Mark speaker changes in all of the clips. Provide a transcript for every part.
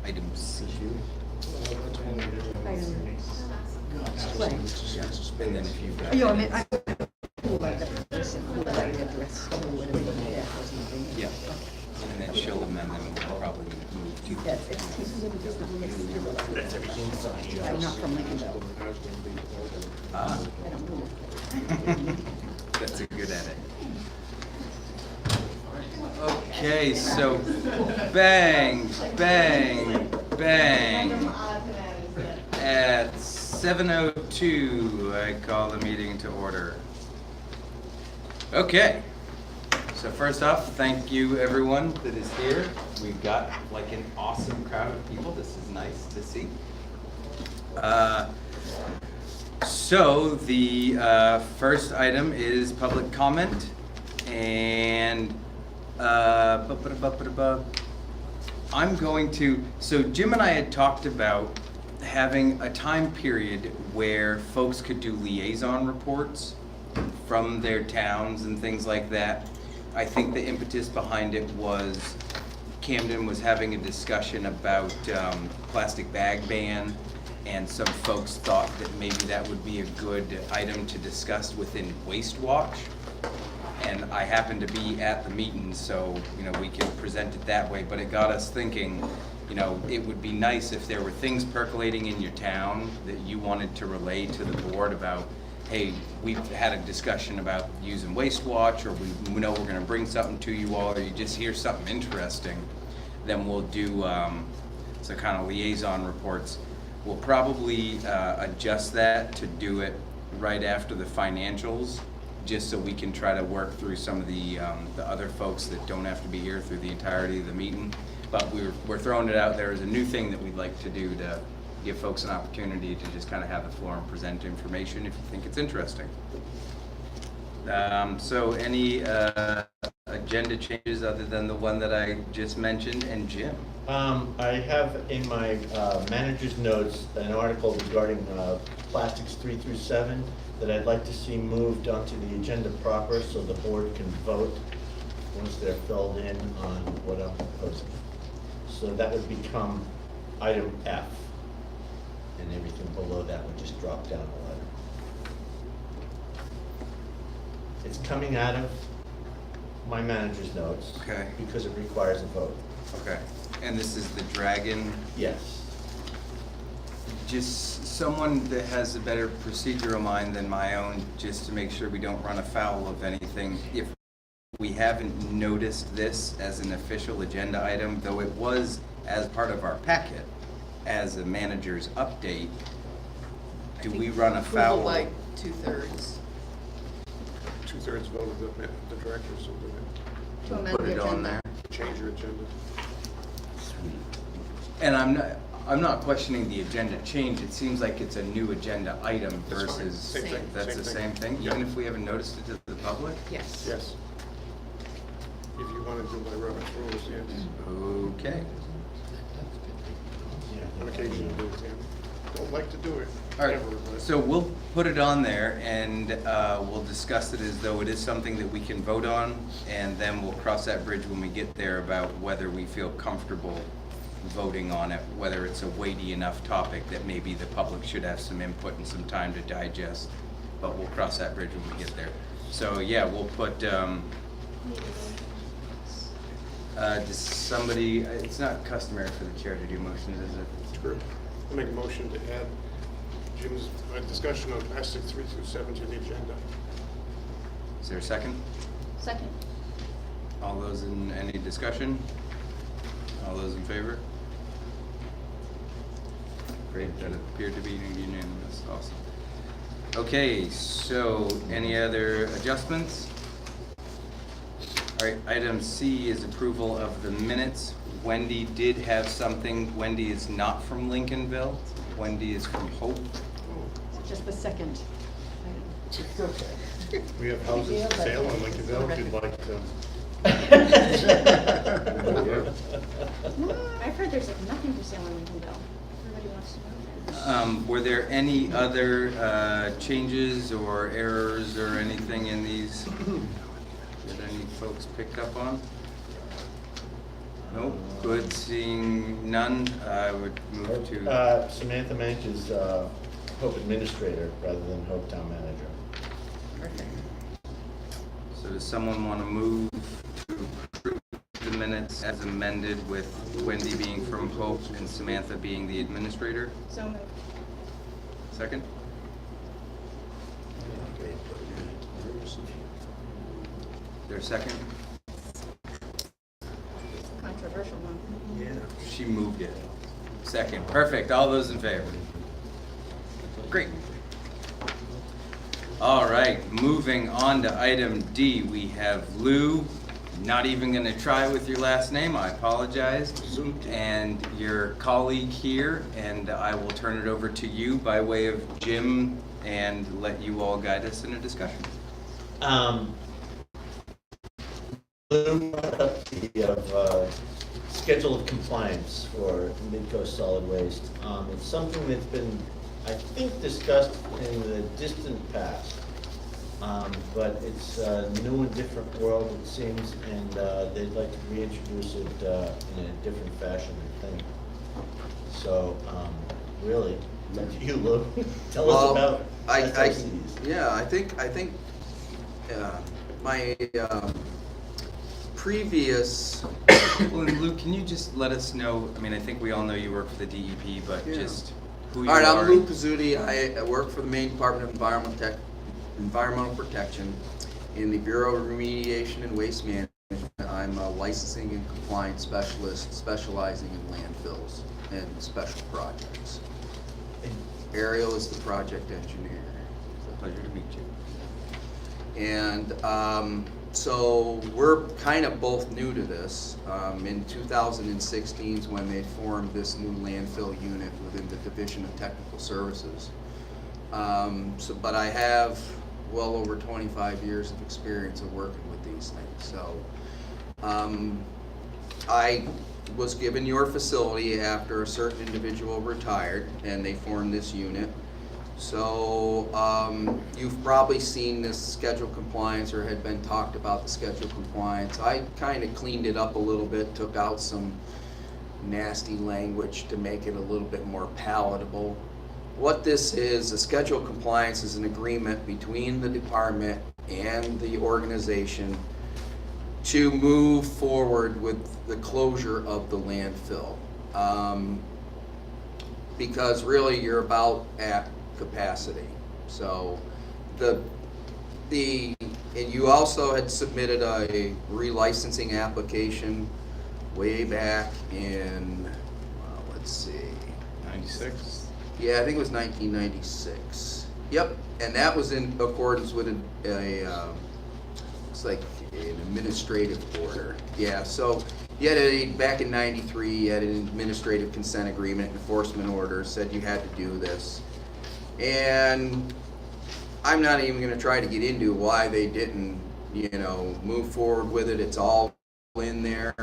Speaker 1: item C.
Speaker 2: Right.
Speaker 1: Yeah. And then if you've got.
Speaker 2: You know, I mean, I who like the person, who like the address, who would have been there or something.
Speaker 1: Yeah. And then she'll amend them, we'll probably move to.
Speaker 2: Yes, it's not, I'm not from Lincolnville.
Speaker 1: Ah,
Speaker 2: I don't know.
Speaker 1: that's a good edit. Okay, so bang, bang, bang. At 7:02, I call the meeting to order. Okay, so first off, thank you everyone that is here. We've got like an awesome crowd of people. This is nice to see. So the first item is public comment, and I'm going to, so Jim and I had talked about having a time period where folks could do liaison reports from their towns and things like that. I think the impetus behind it was Camden was having a discussion about plastic bag ban, and some folks thought that maybe that would be a good item to discuss within Waste Watch. And I happened to be at the meeting, so we can present it that way. But it got us thinking, it would be nice if there were things percolating in your town that you wanted to relay to the board about, hey, we've had a discussion about using Waste Watch, or we know we're going to bring something to you all, or you just hear something interesting, then we'll do some kind of liaison reports. We'll probably adjust that to do it right after the financials, just so we can try to work through some of the other folks that don't have to be here through the entirety of the meeting. But we're throwing it out there as a new thing that we'd like to do to give folks an opportunity to just kind of have the floor and present information if you think it's interesting. So any agenda changes other than the one that I just mentioned? And Jim?
Speaker 3: I have in my manager's notes an article regarding plastics 3 through 7 that I'd like to see moved onto the agenda proper so the board can vote once they're filled in on what I'm proposing. So that would become item F, and everything below that would just drop down a letter. It's coming out of my manager's notes.
Speaker 1: Okay.
Speaker 3: Because it requires a vote.
Speaker 1: Okay. And this is the Dragon?
Speaker 3: Yes.
Speaker 1: Just someone that has a better procedural mind than my own, just to make sure we don't run afoul of anything. If we haven't noticed this as an official agenda item, though it was as part of our packet as a manager's update, do we run afoul?
Speaker 4: Like 2/3.
Speaker 5: 2/3 vote of the directors will do it.
Speaker 4: To amend
Speaker 1: Put
Speaker 4: the
Speaker 1: it on
Speaker 4: agenda.
Speaker 1: there.
Speaker 5: Change your agenda.
Speaker 1: Sweet. And I'm not questioning the agenda change. It seems like it's a new agenda item
Speaker 5: That's fine.
Speaker 1: versus,
Speaker 5: Same thing.
Speaker 1: that's
Speaker 5: Same
Speaker 1: the
Speaker 5: thing.
Speaker 1: same thing,
Speaker 5: Yeah.
Speaker 1: even if we haven't noticed it to the public?
Speaker 4: Yes.
Speaker 5: Yes. If you want to do by Robert's rules, yes.
Speaker 1: Okay.
Speaker 5: On occasion you do, yeah. Don't like to do it,
Speaker 1: All right,
Speaker 5: ever, but.
Speaker 1: so we'll put it on there, and we'll discuss it as though it is something that we can vote on, and then we'll cross that bridge when we get there about whether we feel comfortable voting on it, whether it's a weighty enough topic that maybe the public should have some input and some time to digest, but we'll cross that bridge when we get there. So yeah, we'll put, does somebody, it's not customary for the chair to do motions, is it?
Speaker 5: Sure. I'll make a motion to add Jim's discussion on plastic 3 through 7 to the agenda.
Speaker 1: Is there a second?
Speaker 4: Second.
Speaker 1: All those in, any discussion? All those in favor? Great, that appeared to be unanimous, awesome. Okay, so any other adjustments? All right, item C is approval of the minutes. Wendy did have something. Wendy is not from Lincolnville. Wendy is from Hope.
Speaker 2: Just the second.
Speaker 5: We have houses for sale in Lincolnville if you'd like to.
Speaker 6: I've heard there's like nothing for sale in Lincolnville. Everybody wants to know that.
Speaker 1: Were there any other changes or errors or anything in these that any folks picked up on? Nope, good, seeing none, I would move to,
Speaker 3: Samantha manages Hope Administrator rather than Hope Town Manager.
Speaker 2: Perfect.
Speaker 1: so does someone want to move to approve the minutes as amended with Wendy being from Hope and Samantha being the administrator?
Speaker 6: So moved.
Speaker 1: Second? There a second?
Speaker 6: Controversial one.
Speaker 1: She moved it. Second, perfect, all those in favor? Great. All right, moving on to item D, we have Lou, not even gonna try with your last name, I apologize. And your colleague here, and I will turn it over to you by way of Jim and let you all guide us in a discussion.
Speaker 3: Lou brought up the schedule of compliance for Midcoast Solid Waste. It's something that's been, I think, discussed in the distant past. But it's a new and different world, it seems, and they'd like to reintroduce it in a different fashion, I think. So, really, up to you, Lou. Tell us about SOCs.
Speaker 7: Yeah, I think my previous,
Speaker 1: Well, and Lou, can you just let us know, I mean, I think we all know you work for the DEP, but
Speaker 7: Yeah.
Speaker 1: just who you
Speaker 7: all right,
Speaker 1: are.
Speaker 7: I'm Lou Pizzuti. I work for the Maine Department of Environmental Protection in the Bureau of Remediation and Waste Management. I'm a licensing and compliance specialist specializing in landfills and special projects. Ariel is the project engineer.
Speaker 1: It's a pleasure to meet you.
Speaker 7: And so we're kind of both new to this. In 2016 is when they formed this new landfill unit within the Division of Technical Services. But I have well over 25 years of experience of working with these things. So I was given your facility after a certain individual retired, and they formed this unit. So you've probably seen this schedule compliance, or had been talked about the schedule compliance. I kind of cleaned it up a little bit, took out some nasty language to make it a little bit more palatable. What this is, a schedule compliance is an agreement between the department and the organization to move forward with the closure of the landfill. Because really you're about at capacity. So and you also had submitted a relicensing application way back in, let's see.
Speaker 1: 96?
Speaker 7: Yeah, I think it was 1996. Yep, and that was in accordance with it's like an administrative order. Yeah, so you had back in 93, you had an administrative consent agreement, enforcement order, said you had to do this. And I'm not even gonna try to get into why they didn't, move forward with it. It's all in there.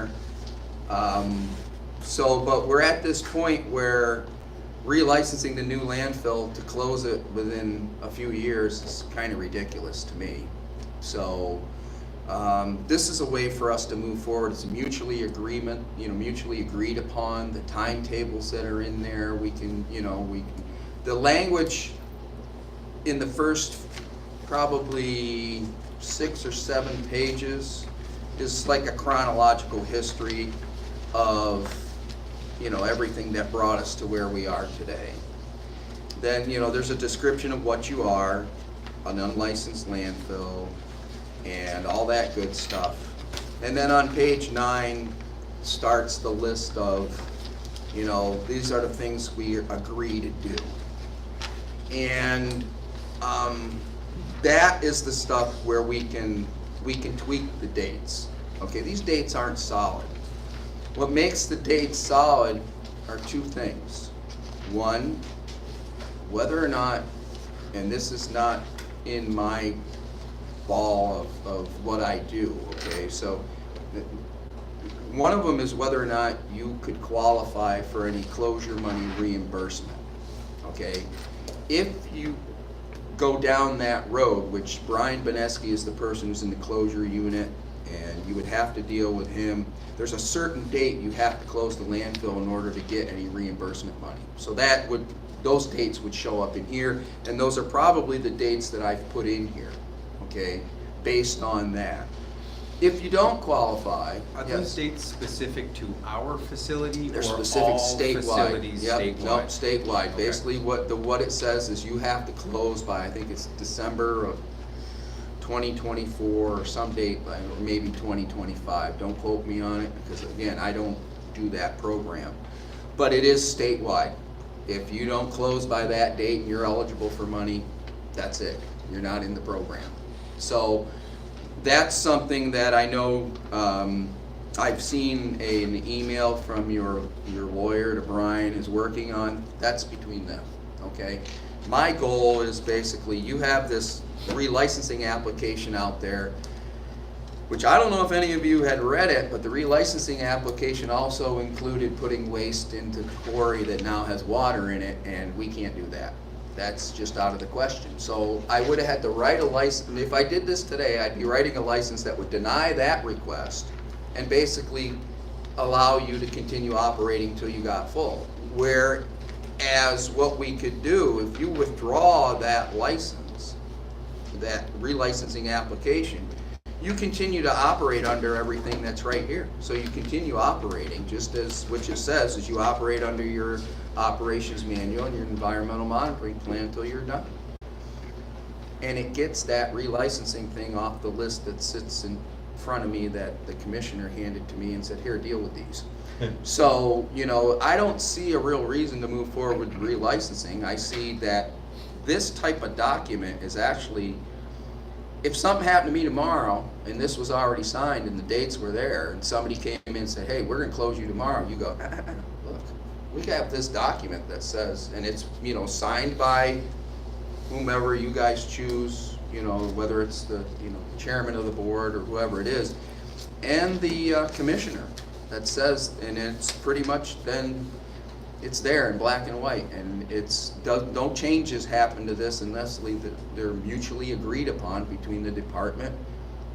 Speaker 7: But we're at this point where relicensing the new landfill to close it within a few years is kind of ridiculous to me. So this is a way for us to move forward. It's a mutually agreed upon. The timetables that are in there, the language in the first probably 6 or 7 pages is like a chronological history of everything that brought us to where we are today. Then there's a description of what you are, an unlicensed landfill, and all that good stuff. And then on page 9 starts the list of these are the things we agree to do. And that is the stuff where we can tweak the dates. Okay, these dates aren't solid. What makes the dates solid are 2 things. One, whether or not, and this is not in my ball of what I do, okay, so one of them is whether or not you could qualify for any closure money reimbursement, okay? If you go down that road, which Brian Beneski is the person who's in the closure unit, and you would have to deal with him. There's a certain date you have to close the landfill in order to get any reimbursement money. So those dates would show up in here, and those are probably the dates that I've put in here, okay, based on that. If you don't qualify,
Speaker 1: Are those
Speaker 7: yes,
Speaker 1: dates specific to our facility
Speaker 7: they're
Speaker 1: or
Speaker 7: specific
Speaker 1: all
Speaker 7: statewide.
Speaker 1: facilities
Speaker 7: Yep,
Speaker 1: statewide?
Speaker 7: nope, statewide.
Speaker 1: Okay.
Speaker 7: Basically, what it says is you have to close by, I think it's December of 2024 or some date, or maybe 2025. Don't quote me on it, because again, I don't do that program. But it is statewide. If you don't close by that date and you're eligible for money, that's it. You're not in the program. So that's something that I know, I've seen an email from your lawyer to Brian is working on. That's between them, okay? My goal is basically, you have this relicensing application out there, which I don't know if any of you had read it, but the relicensing application also included putting waste into the quarry that now has water in it, and we can't do that. That's just out of the question. So I would have had to write a license. If I did this today, I'd be writing a license that would deny that request and basically allow you to continue operating until you got full. Whereas what we could do, if you withdraw that license, that relicensing application, you continue to operate under everything that's right here. So you continue operating just as, which it says, is you operate under your operations manual and your environmental monitoring plan until you're done. And it gets that relicensing thing off the list that sits in front of me that the commissioner handed to me and said, here, deal with these. So, you know, I don't see a real reason to move forward with relicensing. I see that this type of document is actually, if something happened to me tomorrow and this was already signed and the dates were there and somebody came in and said, hey, we're gonna close you tomorrow, you go, look, we have this document that says, and it's, you know, signed by whomever you guys choose, you know, whether it's the, you know, chairman of the board or whoever it is, and the commissioner that says, and it's pretty much then, it's there in black and white, and no changes happen to this unless they're mutually agreed upon between the department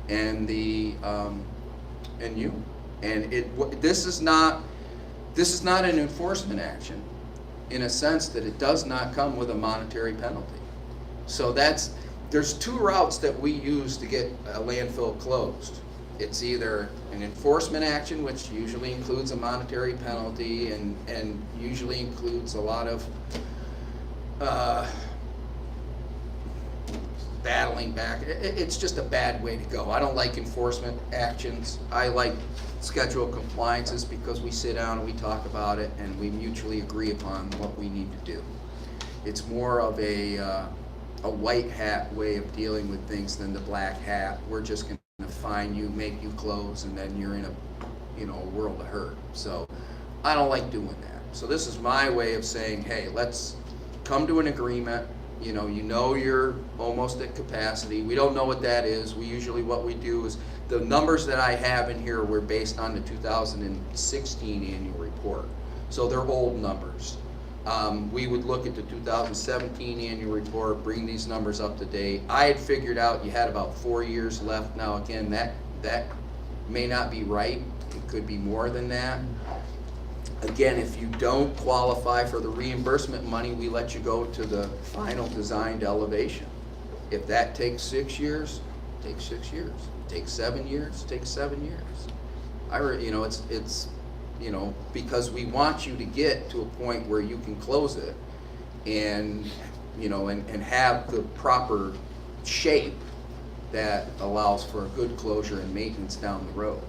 Speaker 7: and the and you. And this is not an enforcement action in a sense that it does not come with a monetary penalty. So there's two routes that we use to get a landfill closed. It's either an enforcement action, which usually includes a monetary penalty and usually includes a lot of battling back. It's just a bad way to go. I don't like enforcement actions. I like schedule compliances because we sit down and we talk about it and we mutually agree upon what we need to do. It's more of a white hat way of dealing with things than the black hat. We're just going to fine you, make you close, and then you're in a world of hurt. So I don't like doing that. So this is my way of saying, hey, let's come to an agreement. You know you're almost at capacity. We don't know what that is. What we do is the numbers that I have in here were based on the 2016 annual report. So they're old numbers. We would look at the 2017 annual report, bring these numbers up to date. I had figured out you had about 4 years left. Now again, that may not be right. It could be more than that. Again, if you don't qualify for the reimbursement money, we let you go to the final designed elevation. If that takes 6 years, take 6 years. Takes 7 years, takes 7 years. It's because we want you to get to a point where you can close it and have the proper shape that allows for a good closure and maintenance down the road.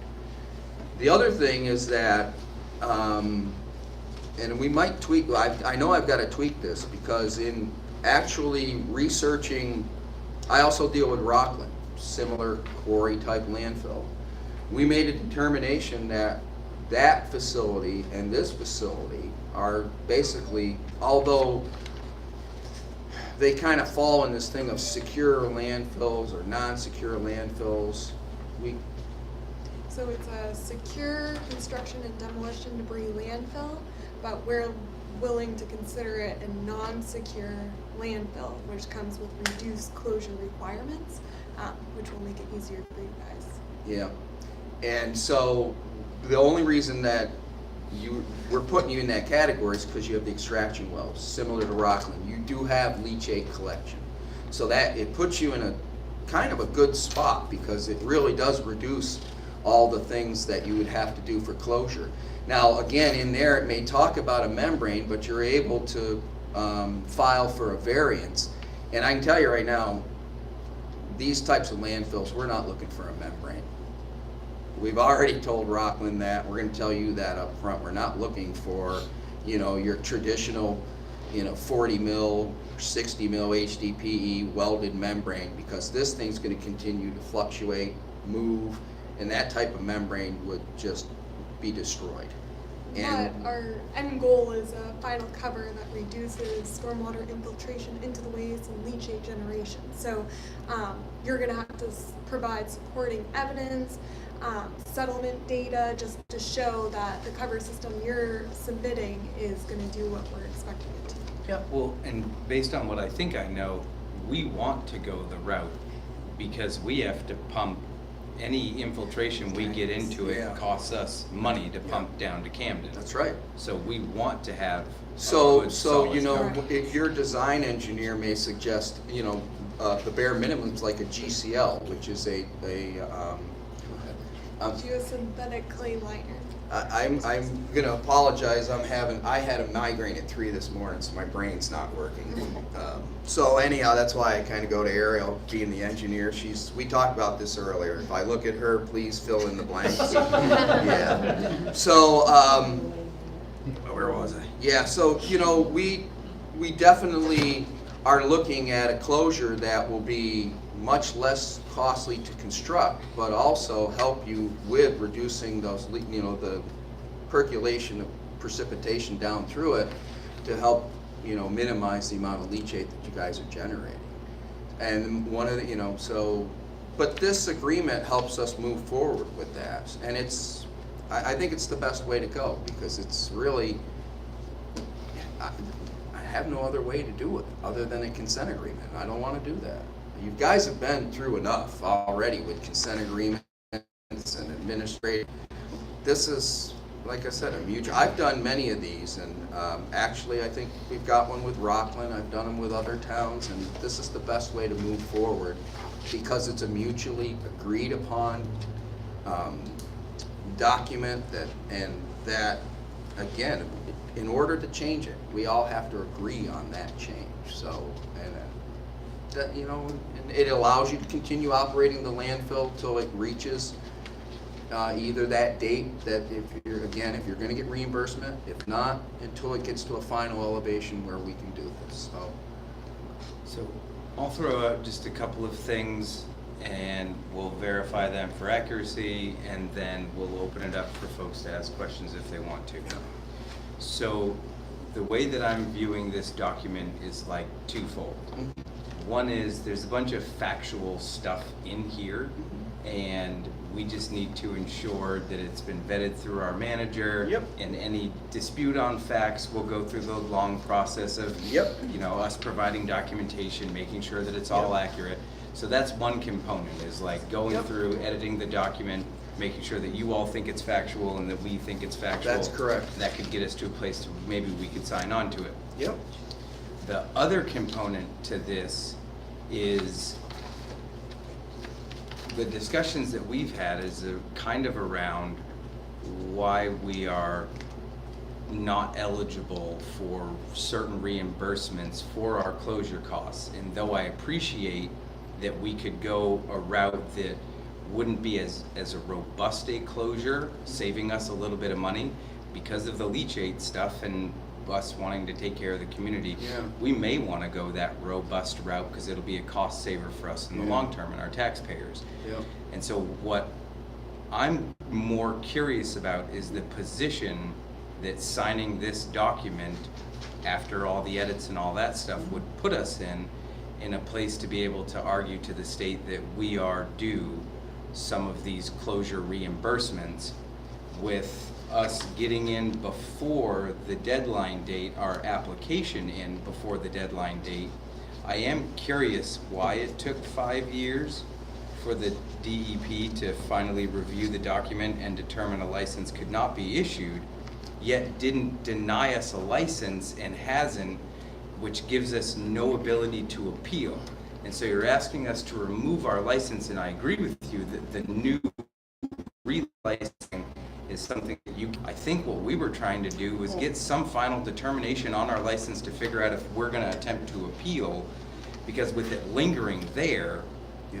Speaker 7: The other thing is that, and we might tweak, I know I've got to tweak this because in actually researching, I also deal with Rockland, similar quarry type landfill. We made a determination that facility and this facility are basically, although they kind of fall in this thing of secure landfills or non-secure landfills,
Speaker 8: So it's a secure construction and demolition debris landfill, but we're willing to consider it a non-secure landfill, which comes with reduced closure requirements, which will make it easier for you guys.
Speaker 7: yeah, And so the only reason that we're putting you in that category is because you have the extraction wells, similar to Rockland. You do have leachate collection. So that it puts you in a kind of a good spot because it really does reduce all the things that you would have to do for closure. Now, again, in there it may talk about a membrane, but you're able to file for a variance. And I can tell you right now, these types of landfills, we're not looking for a membrane. We've already told Rockland that. We're going to tell you that up front. We're not looking for, your traditional, 40 mil, 60 mil HDPE welded membrane, because this thing's going to continue to fluctuate, move, and that type of membrane would just be destroyed.
Speaker 8: But our end goal is a final cover that reduces stormwater infiltration into the waste and leachate generation. So you're going to have to provide supporting evidence, settlement data, just to show that the cover system you're submitting is going to do what we're expecting it to.
Speaker 1: Yeah, well, and based on what I think I know, we want to go the route because we have to pump any infiltration we get into it.
Speaker 7: Yeah.
Speaker 1: Costs us money to pump down to Camden.
Speaker 7: That's right.
Speaker 1: So we want to have
Speaker 7: So,
Speaker 1: good, solid
Speaker 8: Correct.
Speaker 7: if your design engineer may suggest, the bare minimum is like a GCL, which is a
Speaker 8: Geosynthetic clay liner.
Speaker 7: I'm gonna apologize. I had a migraine at 3 this morning, so my brain's not working. So anyhow, that's why I kind of go to Ariel, being the engineer. We talked about this earlier. If I look at her, please fill in the blanks. Yeah. So where was I? Yeah. So we definitely are looking at a closure that will be much less costly to construct, but also help you with reducing those, the percolation of precipitation down through it to help, minimize the amount of leachate that you guys are generating. And one of the, but this agreement helps us move forward with that. And I think it's the best way to go because it's really, I have no other way to do it other than a consent agreement. I don't want to do that. You guys have been through enough already with consent agreements and administrative. This is, like I said, a mutual. I've done many of these, and actually I think we've got one with Rockland. I've done them with other towns, and this is the best way to move forward because it's a mutually agreed upon document that again, in order to change it, we all have to agree on that change. So, and that, and it allows you to continue operating the landfill till it reaches either that date that if you're going to get reimbursement, if not, until it gets to a final elevation where we can do this.
Speaker 1: So I'll throw out just a couple of things and we'll verify them for accuracy and then we'll open it up for folks to ask questions if they want to. So the way that I'm viewing this document is like twofold. One is there's a bunch of factual stuff in here and we just need to ensure that it's been vetted through our manager.
Speaker 7: Yep.
Speaker 1: And any dispute on facts, we'll go through the long process of us providing documentation, making sure that it's all accurate. So that's one component, is like going through, editing the document, making sure that you all think it's factual and that we think it's factual.
Speaker 7: That's correct.
Speaker 1: That could get us to a place to maybe we could sign on to it.
Speaker 7: Yep.
Speaker 1: The other component to this is the discussions that we've had is kind of around why we are not eligible for certain reimbursements for our closure costs. And though I appreciate that we could go a route that wouldn't be as a robust a closure, saving us a little bit of money because of the leachate stuff and us wanting to take care of the community, we may want to go that robust route because it'll be a cost saver for us in the long term and our taxpayers. And so what I'm more curious about is the position that signing this document after all the edits and all that stuff would put us in a place to be able to argue to the state that we are due some of these closure reimbursements, with us getting in before the deadline date, our application in before the deadline date. I am curious why it took 5 years for the DEP to finally review the document and determine a license could not be issued, yet didn't deny us a license and hasn't, which gives us no ability to appeal. And so you're asking us to remove our license, and I agree with you that the new relicensing is something that I think what we were trying to do was get some final determination on our license to figure out if we're gonna attempt to appeal, because with it lingering there,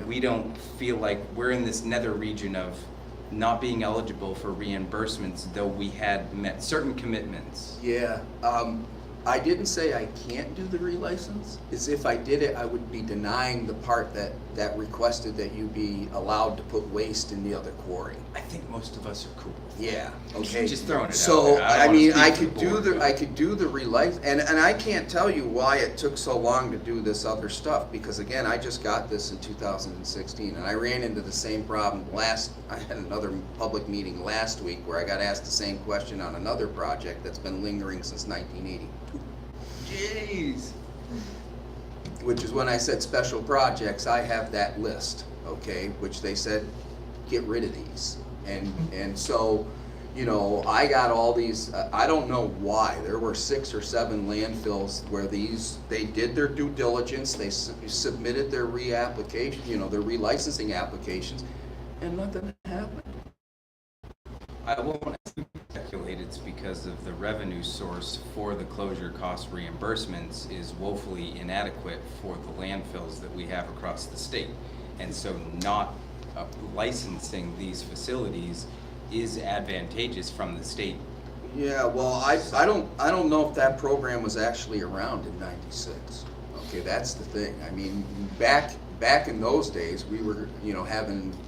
Speaker 1: we don't feel like we're in this nether region of not being eligible for reimbursements, though we had met certain commitments.
Speaker 7: Yeah, I didn't say I can't do the relicense. It's if I did it, I would be denying the part that requested that you be allowed to put waste in the other quarry.
Speaker 1: I think most of us are cool with that.
Speaker 7: Yeah, okay.
Speaker 1: Just throwing it out
Speaker 7: So,
Speaker 1: there.
Speaker 7: I
Speaker 1: don't
Speaker 7: mean,
Speaker 1: wanna
Speaker 7: I
Speaker 1: speak
Speaker 7: could
Speaker 1: for
Speaker 7: do
Speaker 1: board,
Speaker 7: the,
Speaker 1: but-
Speaker 7: I could do the relicense, and I can't tell you why it took so long to do this other stuff, because again, I just got this in 2016, and I ran into the same problem I had another public meeting last week where I got asked the same question on another project that's been lingering since 1982.
Speaker 1: Jeez.
Speaker 7: Which is when I said special projects, I have that list, okay, which they said, get rid of these. And so, you know, I got all these, I don't know why, there were 6 or 7 landfills where they did their due diligence, they submitted their reapplication, you know, their relicensing applications, and nothing happened.
Speaker 1: I won't speculate it's because of the revenue source for the closure cost reimbursements is woefully inadequate for the landfills that we have across the state. And so not licensing these facilities is advantageous from the state.
Speaker 7: Yeah, well, I don't know if that program was actually around in '96. Okay, that's the thing. I mean, back in those days, we were, you know,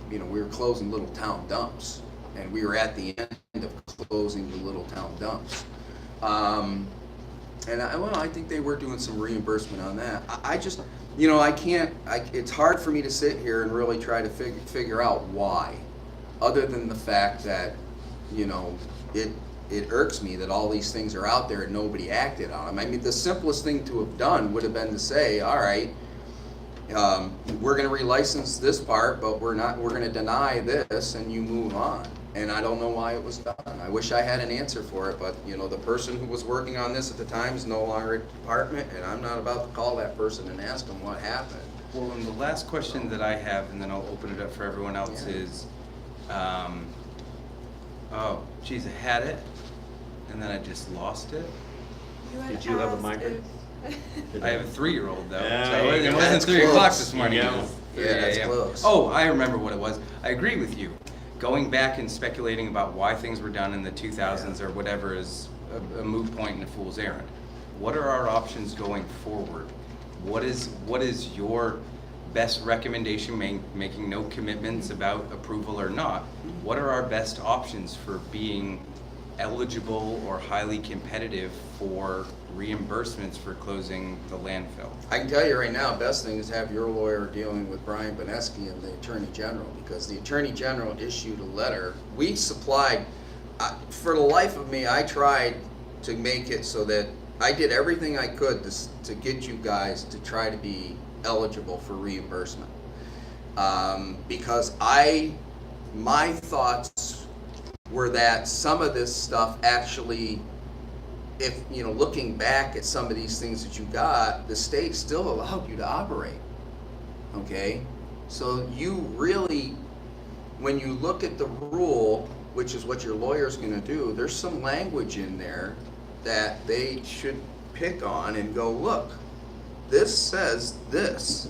Speaker 7: we were closing little town dumps, and we were at the end of closing the little town dumps. And I think they were doing some reimbursement on that. I just, you know, it's hard for me to sit here and really try to figure out why, other than the fact that, you know, it irks me that all these things are out there and nobody acted on them. I mean, the simplest thing to have done would have been to say, all right, we're going to relicense this part, but we're going to deny this, and you move on. And I don't know why it was done. I wish I had an answer for it, but, you know, the person who was working on this at the time is no longer at the department, and I'm not about to call that person and ask them what happened.
Speaker 1: Well, and the last question that I have, and then I'll open it up for everyone else,
Speaker 7: Yeah.
Speaker 1: is, oh, geez, I had it, and then I just lost it.
Speaker 3: Did you have a migraine?
Speaker 1: I have a 3-year-old though,
Speaker 3: Yeah,
Speaker 1: so
Speaker 3: there you
Speaker 1: it
Speaker 3: go.
Speaker 1: wasn't
Speaker 7: That's
Speaker 1: 3 o'clock
Speaker 7: close.
Speaker 1: this morning.
Speaker 3: Yeah.
Speaker 1: It was 3
Speaker 7: Yeah, that's
Speaker 1: a.m.
Speaker 7: close.
Speaker 1: Oh, I remember what it was. I agree with you. Going back and speculating about why things were done in the 2000s or whatever is a moot point and a fool's errand. What are our options going forward? What is your best recommendation, making no commitments about approval or not? What are our best options for being eligible or highly competitive for reimbursements for closing the landfill?
Speaker 7: I can tell you right now, best thing is have your lawyer dealing with Brian Beneski and the Attorney General, because the Attorney General issued a letter. We supplied, for the life of me, I tried to make it so that I did everything I could to get you guys to try to be eligible for reimbursement. Because my thoughts were that some of this stuff actually, if, you know, looking back at some of these things that you got, the state still allowed you to operate, okay? So you really, when you look at the rule, which is what your lawyer's gonna do, there's some language in there that they should pick on and go, look, this says this,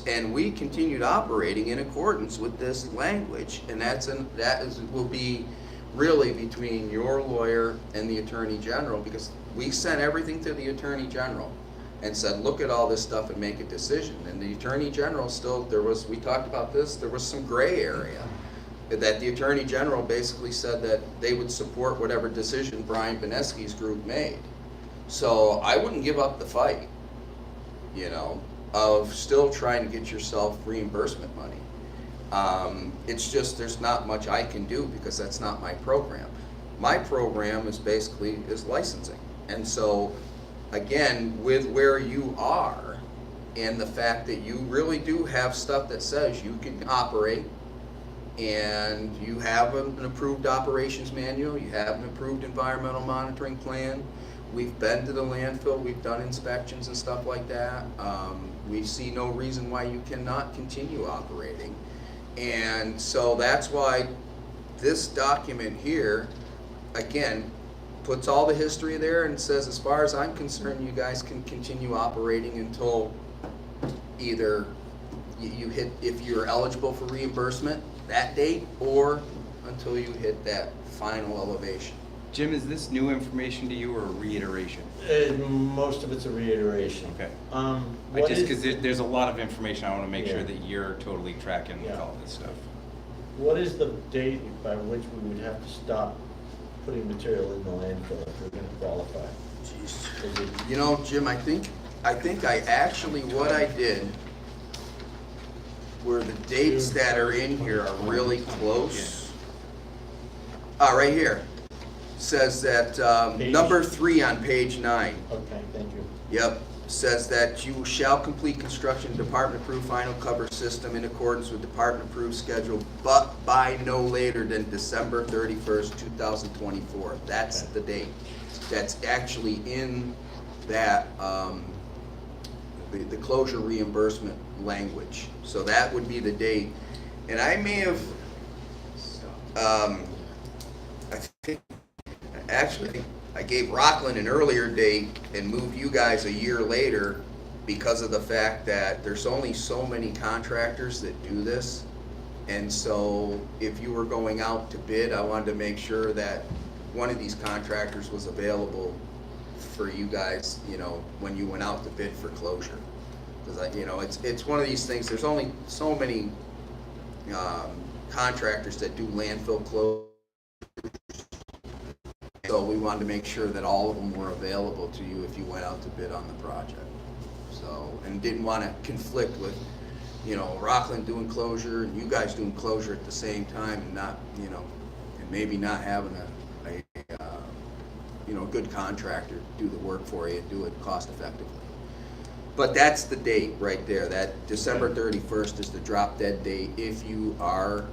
Speaker 7: and we continued operating in accordance with this language, and will be really between your lawyer and the Attorney General, because we sent everything to the Attorney General and said, look at all this stuff and make a decision. And the Attorney General still, we talked about this, there was some gray area that the Attorney General basically said that they would support whatever decision Brian Beneski's group made. So I wouldn't give up the fight, you know, of still trying to get yourself reimbursement money. It's just there's not much I can do because that's not my program. My program is licensing. And so, again, with where you are, and the fact that you really do have stuff that says you can operate, and you have an approved operations manual, you have an approved environmental monitoring plan. We've been to the landfill, we've done inspections and stuff like that. We see no reason why you cannot continue operating. And so that's why this document here, again, puts all the history there and says, as far as I'm concerned, you guys can continue operating until either you hit, if you're eligible for reimbursement, that date, or until you hit that final elevation.
Speaker 1: Jim, is this new information to you or a reiteration?
Speaker 3: Most of it's a reiteration.
Speaker 1: Okay.
Speaker 3: What
Speaker 1: Just
Speaker 3: is-
Speaker 1: because there's a lot of information, I want to make sure
Speaker 3: Yeah.
Speaker 1: that you're totally tracking
Speaker 3: Yeah.
Speaker 1: all this stuff.
Speaker 3: What is the date by which we would have to stop putting material in the landfill if we're gonna qualify?
Speaker 7: Jeez.
Speaker 3: Is it-
Speaker 7: You know, Jim, I think I actually, what I did, where the dates that are in here are really close. Right here, says that,
Speaker 3: Page?
Speaker 7: number 3 on page 9.
Speaker 3: Okay, thank you.
Speaker 7: Yep, says that you shall complete construction of department-approved final cover system in accordance with department-approved schedule, but by no later than December 31st, 2024. That's
Speaker 3: Okay.
Speaker 7: the date. That's actually in that, the closure reimbursement language. So that would be the date. And I may have, I think, actually, I gave Rockland an earlier date and moved you guys a year later because of the fact that there's only so many contractors that do this. And so if you were going out to bid, I wanted to make sure that one of these contractors was available for you guys, you know, when you went out to bid for closure. Because, you know, it's one of these things, there's only so many contractors that do landfill closure. So we wanted to make sure that all of them were available to you if you went out to bid on the project. So, and didn't want to conflict with, you know, Rockland doing closure and you guys doing closure at the same time, and not, you know, and maybe not having a you know, good contractor do the work for you and do it cost effectively. But that's the date right there. That December 31st is the drop dead date if you are,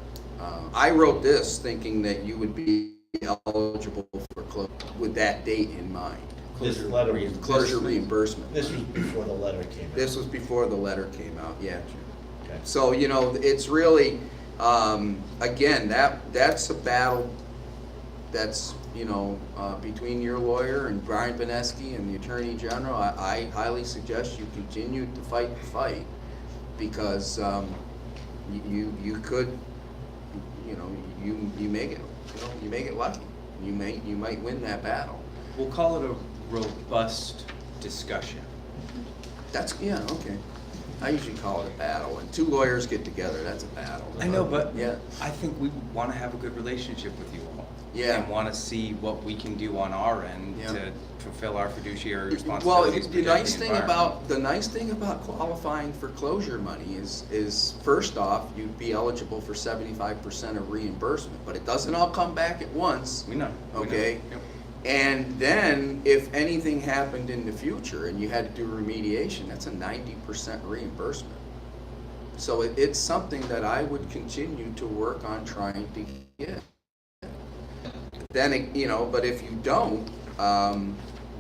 Speaker 7: I wrote this thinking that you would be eligible for closure with that date in mind.
Speaker 3: This letter was.
Speaker 7: Closure reimbursement.
Speaker 3: This was before the letter came out.
Speaker 7: This was before the letter came out, yeah.
Speaker 3: Okay.
Speaker 7: So, you know, it's really, again, that's a battle that's, you know, between your lawyer and Brian Beneski and the Attorney General. I highly suggest you continue to fight the fight, because you could, you know, you make it, you know, you make it lucky. You might win that battle.
Speaker 1: We'll call it a robust discussion.
Speaker 7: That's, yeah, okay. I usually call it a battle. When two lawyers get together, that's a battle.
Speaker 1: I know, but
Speaker 7: yeah.
Speaker 1: I think we want to have a good relationship with you all.
Speaker 7: Yeah.
Speaker 1: And want to see what we can do on our end
Speaker 7: Yeah.
Speaker 1: to fulfill our fiduciary
Speaker 7: Well,
Speaker 1: responsibilities.
Speaker 7: the nice thing about qualifying for closure money is first off, you'd be eligible for 75% of reimbursement, but it doesn't all come back at once.
Speaker 1: We know.
Speaker 7: Okay.
Speaker 1: Yep.
Speaker 7: And then if anything happened in the future and you had to do remediation, that's a 90% reimbursement. So it's something that I would continue to work on trying to get. Then, you know, but if you don't,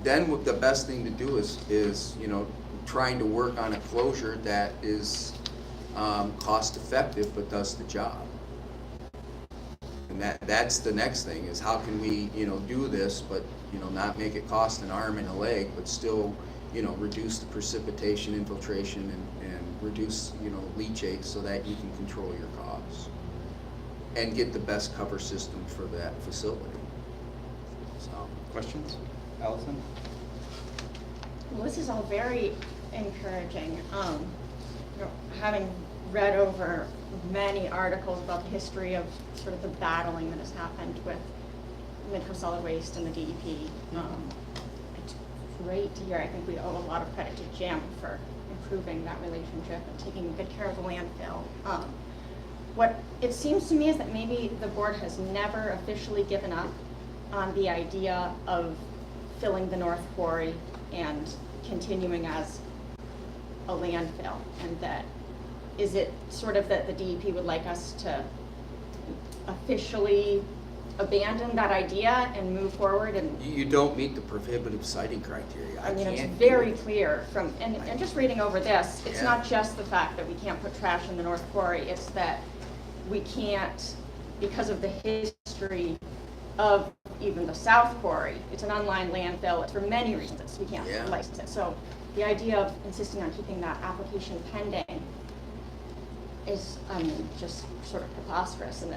Speaker 7: then what the best thing to do is, you know, trying to work on a closure that is cost effective but does the job. And that's the next thing, is how can we, you know, do this, but, you know, not make it cost an arm and a leg, but still, you know, reduce the precipitation, infiltration, and reduce, you know, leachate so that you can control your costs and get the best cover system for that facility. So,
Speaker 1: Questions? Allison?
Speaker 6: Well, this is all very encouraging. You know, having read over many articles about the history of sort of the battling that has happened with Midcoast Solid Waste and the DEP, it's great to hear. I think we owe a lot of credit to Jim for improving that relationship and taking good care of the landfill. What it seems to me is that maybe the board has never officially given up on the idea of filling the North Quarry and continuing as a landfill, and that, is it sort of that the DEP would like us to officially abandon that idea and move forward and?
Speaker 7: You don't meet the prohibitive siting criteria.
Speaker 6: I mean, it's
Speaker 7: can't do
Speaker 6: very
Speaker 7: it.
Speaker 6: clear from, and just reading over this, it's
Speaker 7: Yeah.
Speaker 6: not just the fact that we can't put trash in the North Quarry, it's that we can't, because of the history of even the South Quarry, it's an unlined landfill, it's for many reasons, we can't
Speaker 7: Yeah.
Speaker 6: license it. So the idea of insisting on keeping that application pending is, just sort of preposterous. And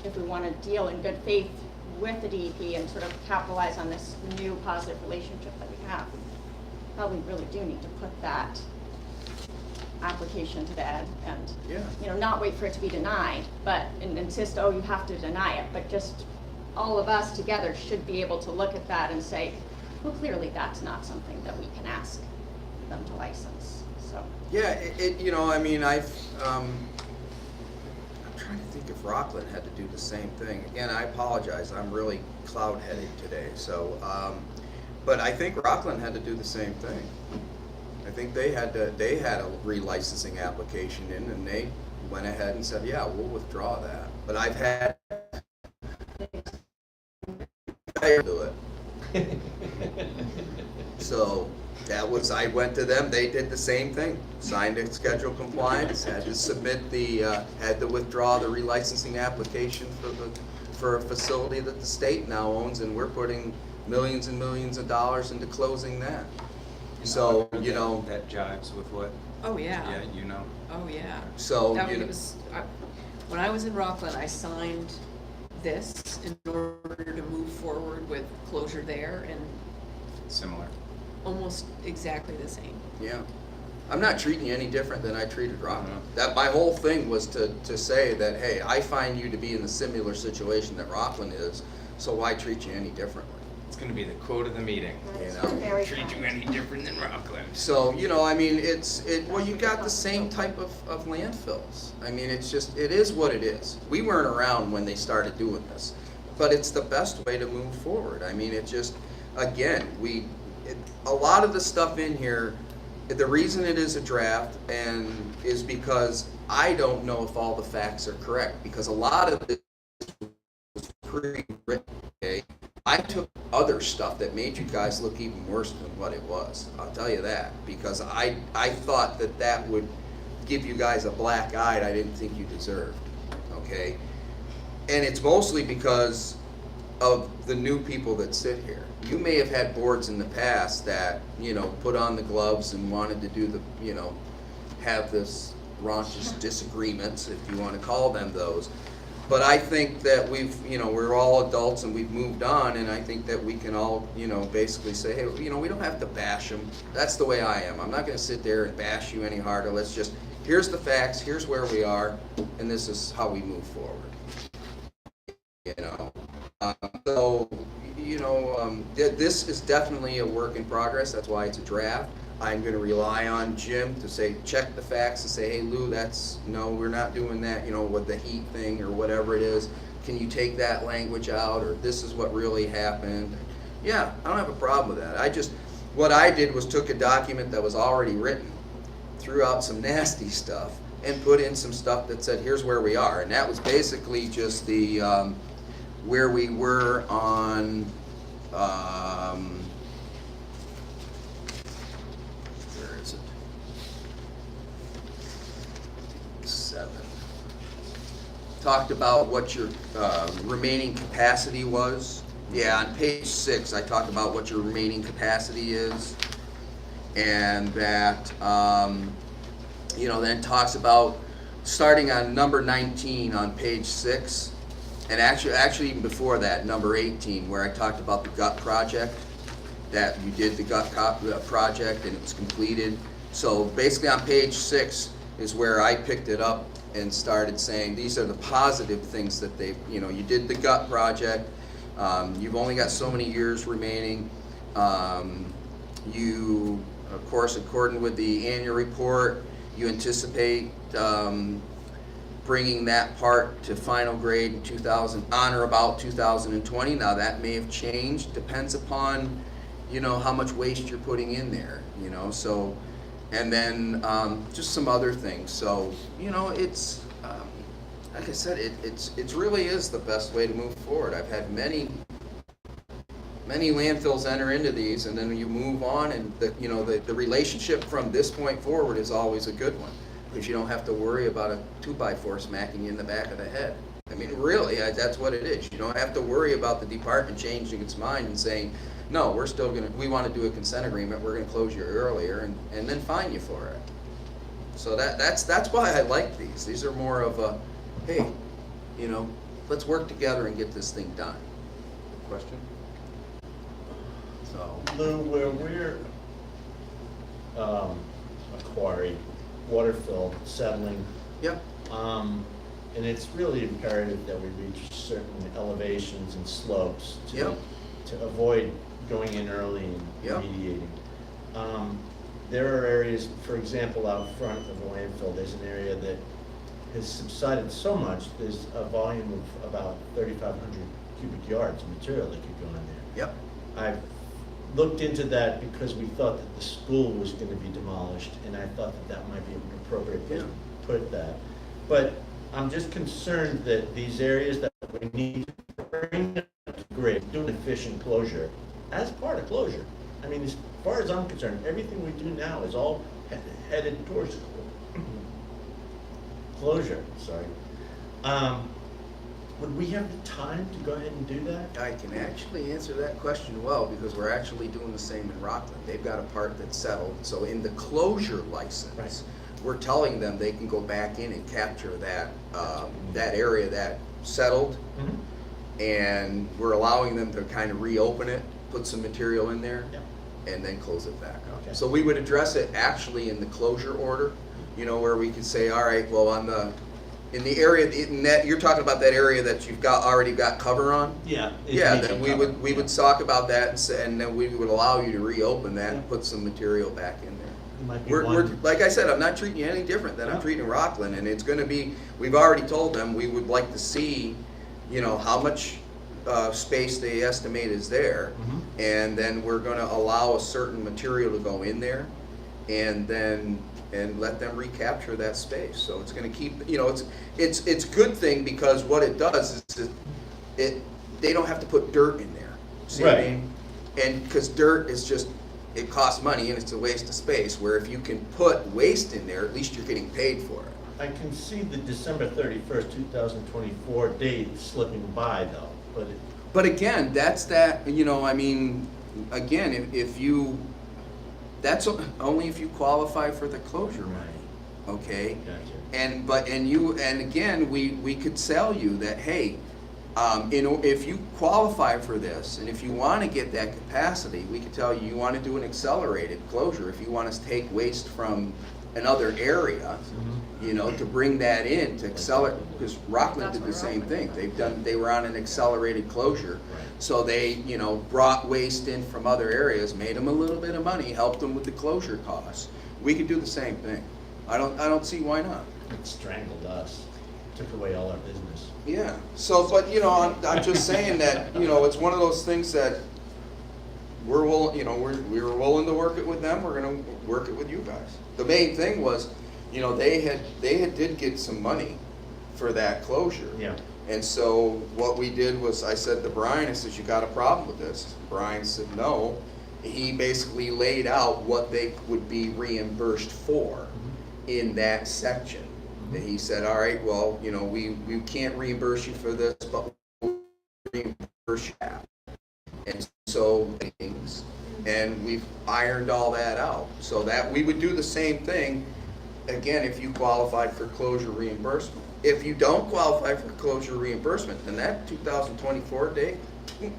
Speaker 6: if we want to deal in good faith with the DEP and sort of capitalize on this new positive relationship that we have, we probably really do need to put that application to bed and,
Speaker 7: Yeah.
Speaker 6: not wait for it to be denied, but and insist, oh, you have to deny it, but just all of us together should be able to look at that and say, well, clearly that's not something that we can ask them to license, so.
Speaker 7: Yeah, I mean, I'm trying to think if Rockland had to do the same thing. Again, I apologize, I'm really cloud-headed today, so, but I think Rockland had to do the same thing. I think they had a relicensing application in, and they went ahead and said, yeah, we'll withdraw that. But I've had do it. So I went to them, they did the same thing, signed a schedule compliance, had to submit had to withdraw the relicensing application for a facility that the state now owns, and we're putting millions and millions of dollars into closing that. So,
Speaker 1: That jives with what,
Speaker 4: Oh, yeah.
Speaker 1: yeah,
Speaker 4: Oh, yeah.
Speaker 7: So,
Speaker 4: That was, when I was in Rockland, I signed this in order to move forward with closure there, and
Speaker 1: similar.
Speaker 4: almost exactly the same.
Speaker 7: yeah. I'm not treating you any different than I treated Rockland. That my whole thing was to say that, hey, I find you to be in the similar situation that Rockland is, so why treat you any differently?
Speaker 1: It's gonna be the quote of the meeting.
Speaker 6: That's very
Speaker 1: Treat you
Speaker 6: kind.
Speaker 1: any different than Rockland.
Speaker 7: So, I mean, well, you got the same type of landfills. I mean, it is what it is. We weren't around when they started doing this, but it's the best way to move forward. I mean, again, a lot of the stuff in here, the reason it is a draft is because I don't know if all the facts are correct, because a lot of this was pre-written, okay? I took other stuff that made you guys look even worse than what it was. I'll tell you that, because I thought that would give you guys a black eye I didn't think you deserved, okay? And it's mostly because of the new people that sit here. You may have had boards in the past that, put on the gloves and wanted to do have this raunchous disagreements, if you want to call them those. But I think that we're all adults and we've moved on, and I think that we can all, basically say, hey, we don't have to bash them. That's the way I am. I'm not going to sit there and bash you any harder. Let's just, here's the facts, here's where we are, and this is how we move forward. This is definitely a work in progress. That's why it's a draft. I'm going to rely on Jim to say, check the facts and say, hey, Lou, no, we're not doing that, with the heat thing or whatever it is. Can you take that language out, or this is what really happened? Yeah, I don't have a problem with that. What I did was took a document that was already written, threw out some nasty stuff, and put in some stuff that said, here's where we are. And that was basically just where we were on, where is it? 7. Talked about what your remaining capacity was. Yeah, on page 6, I talked about what your remaining capacity is, and that, then talks about starting on number 19 on page 6, and actually even before that, number 18, where I talked about the gut project, that you did the gut project and it was completed. So basically on page 6 is where I picked it up and started saying these are the positive things that you did the gut project. You've only got so many years remaining. You, of course, according with the annual report, you anticipate bringing that part to final grade in on or about 2020. Now that may have changed, depends upon how much waste you're putting in there. So And then just some other things. So, you know, it's, like I said, it really is the best way to move forward. I've had many landfills enter into these, and then you move on, and the relationship from this point forward is always a good one, because you don't have to worry about a 2x4 smacking you in the back of the head. I mean, really, that's what it is. You don't have to worry about the department changing its mind and saying, no, we want to do a consent agreement, we're gonna close you earlier, and then fine you for it. So that's why I like these. These are more of a, hey, you know, let's work together and get this thing done. Question? So,
Speaker 3: Lou, where we're a quarry, water fill, settling,
Speaker 7: yep,
Speaker 3: and it's really imperative that we reach certain elevations and slopes
Speaker 7: Yep.
Speaker 3: to avoid going in early and
Speaker 7: Yep.
Speaker 3: remediating. There are areas, for example, out front of the landfill, there's an area that has subsided so much, there's a volume of about 3,500 cubic yards of material that could go in there.
Speaker 7: yep,
Speaker 3: I've looked into that because we thought that the school was going to be demolished, and I thought that that might be an appropriate place to put that. But I'm just concerned that these areas that we need to bring up to grade, do an efficient closure as part of closure. I mean, as far as I'm concerned, everything we do now is all headed towards closure, sorry. Would we have the time to go ahead and do that?
Speaker 7: I can actually answer that question well, because we're actually doing the same in Rockland. They've got a part that's settled, so in the closure license,
Speaker 3: Right.
Speaker 7: we're telling them they can go back in and capture that, that area that settled, and we're allowing them to kind of reopen it, put some material in there,
Speaker 3: Yeah.
Speaker 7: and then close it back up.
Speaker 3: Okay.
Speaker 7: So we would address it actually in the closure order, you know, where we could say, all right, well, in the area, you're talking about that area that you've already got cover on?
Speaker 3: Yeah.
Speaker 7: Yeah, then we would talk about that and then we would allow you to reopen that and put some material back in there.
Speaker 3: Might be
Speaker 7: We're,
Speaker 3: one.
Speaker 7: like I said, I'm not treating you any different than I'm
Speaker 3: No.
Speaker 7: treating Rockland, and it's gonna be, we've already told them, we would like to see, you know, how much space they estimate is there, and then we're gonna allow a certain material to go in there, and let them recapture that space. So it's gonna keep, you know, it's a good thing, because what it does is they don't have to put dirt in there. See what I
Speaker 3: Right.
Speaker 7: mean? And because dirt is just, it costs money and it's a waste of space, where if you can put waste in there, at least you're getting paid for it.
Speaker 3: I can see the December 31st, 2024 date slipping by though, but
Speaker 7: But again, that's that, you know, I mean, again, if you, that's only if you qualify for the closure money, okay?
Speaker 3: gotcha.
Speaker 7: And again, we could sell you that, hey, if you qualify for this, and if you want to get that capacity, we could tell you want to do an accelerated closure. If you want us to take waste from another area, you know, to bring that in, to accelerate, because Rockland did the same thing. They were on an accelerated closure. So they, you know, brought waste in from other areas, made them a little bit of money, helped them with the closure costs. We could do the same thing. I don't see why not.
Speaker 3: It strangled us, took away all our business.
Speaker 7: Yeah, so, but, you know, I'm just saying that, you know, it's one of those things that we're willing, you know, we were willing to work it with them, we're gonna work it with you guys. The main thing was, you know, they did get some money for that closure.
Speaker 3: Yeah.
Speaker 7: And so what we did was, I said to Brian, I said, you got a problem with this? Brian said, no. He basically laid out what they would be reimbursed for in that section. And he said, all right, well, you know, we can't reimburse you for this, but we'll reimburse you half. And so things, and we've ironed all that out. So that we would do the same thing, again, if you qualified for closure reimbursement. If you don't qualify for closure reimbursement, then that 2024 date,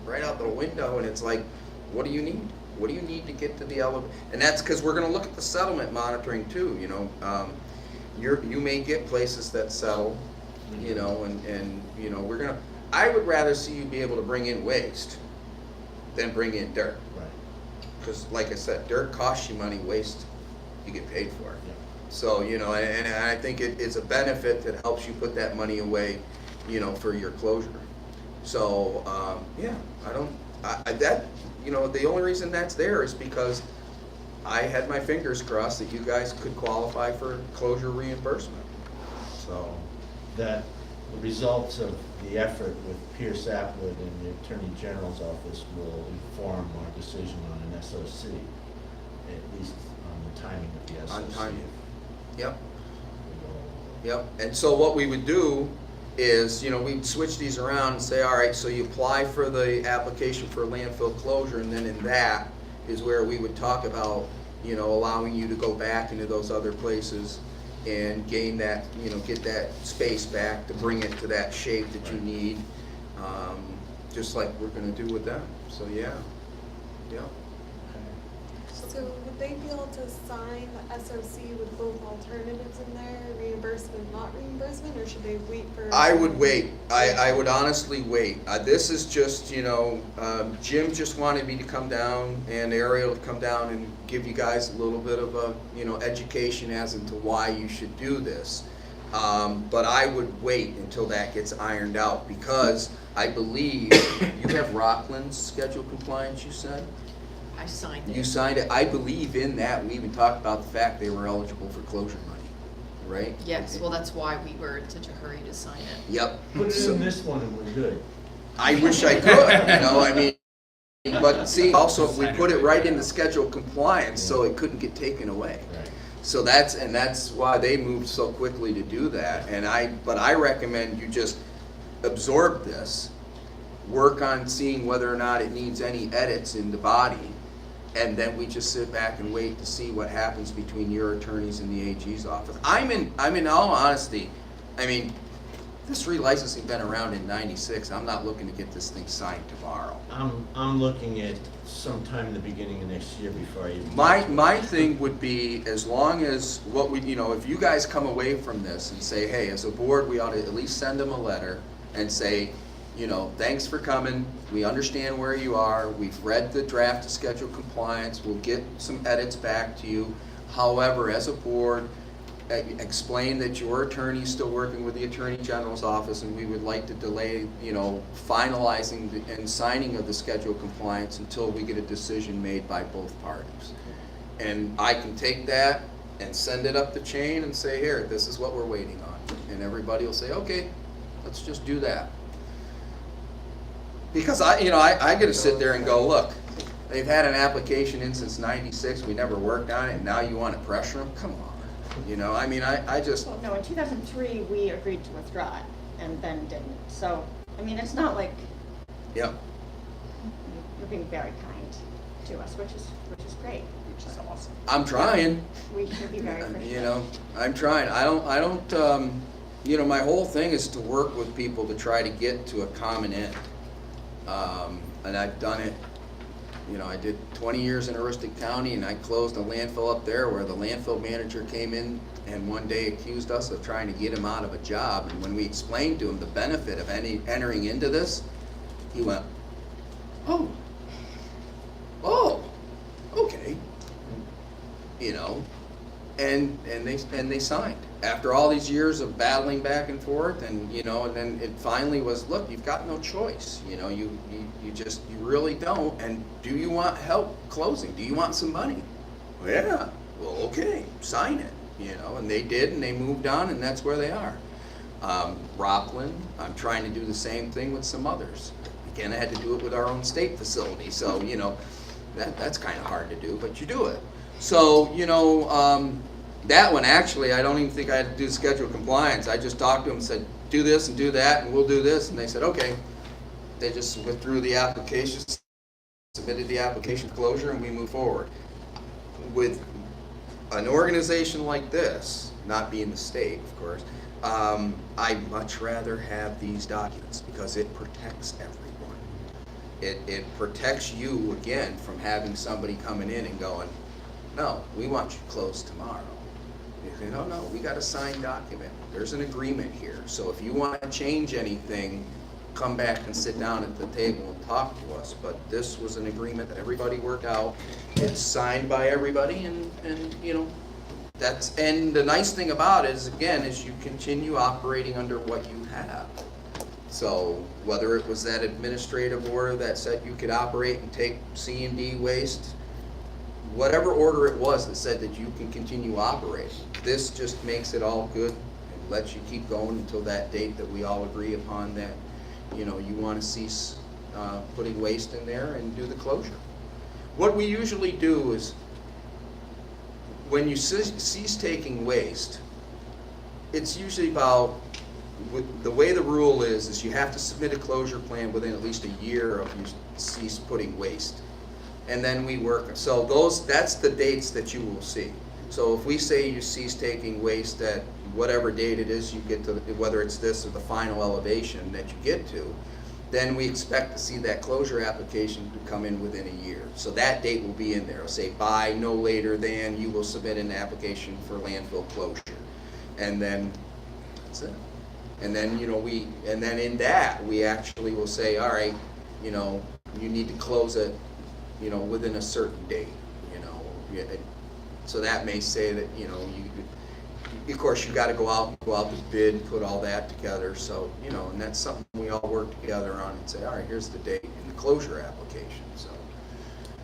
Speaker 7: right out the window, and it's like, what do you need? What do you need to get to the elevation? And that's because we're gonna look at the settlement monitoring too, you know. You may get places that settle, you know, and you know, I would rather see you be able to bring in waste than bring in dirt.
Speaker 3: Right.
Speaker 7: Because like I said, dirt costs you money, waste you get paid for it.
Speaker 3: Yeah.
Speaker 7: So, you know, and I think it's a benefit that helps you put that money away, you know, for your closure. So, yeah, that, you know, the only reason that's there is because I had my fingers crossed that you guys could qualify for closure reimbursement. So,
Speaker 3: That the results of the effort with Pierce Appwood and the Attorney General's office will inform our decision on an SOC, at least on the timing of the SOC.
Speaker 7: on timing. Yep.
Speaker 3: We'll-
Speaker 7: Yep, and so what we would do is, we'd switch these around and say, all right, so you apply for the application for landfill closure, and then in that is where we would talk about, allowing you to go back into those other places and gain that, get that space back to bring it to that shape that you need, just like we're gonna do with them, so yeah.
Speaker 8: So would they be able to sign the SOC with both alternatives in there, reimbursement, not reimbursement, or should they wait for?
Speaker 7: I would wait. I would honestly wait. This is just, Jim just wanted me to come down and Ariel to come down and give you guys a little bit of a, education as into why you should do this. But I would wait until that gets ironed out because I believe you have Rockland's schedule compliance, you said?
Speaker 4: I signed it.
Speaker 7: You signed it. I believe in that. We even talked about the fact they were eligible for closure money, right?
Speaker 4: Yes, well, that's why we were in such a hurry to sign it.
Speaker 7: Yep.
Speaker 3: Put it
Speaker 7: So-
Speaker 3: in this one and we're good.
Speaker 7: I wish I could, but see, also if we put it right in the schedule compliance, so it couldn't get taken away.
Speaker 3: Right.
Speaker 7: So that's why they moved so quickly to do that. But I recommend you just absorb this, work on seeing whether or not it needs any edits in the body, and then we just sit back and wait to see what happens between your attorneys and the AG's office. I'm in all honesty, this relicensing been around in '96. I'm not looking to get this thing signed tomorrow.
Speaker 3: I'm looking at sometime in the beginning of next year before I even.
Speaker 7: My thing would be, as long as what we, if you guys come away from this and say, hey, as a board, we ought to at least send them a letter and say, thanks for coming, we understand where you are, we've read the draft of schedule compliance, we'll get some edits back to you. However, as a board, explain that your attorney's still working with the Attorney General's office and we would like to delay, finalizing and signing of the schedule compliance until we get a decision made by both parties. And I can take that and send it up the chain and say, here, this is what we're waiting on. And everybody will say, okay, let's just do that. Because I gotta sit there and go, look, they've had an application in since '96, we never worked on it, and now you wanna pressure them? Come on. I just,
Speaker 6: Well, no, in 2003, we agreed to withdraw it and then didn't. So, it's not like
Speaker 7: yep.
Speaker 6: you're being very kind to us, which is great.
Speaker 2: Which is awesome.
Speaker 7: I'm trying,
Speaker 6: We should be very appreciative.
Speaker 7: I'm trying. I don't, my whole thing is to work with people to try to get to a common end. And I've done it, I did 20 years in Aroostook County and I closed a landfill up there where the landfill manager came in and one day accused us of trying to get him out of a job. And when we explained to him the benefit of entering into this, he went, oh, okay. And they signed. After all these years of battling back and forth, and then it finally was, look, you've got no choice. You really don't. And do you want help closing? Do you want some money? Well, yeah. Well, okay, sign it. And they did, and they moved on, and that's where they are. Rockland, I'm trying to do the same thing with some others. Again, I had to do it with our own state facility, so that's kind of hard to do, but you do it. So that one, actually, I don't even think I had to do schedule compliance. I just talked to them and said, do this and do that, and we'll do this. And they said, okay. They just withdrew the application, submitted the application closure, and we move forward. With an organization like this, not being the state, of course, I'd much rather have these documents because it protects everyone. It protects you, again, from having somebody coming in and going, no, we want you closed tomorrow. You say, no, we got a signed document. There's an agreement here. So if you want to change anything, come back and sit down at the table and talk to us. But this was an agreement that everybody worked out. It's signed by everybody, and and the nice thing about it is, again, is you continue operating under what you have. So whether it was that administrative order that said you could operate and take C&D waste, whatever order it was that said that you can continue operating. This just makes it all good and lets you keep going until that date that we all agree upon that, you know, you want to cease putting waste in there and do the closure. What we usually do is, when you cease taking waste, it's usually about, the way the rule is you have to submit a closure plan within at least a year of you cease putting waste. And then we work, so that's the dates that you will see. So if we say you cease taking waste at whatever date it is you get to, whether it's this or the final elevation that you get to, then we expect to see that closure application to come in within a year. So that date will be in there. It'll say by no later than you will submit an application for landfill closure. And then that's it. And then, you know, and then in that, we actually will say, all right, you know, you need to close it, you know, within a certain date, you know. So that may say that, you know, of course, you gotta go out to bid, put all that together, so, you know, and that's something we all work together on and say, all right, here's the date in the closure application, so.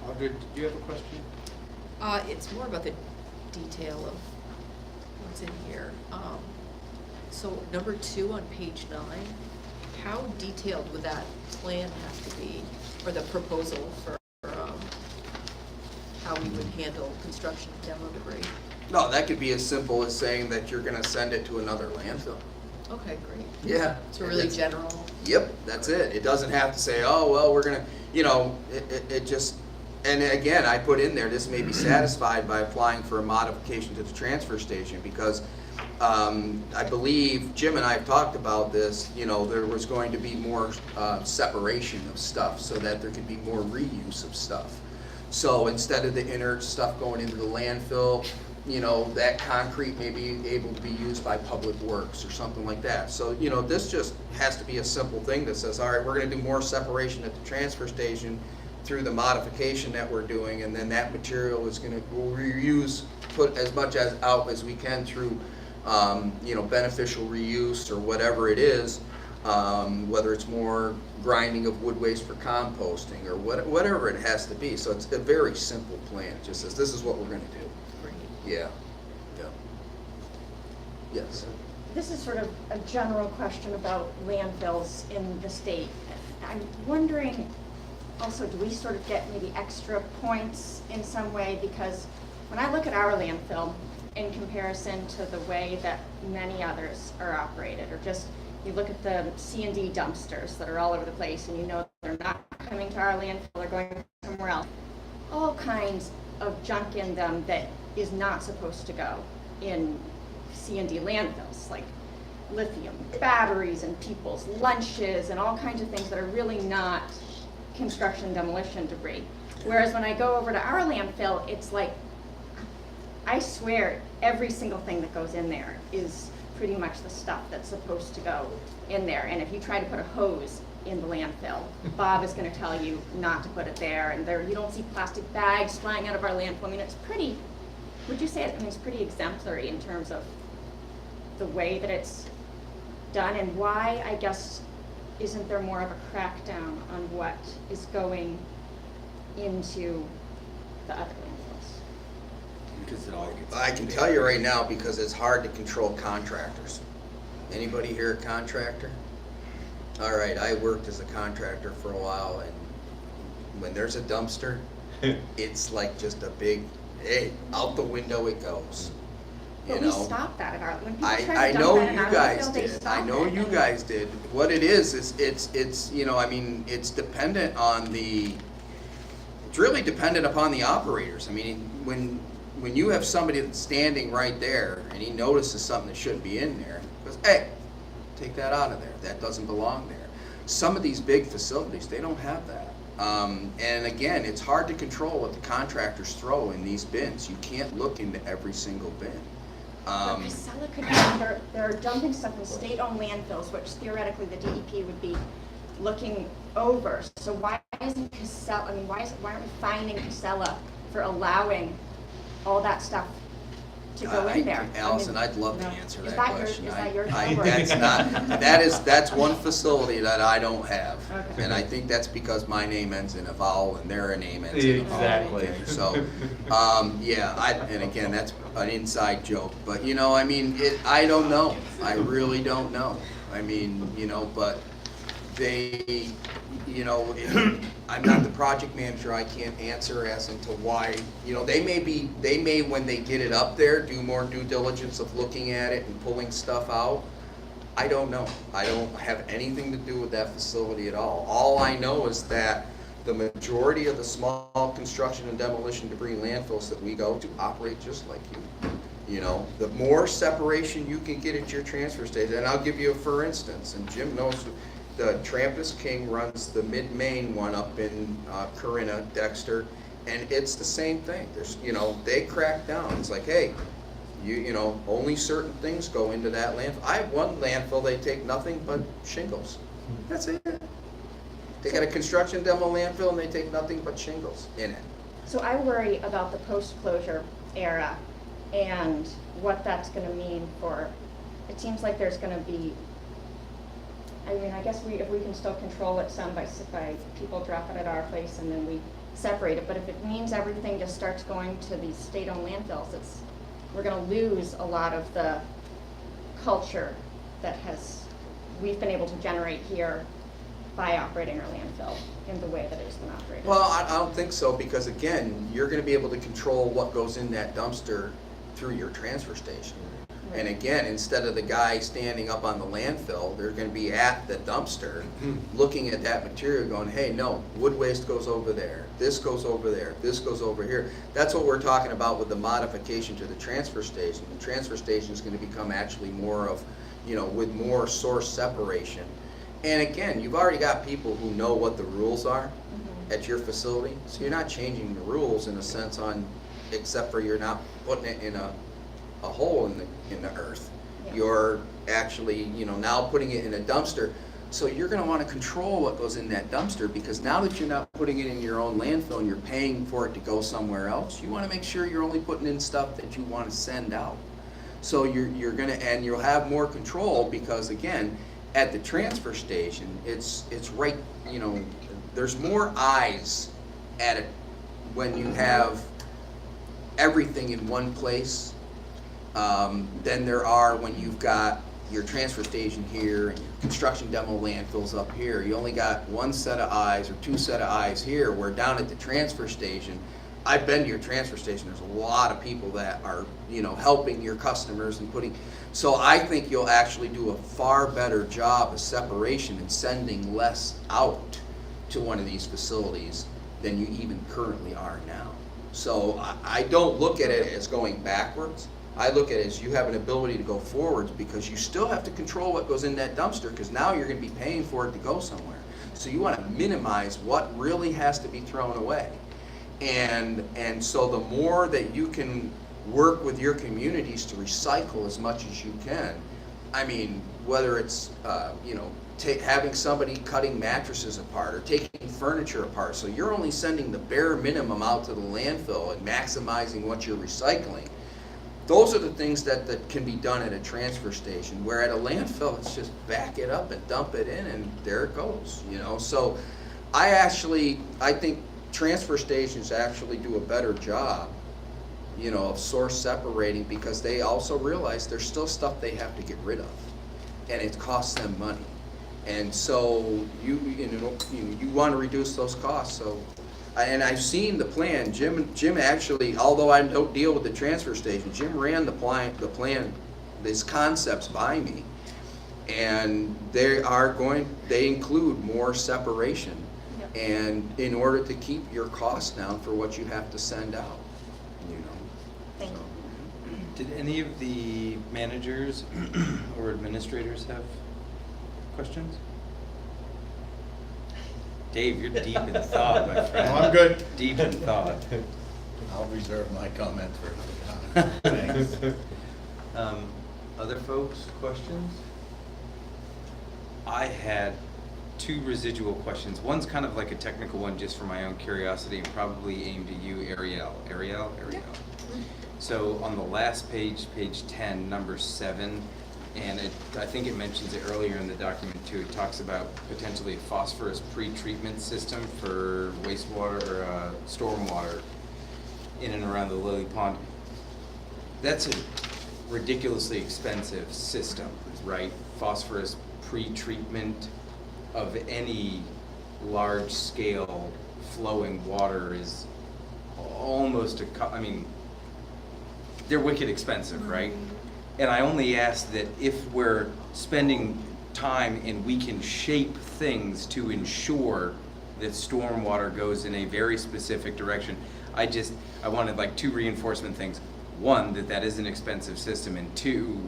Speaker 1: Audrey, do you have a question?
Speaker 4: It's more about the detail of what's in here. So number 2 on page 9, how detailed would that plan have to be, or the proposal for how we would handle construction of demo debris?
Speaker 7: No, that could be as simple as saying that you're gonna send it to another landfill.
Speaker 4: Okay, great.
Speaker 7: Yeah.
Speaker 4: So really general.
Speaker 7: Yep, that's it. It doesn't have to say, oh, well, we're gonna, you know, it just, and again, I put in there, this may be satisfied by applying for a modification to the transfer station, because I believe Jim and I have talked about this, you know, there was going to be more separation of stuff so that there could be more reuse of stuff. So instead of the inert stuff going into the landfill, you know, that concrete may be able to be used by public works or something like that. So, you know, this just has to be a simple thing that says, all right, we're gonna do more separation at the transfer station through the modification that we're doing, and then that material is we'll reuse, put as much out as we can through, you know, beneficial reuse or whatever it is, whether it's more grinding of wood waste for composting or whatever it has to be. So it's a very simple plan. It just says, this is what we're gonna do. Yeah. Yeah. Yes.
Speaker 6: This is sort of a general question about landfills in the state. I'm wondering also, do we sort of get maybe extra points in some way? Because when I look at our landfill in comparison to the way that many others are operated, or just you look at the C&D dumpsters that are all over the place and you know they're not coming to our landfill, they're going somewhere else. All kinds of junk in them that is not supposed to go in C&D landfills, like lithium batteries and people's lunches and all kinds of things that are really not construction demolition debris. Whereas when I go over to our landfill, it's like, I swear every single thing that goes in there is pretty much the stuff that's supposed to go in there. And if you try to put a hose in the landfill, Bob is going to tell you not to put it there. And there, you don't see plastic bags flying out of our landfill. I mean, it's pretty, would you say it's pretty exemplary in terms of the way that it's done, and why, I guess, isn't there more of a crackdown on what is going into the other landfills?
Speaker 1: Because it all gets.
Speaker 7: I can tell you right now, because it's hard to control contractors. Anybody here a contractor? All right, I worked as a contractor for a while, and when there's a dumpster, it's like just a big, hey, out the window it goes.
Speaker 6: But we stop that at our, when people try
Speaker 7: I
Speaker 6: to
Speaker 7: know
Speaker 6: dump that in
Speaker 7: you
Speaker 6: our
Speaker 7: guys
Speaker 6: landfill, they
Speaker 7: did.
Speaker 6: stop
Speaker 7: I know
Speaker 6: it.
Speaker 7: you guys did. What it is it's you know, I mean, it's dependent on it's really dependent upon the operators. I mean, when you have somebody that's standing right there and he notices something that shouldn't be in there, he goes, hey, take that out of there. That doesn't belong there. Some of these big facilities, they don't have that. And again, it's hard to control what the contractors throw in these bins. You can't look into every single bin.
Speaker 6: But Casella could be, they're dumping stuff in state-owned landfills, which theoretically the DEP would be looking over. So why isn't Casella, I mean, why aren't we fining Casella for allowing all that stuff to go in there?
Speaker 7: Allison,
Speaker 6: I mean,
Speaker 7: I'd love to
Speaker 6: you know,
Speaker 7: answer
Speaker 6: is
Speaker 7: that
Speaker 6: your-
Speaker 7: question.
Speaker 6: Is that your
Speaker 7: I-
Speaker 6: job? or-
Speaker 7: that's one facility that I don't have.
Speaker 6: Okay.
Speaker 7: And I think that's because my name ends in a vowel and their name ends in a vowel.
Speaker 3: Exactly.
Speaker 7: Okay? So, and again, that's an inside joke, but I mean, I don't know. I really don't know. I mean, but they, I'm not the project manager, I can't answer as into why, they may, when they get it up there, do more due diligence of looking at it and pulling stuff out. I don't know. I don't have anything to do with that facility at all. All I know is that the majority of the small construction and demolition debris landfills that we go to operate just like you. The more separation you can get at your transfer station, and I'll give you a for instance, and Jim knows, the Trampus King runs the mid-main one up in Corinna, Dexter, and it's the same thing. There's, they crack down. It's like, hey, only certain things go into that landfill. I have one landfill, they take nothing but shingles. That's it. They got a construction demo landfill and they take nothing but shingles in it.
Speaker 6: So I worry about the post-closure era and what that's gonna mean for, it seems like there's gonna be, I mean, I guess if we can still control it some by people drop it at our place and then we separate it, but if it means everything just starts going to these state-owned landfills, we're gonna lose a lot of the culture that we've been able to generate here by operating our landfill in the way that it's been operated.
Speaker 7: Well, I don't think so, because again, you're gonna be able to control what goes in that dumpster through your transfer station. And again, instead of the guy standing up on the landfill, they're gonna be at the dumpster, looking at that material going, hey, no, wood waste goes over there, this goes over there, this goes over here. That's what we're talking about with the modification to the transfer station. The transfer station is gonna become actually more of, with more source separation. And again, you've already got people who know what the rules are at your facility, so you're not changing the rules in a sense except for you're not putting it in a hole in the earth.
Speaker 6: Yeah.
Speaker 7: You're actually, now putting it in a dumpster. So you're gonna wanna control what goes in that dumpster, because now that you're not putting it in your own landfill and you're paying for it to go somewhere else, you wanna make sure you're only putting in stuff that you wanna send out. So you're gonna, and you'll have more control, because again, at the transfer station, it's right, there's more eyes at it when you have everything in one place than there are when you've got your transfer station here and your construction demo landfills up here. You only got one set of eyes or two set of eyes here, where down at the transfer station, I've been to your transfer station, there's a lot of people that are, helping your customers and putting, so I think you'll actually do a far better job of separation and sending less out to one of these facilities than you even currently are now. So I don't look at it as going backwards. I look at it as you have an ability to go forwards, because you still have to control what goes in that dumpster, because now you're going to be paying for it to go somewhere. So you want to minimize what really has to be thrown away. And so the more that you can work with your communities to recycle as much as you can, I mean, whether it's, having somebody cutting mattresses apart or taking furniture apart, so you're only sending the bare minimum out to the landfill and maximizing what you're recycling. Those are the things that can be done at a transfer station, where at a landfill, it's just back it up and dump it in and there it goes, So I think transfer stations actually do a better job, of source separating, because they also realize there's still stuff they have to get rid of, and it costs them money. And so you want to reduce those costs. So, and I've seen the plan. Jim actually, although I don't deal with the transfer station, Jim ran the plan, these concepts by me, and they include more separation, and in order to keep your costs down for what you have to send out,
Speaker 6: Thank you.
Speaker 1: Did any of the managers or administrators have questions? Dave, you're deep in thought, my friend.
Speaker 3: No, I'm good.
Speaker 1: Deep in thought.
Speaker 9: I'll reserve my comments for another time. Thanks.
Speaker 1: Other folks, questions? I had two residual questions. One's kind of like a technical one, just for my own curiosity, and probably aimed at you, Ariel. Ariel? So on the last page, page 10, number 7, and I think it mentions it earlier in the document too, it talks about potentially a phosphorus pre-treatment system for wastewater or stormwater in and around the Lily Pond. That's a ridiculously expensive system, right? Phosphorus pre-treatment of any large-scale flowing water is almost I mean, they're wicked expensive, right? And I only ask that if we're spending time and we can shape things to ensure that stormwater goes in a very specific direction, I wanted like 2 reinforcement things. 1, that is an expensive system, and 2,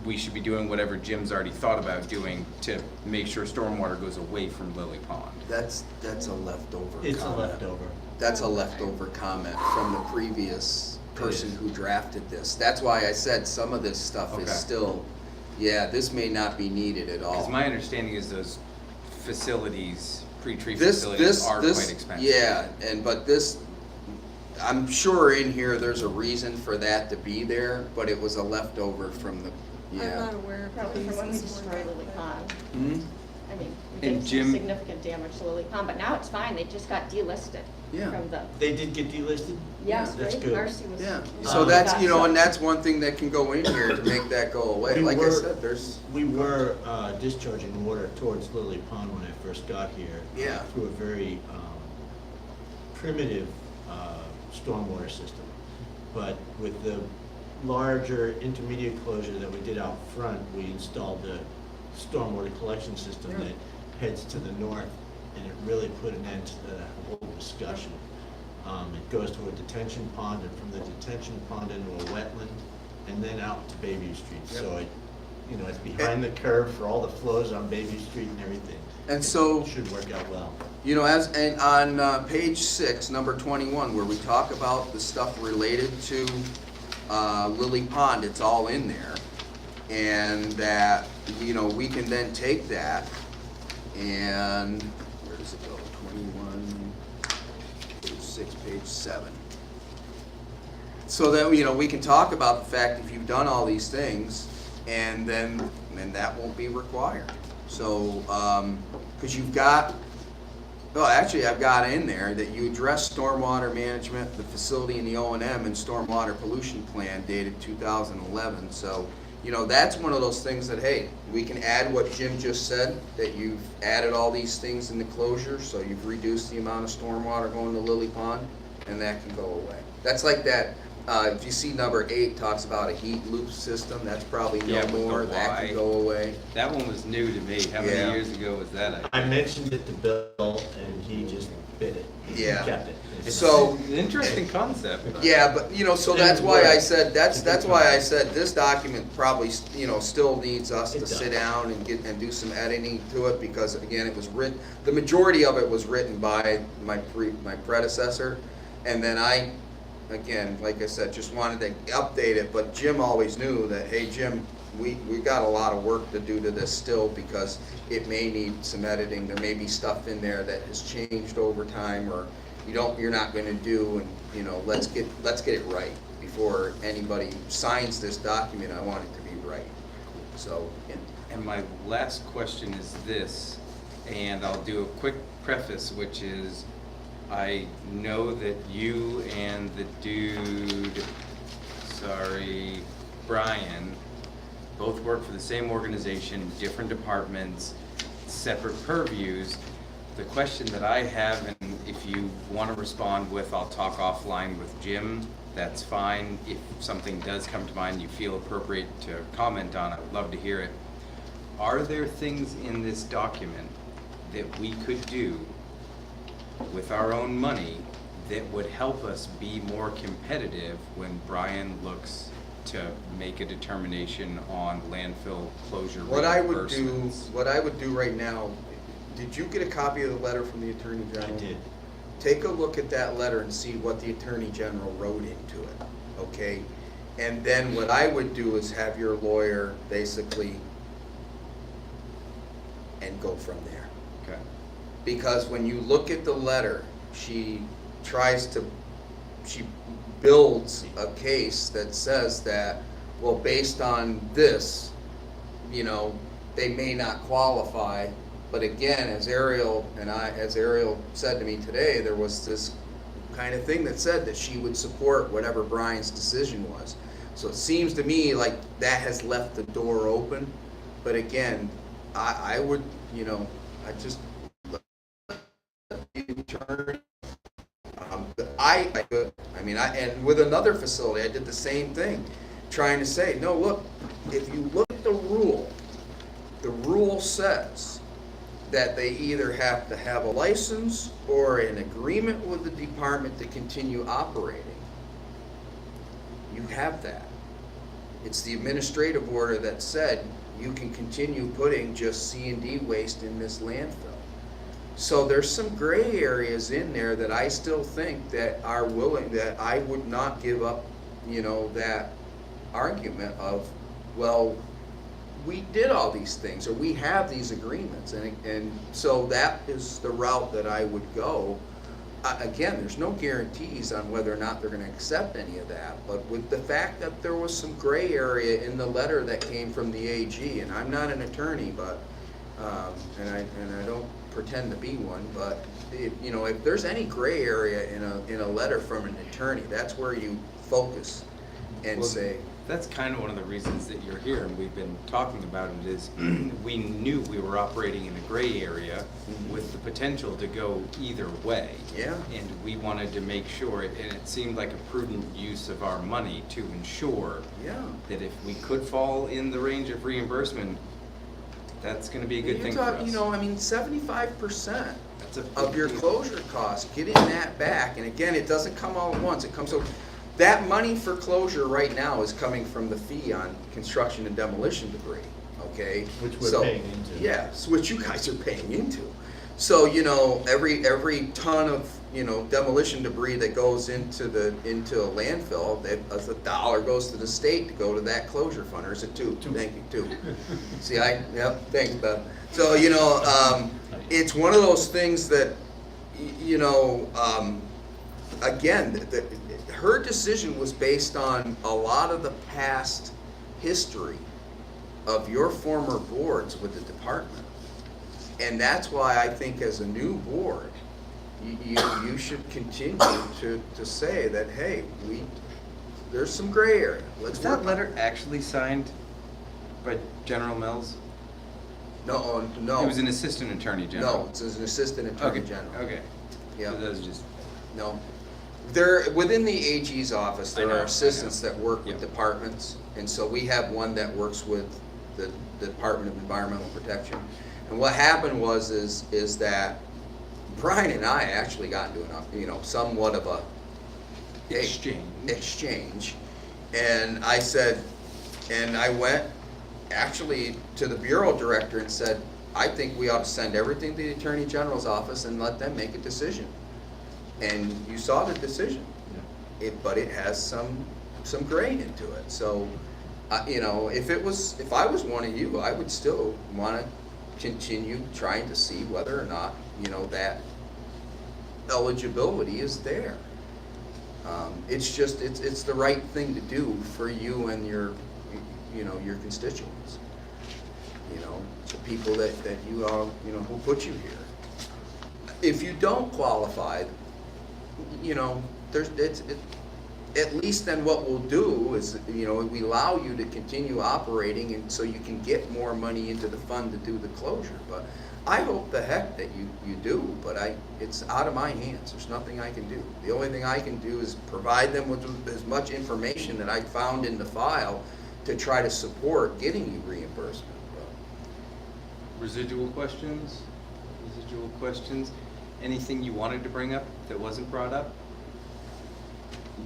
Speaker 1: we should be doing whatever Jim's already thought about doing to make sure stormwater goes away from Lily Pond.
Speaker 7: That's a leftover
Speaker 3: It's a
Speaker 7: comment.
Speaker 3: leftover.
Speaker 7: That's a leftover comment from the previous person who drafted this. That's why I said some of this stuff is
Speaker 1: Okay.
Speaker 7: still, yeah, this may not be needed at all.
Speaker 1: Because my understanding is those facilities, pre-treat
Speaker 7: This,
Speaker 1: facilities are
Speaker 7: this,
Speaker 1: quite expensive.
Speaker 7: yeah, but this, I'm sure in here there's a reason for that to be there, but it was a leftover from the,
Speaker 8: I'm
Speaker 7: yeah.
Speaker 8: not aware of
Speaker 6: Probably from when we
Speaker 8: these
Speaker 6: destroyed Lily Pond.
Speaker 7: Hmm?
Speaker 6: I mean,
Speaker 1: And
Speaker 6: we did
Speaker 1: Jim-
Speaker 6: some significant damage to Lily Pond, but now it's fine, they just got delisted
Speaker 7: Yeah.
Speaker 6: from the,
Speaker 3: They did get delisted?
Speaker 6: yes,
Speaker 3: That's
Speaker 6: right?
Speaker 3: good.
Speaker 6: Marcy was.
Speaker 7: Yeah,
Speaker 6: was
Speaker 7: so
Speaker 6: on
Speaker 7: that's,
Speaker 6: that,
Speaker 7: you know,
Speaker 6: so-
Speaker 7: and that's one thing that can go in here to make that go away.
Speaker 3: We
Speaker 7: Like I
Speaker 3: were-
Speaker 7: said, there's,
Speaker 3: We were discharging water towards Lily Pond when I first got here.
Speaker 7: Yeah.
Speaker 3: Through a very primitive stormwater system. But with the larger intermediate closure that we did out front, we installed the stormwater collection system
Speaker 7: Yeah.
Speaker 3: that heads to the north, and it really put an end to the whole discussion. It goes to a detention pond, and from the detention pond into a wetland, and then out to Bayview Street. So it, you know, it's behind the curve for all the flows on Bayview Street and everything.
Speaker 7: And so-
Speaker 3: It should work out well.
Speaker 7: you know, and on page 6, number 21, where we talk about the stuff related to Lily Pond, it's all in there. And that, you know, we can then take that and, where does it go? 21, page 6, page 7. So that, you know, we can talk about the fact if you've done all these things, and then that won't be required. So, because you've got, well, actually, I've got in there that you address stormwater management, the facility and the O&M and stormwater pollution plan dated 2011. So, you know, that's one of those things that, hey, we can add what Jim just said, that you've added all these things in the closure, so you've reduced the amount of stormwater going to Lily Pond, and that can go away. That's like that, if you see number 8 talks about a heat loop system, that's probably no
Speaker 1: Yeah, with the
Speaker 7: more, that
Speaker 1: Y.
Speaker 7: can go away.
Speaker 1: That one was new to me. How many
Speaker 7: Yeah.
Speaker 1: years ago was that?
Speaker 3: I mentioned it to Bill, and he just bit it. He
Speaker 7: Yeah.
Speaker 3: kept it.
Speaker 7: So-
Speaker 1: It's an interesting concept.
Speaker 7: Yeah, but, you know, so
Speaker 3: It
Speaker 7: that's
Speaker 3: didn't
Speaker 7: why I
Speaker 3: work.
Speaker 7: said, that's
Speaker 3: It didn't
Speaker 7: why I
Speaker 3: work.
Speaker 7: said this document probably, you know, still needs us
Speaker 3: It
Speaker 7: to sit
Speaker 3: does.
Speaker 7: down and do some editing to it, because again, it was written, the majority of it was written by my predecessor, and then I, again, like I said, just wanted to update it, but Jim always knew that, hey, Jim, we got a lot of work to do to this still, because it may need some editing, there may be stuff in there that has changed over time, or you're not gonna do, and, you know, let's get it right before anybody signs this document. I want it to be right. So, yeah.
Speaker 1: And my last question is this, and I'll do a quick preface, which is, I know that you and the dude, Brian, both work for the same organization, different departments, separate purviews. The question that I have, and if you want to respond with, I'll talk offline with Jim, that's fine. If something does come to mind you feel appropriate to comment on, I'd love to hear it. Are there things in this document that we could do with our own money that would help us be more competitive when Brian looks to make a determination on landfill closure
Speaker 7: What I would
Speaker 1: reimbursements?
Speaker 7: do right now, did you get a copy of the letter from the Attorney
Speaker 3: I
Speaker 7: General?
Speaker 3: did.
Speaker 7: Take a look at that letter and see what the Attorney General wrote into it, okay? And then what I would do is have your lawyer basically, and go from there.
Speaker 1: Okay.
Speaker 7: Because when you look at the letter, she tries to she builds a case that says that, well, based on this, you know, they may not qualify. But again, as Ariel said to me today, there was this kind of thing that said that she would support whatever Brian's decision was. So it seems to me like that has left the door open. But again, I would, you know, I just turn. And with another facility, I did the same thing, trying to say, no, look, if you look at the rule says that they either have to have a license or an agreement with the department to continue operating. You have that. It's the administrative order that said you can continue putting just C&D waste in this landfill. So there's some gray areas in there that I still think that are willing, that I would not give up, you know, that argument of, well, we did all these things, or we have these agreements, and so that is the route that I would go. Again, there's no guarantees on whether or not they're going to accept any of that, but with the fact that there was some gray area in the letter that came from the AG, and I'm not an attorney, but and I don't pretend to be one, but you know, if there's any gray area in a letter from an attorney, that's where you focus and say.
Speaker 1: That's kind of one of the reasons that you're here, and we've been talking about it, is we knew we were operating in a gray area with the potential to go either way.
Speaker 7: Yeah.
Speaker 1: And we wanted to make sure, and it seemed like a prudent use of our money to ensure that if we could fall in the range of reimbursement, that's going to be a good thing for us.
Speaker 7: You know, I mean, 75%
Speaker 1: That's a
Speaker 7: of your
Speaker 1: big
Speaker 7: closure costs, getting that back, and again, it doesn't come all at once. It comes so. That money for closure right now is coming from the fee on construction and demolition debris, okay?
Speaker 3: Which we're paying into.
Speaker 7: Yes, which you guys are paying into. So, you know, every ton of, you know, demolition debris that goes into a landfill, $1 goes to the state to go to that closure fund, or is it two? Thank you, two. See, thanks, Beth. So, you know, it's one of those things that, you know, again, her decision was based on a lot of the past history of your former boards with the department. And that's why I think as a new board, you should continue to say that, hey, there's some gray area.
Speaker 1: Was that letter actually signed by General Mills?
Speaker 7: No.
Speaker 1: It was an assistant attorney general.
Speaker 7: No, it's an assistant attorney general.
Speaker 1: Okay.
Speaker 7: Yeah.
Speaker 1: So that was just.
Speaker 7: No. There, within the AG's office, there
Speaker 1: I know.
Speaker 7: are assistants that work with
Speaker 1: Yep.
Speaker 7: departments, and so we have one that works with the Department of Environmental Protection. And what happened is that Brian and I actually got into somewhat of a exchange, and I said, and I went actually to the bureau director and said, I think we ought to send everything to the Attorney General's office and let them make a decision. And you saw the decision, but it has some grain into it. So, you know, if I was one of you, I would still want to continue trying to see whether or not, you know, that eligibility is there. It's just it's the right thing to do for you and your constituents. You know, the people that you all, you know, who put you here. If you don't qualify, you know, at least then what we'll do is, you know, we allow you to continue operating, and so you can get more money into the fund to do the closure. But I hope the heck that you do, but it's out of my hands. There's nothing I can do. The only thing I can do is provide them with as much information that I found in the file to try to support getting you reimbursement.
Speaker 1: Residual questions? Anything you wanted to bring up that wasn't brought up?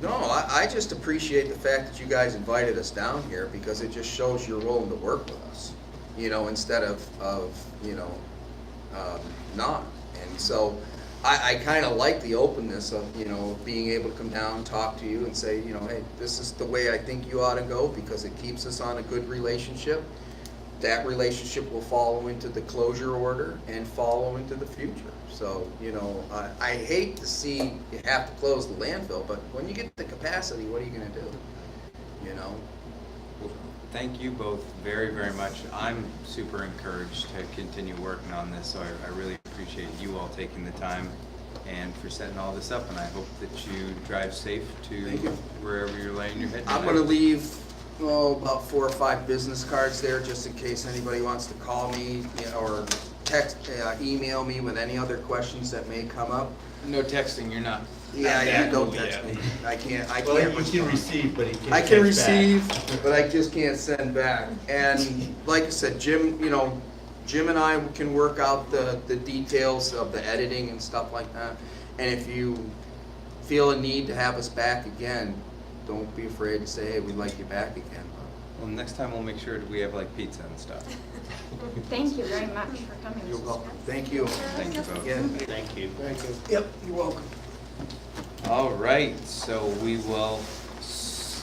Speaker 7: No, I just appreciate the fact that you guys invited us down here, because it just shows you're willing to work with us, you know, instead of you know, not. And so I kind of like the openness of, you know, being able to come down, talk to you and say, you know, hey, this is the way I think you ought to go, because it keeps us on a good relationship. That relationship will follow into the closure order and follow into the future. So, you know, I hate to see you have to close the landfill, but when you get the capacity, what are you gonna do? You know?
Speaker 1: Well, thank you both very, very much. I'm super encouraged to continue working on this, so I really appreciate you all taking the time and for setting all this up, and I hope that you drive safe to
Speaker 7: Thank you.
Speaker 1: wherever you're laying your head
Speaker 7: I'm
Speaker 1: tonight.
Speaker 7: gonna leave, about 4 or 5 business cards there, just in case anybody wants to call me, or text, email me with any other questions that may come up.
Speaker 1: No texting, you're not.
Speaker 7: Yeah,
Speaker 1: that
Speaker 7: don't
Speaker 1: cool
Speaker 7: text
Speaker 1: yet.
Speaker 7: me. I can't
Speaker 3: Well, he can
Speaker 7: respond.
Speaker 3: receive, but he can't
Speaker 7: I can
Speaker 3: text back.
Speaker 7: receive, but I just can't send back. And like I said, Jim, Jim and I can work out the details of the editing and stuff like that. And if you feel a need to have us back again, don't be afraid to say, hey, we'd like you back again.
Speaker 1: Well, next time we'll make sure that we have like pizza and stuff.
Speaker 6: Thank you very much for coming.
Speaker 7: You're welcome. Thank you.
Speaker 1: Thank you both.
Speaker 7: Again.
Speaker 3: Thank you.
Speaker 7: Yep, you're welcome.
Speaker 1: All right, so we will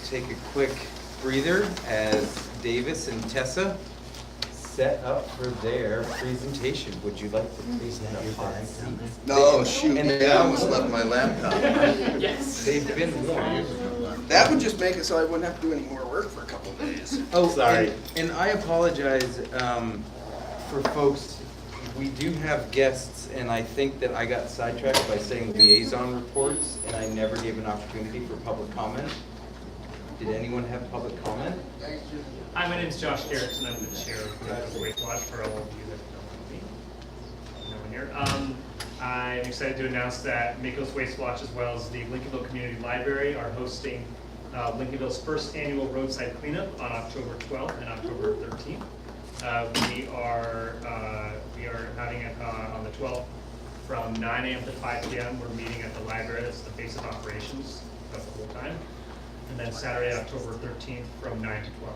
Speaker 1: take a quick breather as Davis and Tessa set up for their presentation. Would you like to please have your bag seat?
Speaker 7: No, shoot,
Speaker 1: And
Speaker 7: I almost left my laptop.
Speaker 1: They've been warned.
Speaker 7: That would just make it so I wouldn't have to do any more work for a couple of days.
Speaker 1: Oh,
Speaker 3: Sorry.
Speaker 1: And I apologize for folks. We do have guests, and I think that I got sidetracked by saying liaison reports, and I never gave an opportunity for public comment. Did anyone have public comment?
Speaker 10: Hi, my name is Josh Garrison. I'm the chair of Midcoast Waste Watch for all of you that don't know me. No one here. I'm excited to announce that Midcoast Waste Watch, as well as the Lincolnville Community Library, are hosting Lincolnville's first annual roadside cleanup on October 12th and October 13th. We are having it on the 12th from 9 a.m. to 5 p.m. We're meeting at the library. That's the base of operations the whole time. And then Saturday, October 13th from 9 to 12.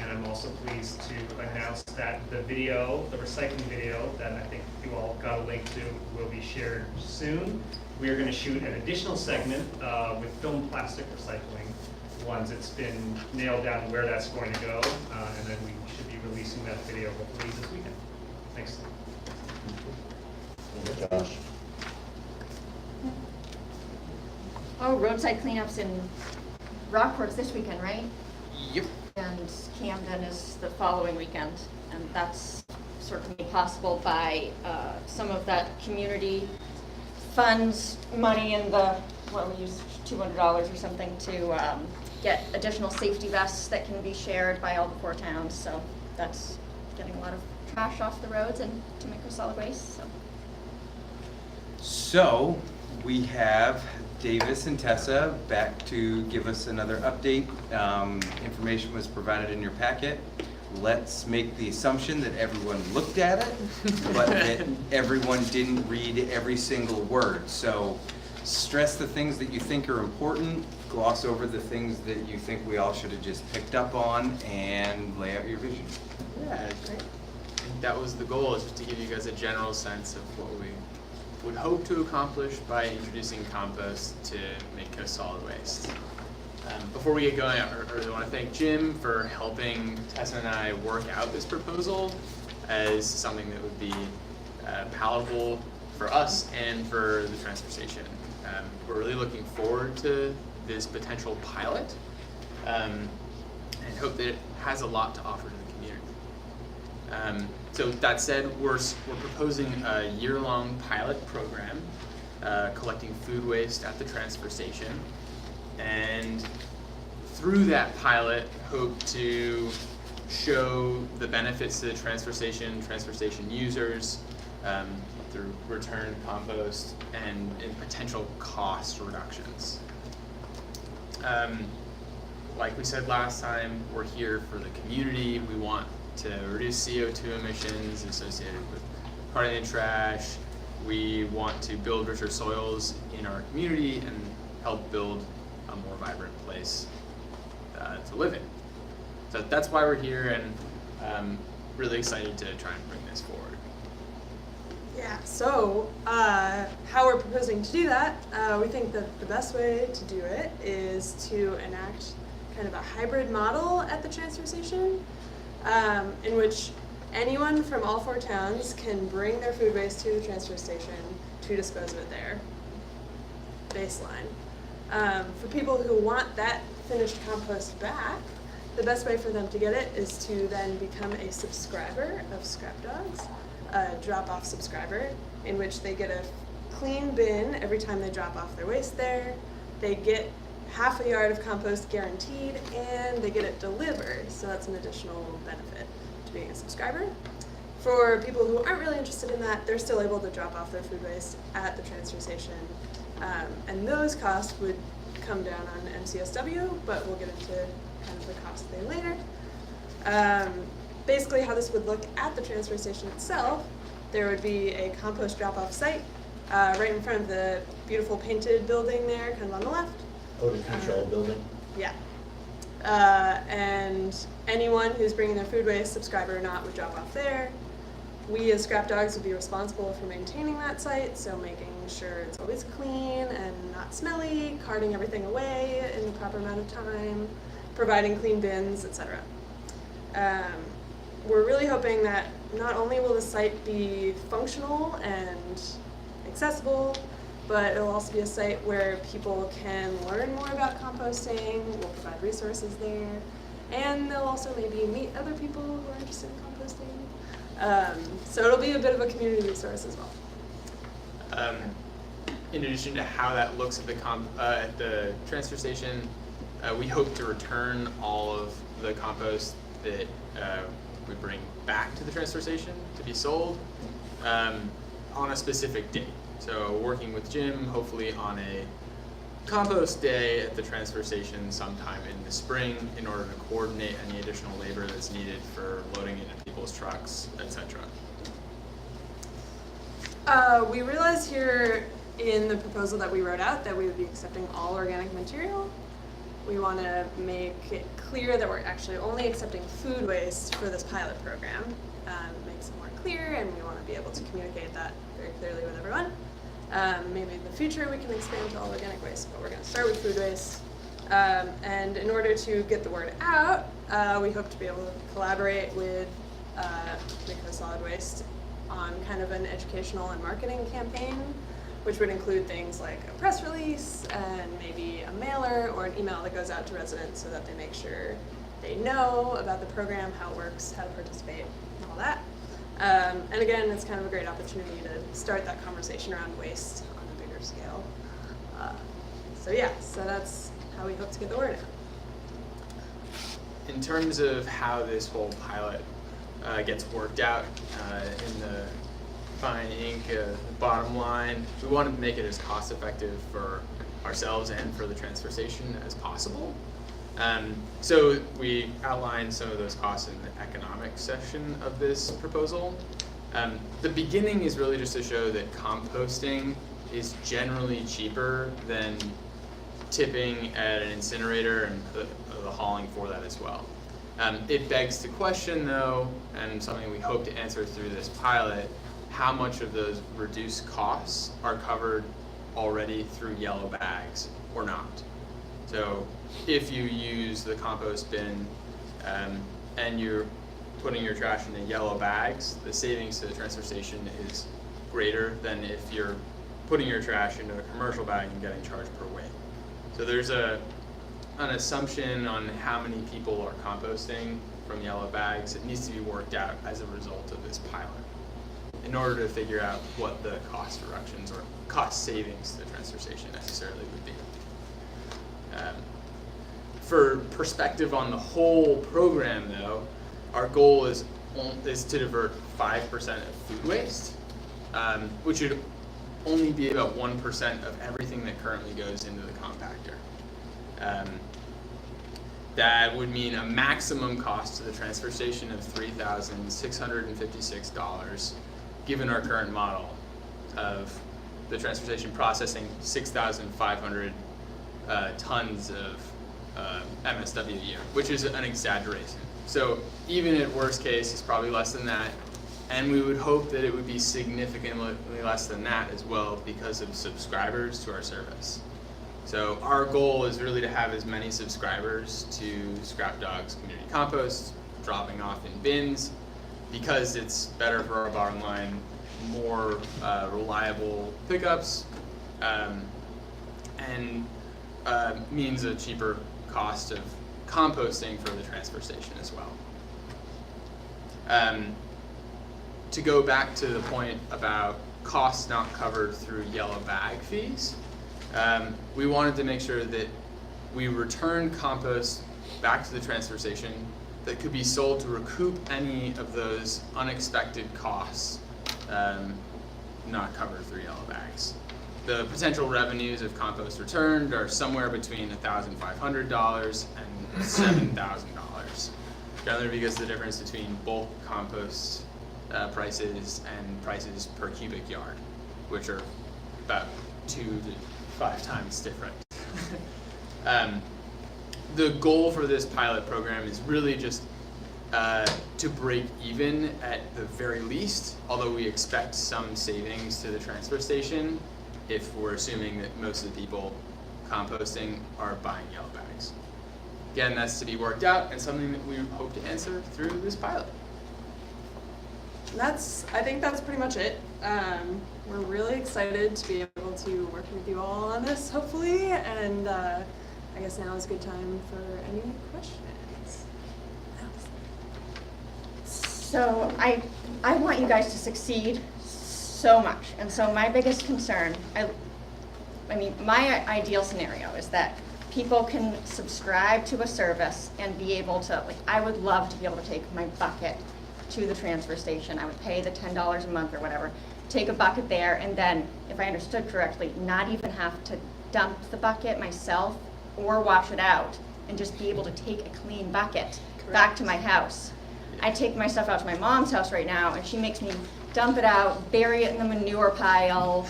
Speaker 10: And I'm also pleased to announce that the video, the recycling video that I think you all got a link to, will be shared soon. We are going to shoot an additional segment with film plastic recycling once it's been nailed down where that's going to go. And then we should be releasing that video hopefully this weekend. Thanks.
Speaker 3: Josh.
Speaker 6: Oh, roadside cleanups in Rockport's this weekend, right?
Speaker 1: Yep.
Speaker 6: And Camden is the following weekend, and that's sort of made possible by some of that community funds money in the, we used $200 or something to get additional safety vests that can be shared by all the 4 towns. So that's getting a lot of trash off the roads and to make solid waste.
Speaker 1: So we have Davis and Tessa back to give us another update. Information was provided in your packet. Let's make the assumption that everyone looked at it, but that everyone didn't read every single word. So stress the things that you think are important, gloss over the things that you think we all should have just picked up on, and lay out your vision.
Speaker 11: Yeah, I think that was the goal, is just to give you guys a general sense of what we would hope to accomplish by introducing compost to Midcoast solid waste. Before we get going, I really want to thank Jim for helping Tessa and I work out this proposal as something that would be palatable for us and for the transfer station. We're really looking forward to this potential pilot and hope that it has a lot to offer to the community. So that said, we're proposing a year-long pilot program collecting food waste at the transfer station, and through that pilot hope to show the benefits to the transfer station users through returned compost and potential cost reductions. Like we said last time, we're here for the community. We want to reduce CO2 emissions associated with parting the trash. We want to build richer soils in our community and help build a more vibrant place to live in. So that's why we're here, and really excited to try and bring this forward.
Speaker 8: Yeah, so how we're proposing to do that, we think that the best way to do it is to enact kind of a hybrid model at the transfer station, in which anyone from all 4 towns can bring their food waste to the transfer station to dispose of it there. Baseline. For people who want that finished compost back, the best way for them to get it is to then become a subscriber of Scrap Dogs, a drop-off subscriber, in which they get a clean bin every time they drop off their waste there. They get half a yard of compost guaranteed, and they get it delivered, so that's an additional benefit to being a subscriber. For people who aren't really interested in that, they're still able to drop off their food waste at the transfer station, and those costs would come down on MCSW, but we'll get into kind of the cost thing later. Basically how this would look at the transfer station itself, there would be a compost drop-off site right in front of the beautiful painted building there, kind of on the left.
Speaker 3: Odor control building.
Speaker 8: Yeah. And anyone who's bringing their food waste, subscriber or not, would drop off there. We as Scrap Dogs would be responsible for maintaining that site, so making sure it's always clean and not smelly, carting everything away in the proper amount of time, providing clean bins, etc. We're really hoping that not only will the site be functional and accessible, but it'll also be a site where people can learn more about composting. We'll provide resources there, and they'll also maybe meet other people who are interested in composting. So it'll be a bit of a community resource as well.
Speaker 11: In addition to how that looks at the transfer station, we hope to return all of the compost that we bring back to the transfer station to be sold on a specific date. So working with Jim, hopefully on a compost day at the transfer station sometime in the spring in order to coordinate any additional labor that's needed for loading it into people's trucks, etc.
Speaker 8: We realized here in the proposal that we wrote out that we would be accepting all organic material. We want to make it clear that we're actually only accepting food waste for this pilot program. Makes it more clear, and we want to be able to communicate that very clearly with everyone. Maybe in the future we can expand to all organic waste, but we're going to start with food waste. And in order to get the word out, we hope to be able to collaborate with Midcoast Solid Waste on kind of an educational and marketing campaign, which would include things like a press release and maybe a mailer or an email that goes out to residents so that they make sure they know about the program, how it works, how to participate, and all that. And again, it's kind of a great opportunity to start that conversation around waste on a bigger scale. So that's how we hope to get the word out.
Speaker 11: In terms of how this whole pilot gets worked out in the fine ink, bottom line, we want to make it as cost effective for ourselves and for the transfer station as possible. So we outlined some of those costs in the economic section of this proposal. The beginning is really just to show that composting is generally cheaper than tipping at an incinerator and the hauling for that as well. It begs to question though, and something we hope to answer through this pilot, how much of those reduced costs are covered already through yellow bags or not. So if you use the compost bin and you're putting your trash into yellow bags, the savings to the transfer station is greater than if you're putting your trash into a commercial bag and getting charged per weight. So there's an assumption on how many people are composting from yellow bags. It needs to be worked out as a result of this pilot in order to figure out what the cost reductions or cost savings to the transfer station necessarily would be. For perspective on the whole program though, our goal is to divert 5% of food waste, which would only be about 1% of everything that currently goes into the compactor. That would mean a maximum cost to the transfer station of $3,656, given our current model of the transfer station processing 6,500 tons of MSW a year, which is an exaggeration. So even at worst case, it's probably less than that. And we would hope that it would be significantly less than that as well because of subscribers to our service. So our goal is really to have as many subscribers to Scrap Dogs Community Compost, dropping off in bins, because it's better for our bottom line, more reliable pickups, and means a cheaper cost of composting for the transfer station as well. To go back to the point about costs not covered through yellow bag fees, we wanted to make sure that we return compost back to the transfer station that could be sold to recoup any of those unexpected costs not covered through yellow bags. The potential revenues of compost returned are somewhere between $1,500 and $7,000. Generally because of the difference between bulk compost prices and prices per cubic yard, which are about 2 to 5 times different. The goal for this pilot program is really just to break even at the very least, although we expect some savings to the transfer station if we're assuming that most of the people composting are buying yellow bags. Again, that's to be worked out and something that we hope to answer through this pilot.
Speaker 8: I think that's pretty much it. We're really excited to be able to work with you all on this, hopefully, and I guess now is a good time for any questions.
Speaker 6: So I want you guys to succeed so much, and so my biggest concern, I mean, my ideal scenario is that people can subscribe to a service and be able to, like, I would love to be able to take my bucket to the transfer station. I would pay the $10 a month or whatever, take a bucket there, and then, if I understood correctly, not even have to dump the bucket myself or wash it out, and just be able to take a clean bucket back to my house. I take my stuff out to my mom's house right now, and she makes me dump it out, bury it in the manure pile,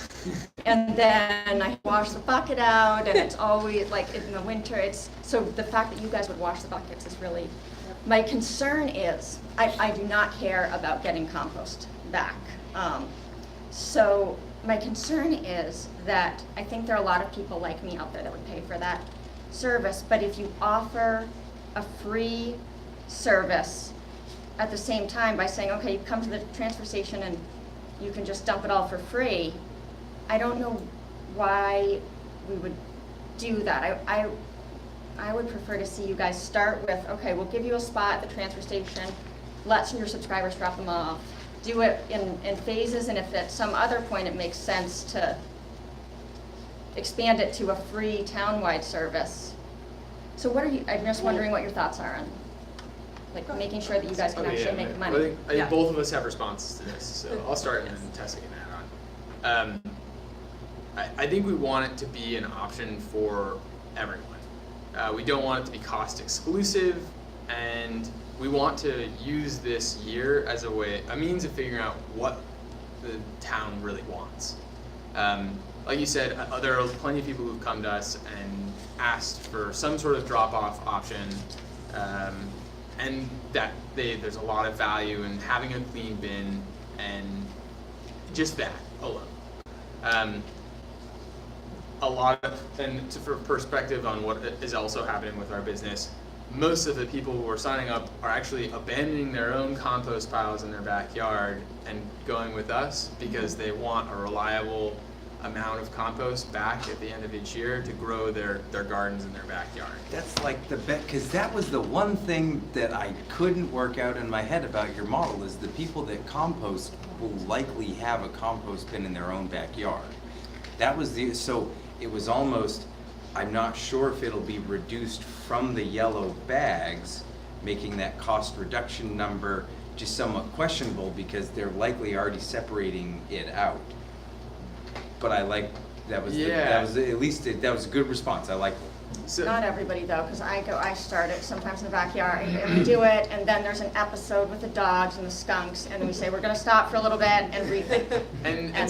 Speaker 6: and then I wash the bucket out, and it's always, like, in the winter, so the fact that you guys would wash the buckets is really, my concern is, I do not care about getting compost back. So my concern is that I think there are a lot of people like me out there that would pay for that service, but if you offer a free service at the same time by saying, okay, you come to the transfer station and you can just dump it all for free, I don't know why we would do that. I would prefer to see you guys start with, okay, we'll give you a spot at the transfer station, let your subscribers drop them off, do it in phases, and if at some other point it makes sense to expand it to a free town-wide service. So I'm just wondering what your thoughts are on, like, making sure that you guys can actually make money.
Speaker 11: I think both of us have responses to this, so I'll start and then Tessa can add on. I think we want it to be an option for everyone. We don't want it to be cost exclusive, and we want to use this year as a means of figuring out what the town really wants. Like you said, there are plenty of people who've come to us and asked for some sort of drop-off option, and that there's a lot of value in having a clean bin and just that alone. For perspective on what is also happening with our business, most of the people who are signing up are actually abandoning their own compost piles in their backyard and going with us because they want a reliable amount of compost back at the end of each year to grow their gardens in their backyard.
Speaker 1: That's like the bet, because that was the one thing that I couldn't work out in my head about your model, is the people that compost will likely have a compost bin in their own backyard. That was so it was almost, I'm not sure if it'll be reduced from the yellow bags, making that cost reduction number just somewhat questionable because they're likely already separating it out. But I like, that was a good response. I like it.
Speaker 11: So,
Speaker 6: Not everybody though, because I start it sometimes in the backyard, and we do it, and then there's an episode with the dogs and the skunks, and then we say, we're gonna stop for a little bit and rethink.
Speaker 11: and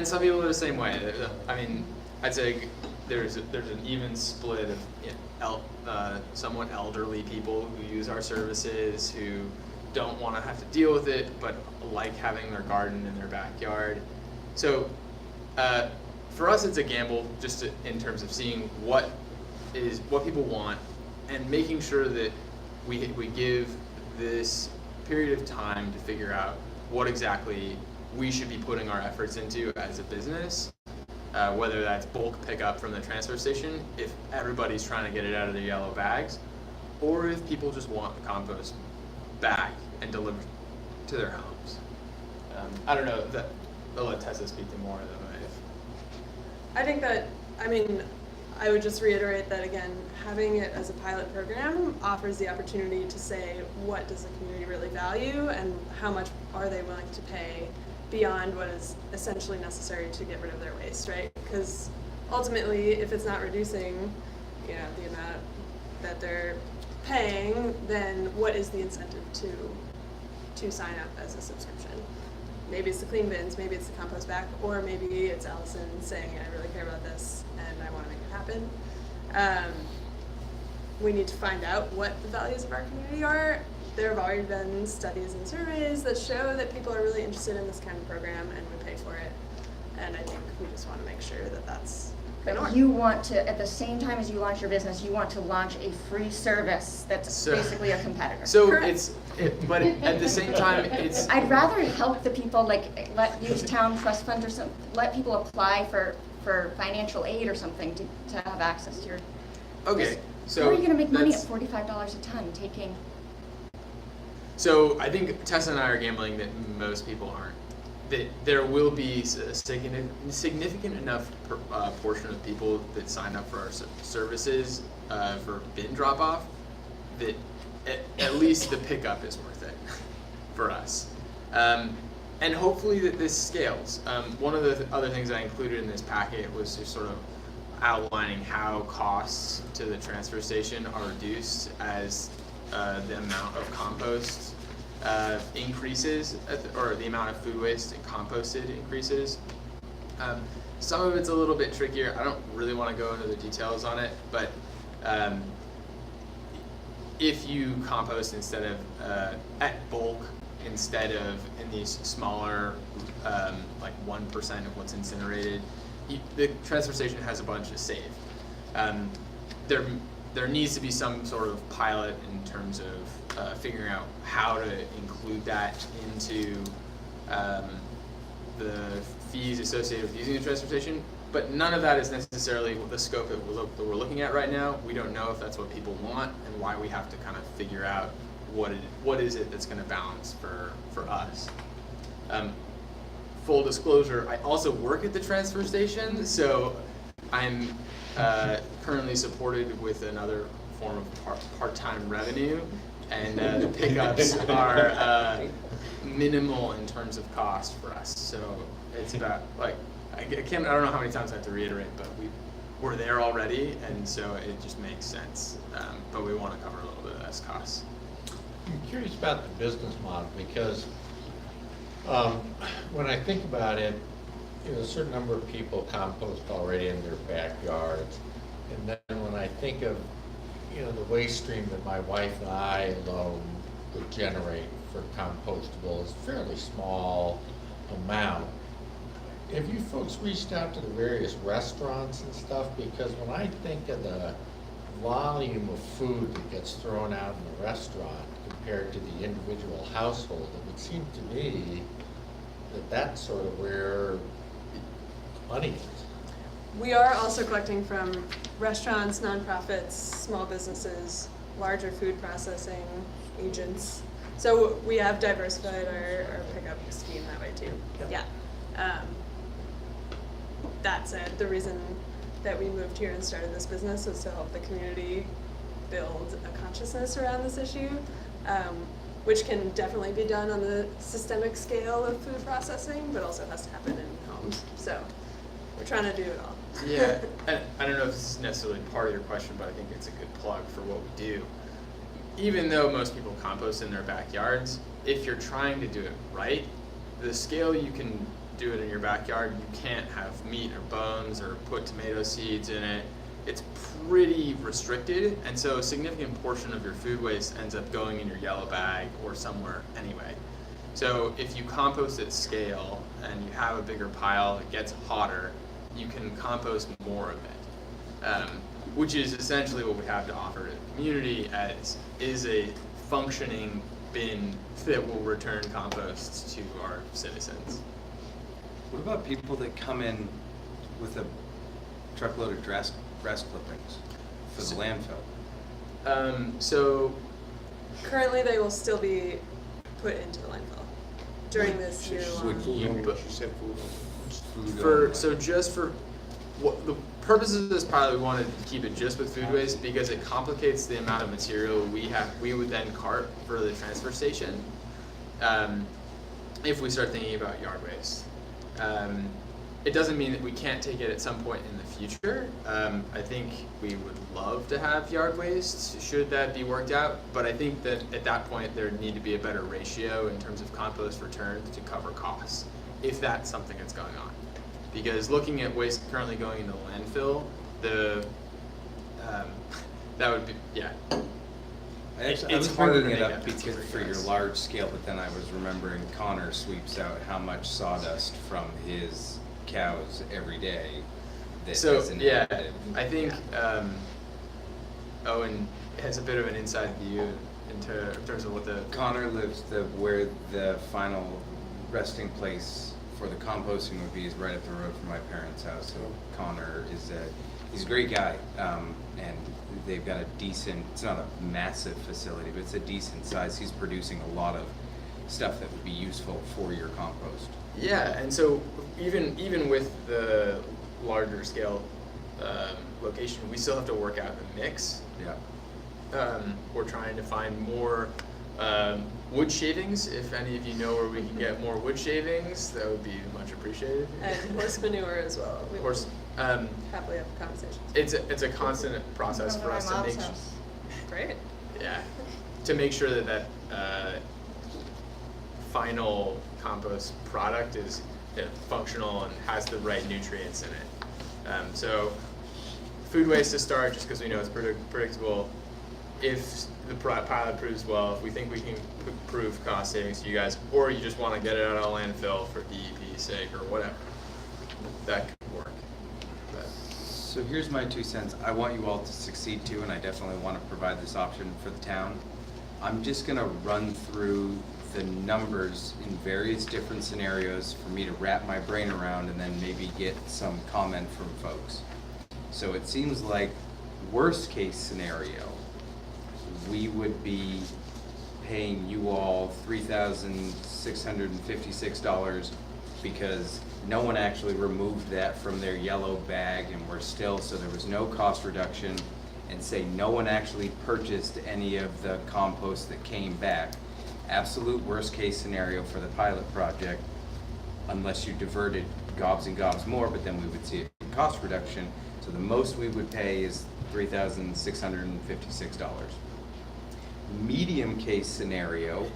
Speaker 11: some people are the same way. I mean, I'd say there's an even split of somewhat elderly people who use our services who don't want to have to deal with it, but like having their garden in their backyard. So for us, it's a gamble just in terms of seeing what people want and making sure that we give this period of time to figure out what exactly we should be putting our efforts into as a business, whether that's bulk pickup from the transfer station, if everybody's trying to get it out of their yellow bags, or if people just want the compost back and delivered to their homes. I don't know, I'll let Tessa speak to more of them.
Speaker 8: I think that, I mean, I would just reiterate that again, having it as a pilot program offers the opportunity to say, what does the community really value and how much are they willing to pay beyond what is essentially necessary to get rid of their waste, right? Because ultimately, if it's not reducing, the amount that they're paying, then what is the incentive to sign up as a subscription? Maybe it's the clean bins, maybe it's the compost back, or maybe it's Allison saying, I really care about this and I want to make it happen. We need to find out what the values of our community are. There have already been studies and surveys that show that people are really interested in this kind of program and would pay for it. And I think we just want to make sure that that's going to work.
Speaker 6: But you want to, at the same time as you launch your business, you want to launch a free service that's basically a competitor.
Speaker 11: So
Speaker 8: Correct.
Speaker 11: but at the same time, it's.
Speaker 6: I'd rather help the people, like use town trust fund or something, let people apply for financial aid or something to have access to your.
Speaker 11: Okay, so.
Speaker 6: How are you going to make money at
Speaker 11: that's-
Speaker 6: $45 a ton taking?
Speaker 11: So I think Tessa and I are gambling that most people aren't. That there will be a significant enough portion of people that sign up for our services for bin drop off that at least the pickup is worth it for us. And hopefully that this scales. One of the other things I included in this packet was just sort of outlining how costs to the transfer station are reduced as the amount of compost increases, or the amount of food waste and composted increases. Some of it's a little bit trickier. I don't really want to go into the details on it, but if you compost instead of at bulk, instead of in these smaller, like 1% of what's incinerated, the transfer station has a bunch to save. There needs to be some sort of pilot in terms of figuring out how to include that into the fees associated with using the transfer station, but none of that is necessarily the scope that we're looking at right now. We don't know if that's what people want and why we have to kind of figure out what is it that's going to balance for us. Full disclosure, I also work at the transfer station, so I'm currently supported with another form of part-time revenue, and the pickups are minimal in terms of cost for us. So it's about, like, I don't know how many times I have to reiterate, but we're there already, and so it just makes sense. But we want to cover a little bit of those costs.
Speaker 9: I'm curious about the business model because when I think about it, a certain number of people compost already in their backyards, and then when I think of the waste stream that my wife and I alone would generate for compostable is a fairly small amount. Have you folks reached out to the various restaurants and stuff? Because when I think of the volume of food that gets thrown out in the restaurant compared to the individual household, it would seem to me that that's sort of where money is.
Speaker 8: We are also collecting from restaurants, nonprofits, small businesses, larger food processing agents. So we have diversified our pickup scheme that way too. Yeah. That said, the reason that we moved here and started this business was to help the community build a consciousness around this issue, which can definitely be done on the systemic scale of food processing, but also has to happen in homes. So we're trying to do it all.
Speaker 11: Yeah, and I don't know if this is necessarily part of your question, but I think it's a good plug for what we do. Even though most people compost in their backyards, if you're trying to do it right, the scale you can do it in your backyard, you can't have meat or bones or put tomato seeds in it. It's pretty restricted, and so a significant portion of your food waste ends up going in your yellow bag or somewhere anyway. So if you compost at scale and you have a bigger pile, it gets hotter, you can compost more of it, which is essentially what we have to offer to the community is a functioning bin that will return compost to our citizens.
Speaker 1: What about people that come in with a truckload of grass clippings for the landfill?
Speaker 11: So
Speaker 12: Currently, they will still be put into the landfill during this year long.
Speaker 1: Would you,
Speaker 5: She said food.
Speaker 11: just for what the purposes of this pilot, we wanted to keep it just with food waste because it complicates the amount of material we would then cart for the transfer station. If we start thinking about yard waste. It doesn't mean that we can't take it at some point in the future. I think we would love to have yard waste, should that be worked out, but I think that at that point there would need to be a better ratio in terms of compost returns to cover costs, if that's something that's going on. Because looking at waste currently going into the landfill, that would be, yeah.
Speaker 1: I was
Speaker 11: It's harder to
Speaker 1: bringing it
Speaker 11: make
Speaker 1: up
Speaker 11: that fancy
Speaker 1: because
Speaker 11: for
Speaker 1: for
Speaker 11: you
Speaker 1: your
Speaker 11: guys.
Speaker 1: large scale, but then I was remembering Connor sweeps out how much sawdust from his cows every day. That
Speaker 11: So,
Speaker 1: is
Speaker 11: yeah,
Speaker 1: inhabited.
Speaker 11: I think Owen has a bit of an inside view in terms of what the
Speaker 1: Connor lives where the final resting place for the composting would be is right up the road from my parents' house. So Connor he's a great guy, and they've got a decent. It's not a massive facility, but it's a decent size. He's producing a lot of stuff that would be useful for your compost.
Speaker 11: Yeah, and so even with the larger scale location, we still have to work out the mix.
Speaker 1: Yeah.
Speaker 11: We're trying to find more wood shavings. If any of you know where we can get more wood shavings, that would be much appreciated.
Speaker 12: And horse manure as well. We
Speaker 11: Horse,
Speaker 12: happily have conversations.
Speaker 11: it's a constant process
Speaker 6: Come
Speaker 11: for
Speaker 6: to
Speaker 11: us
Speaker 6: my
Speaker 11: to
Speaker 6: mom's
Speaker 11: make
Speaker 6: house.
Speaker 12: Great.
Speaker 11: yeah, to make sure that final compost product is functional and has the right nutrients in it. So food waste to start, just because we know it's predictable. If the pilot proves well, if we think we can prove cost savings to you guys, or you just want to get it out of landfill for DEP's sake or whatever, that could work. But
Speaker 1: So here's my 2 cents. I want you all to succeed too, and I definitely want to provide this option for the town. I'm just gonna run through the numbers in various different scenarios for me to wrap my brain around and then maybe get some comment from folks. So it seems like worst case scenario, we would be paying you all $3,656 because no one actually removed that from their yellow bag and we're still, so there was no cost reduction, and say no one actually purchased any of the compost that came back. Absolute worst case scenario for the pilot project, unless you diverted gobs and gobs more, but then we would see a cost reduction. So the most we would pay is $3,656. Medium case scenario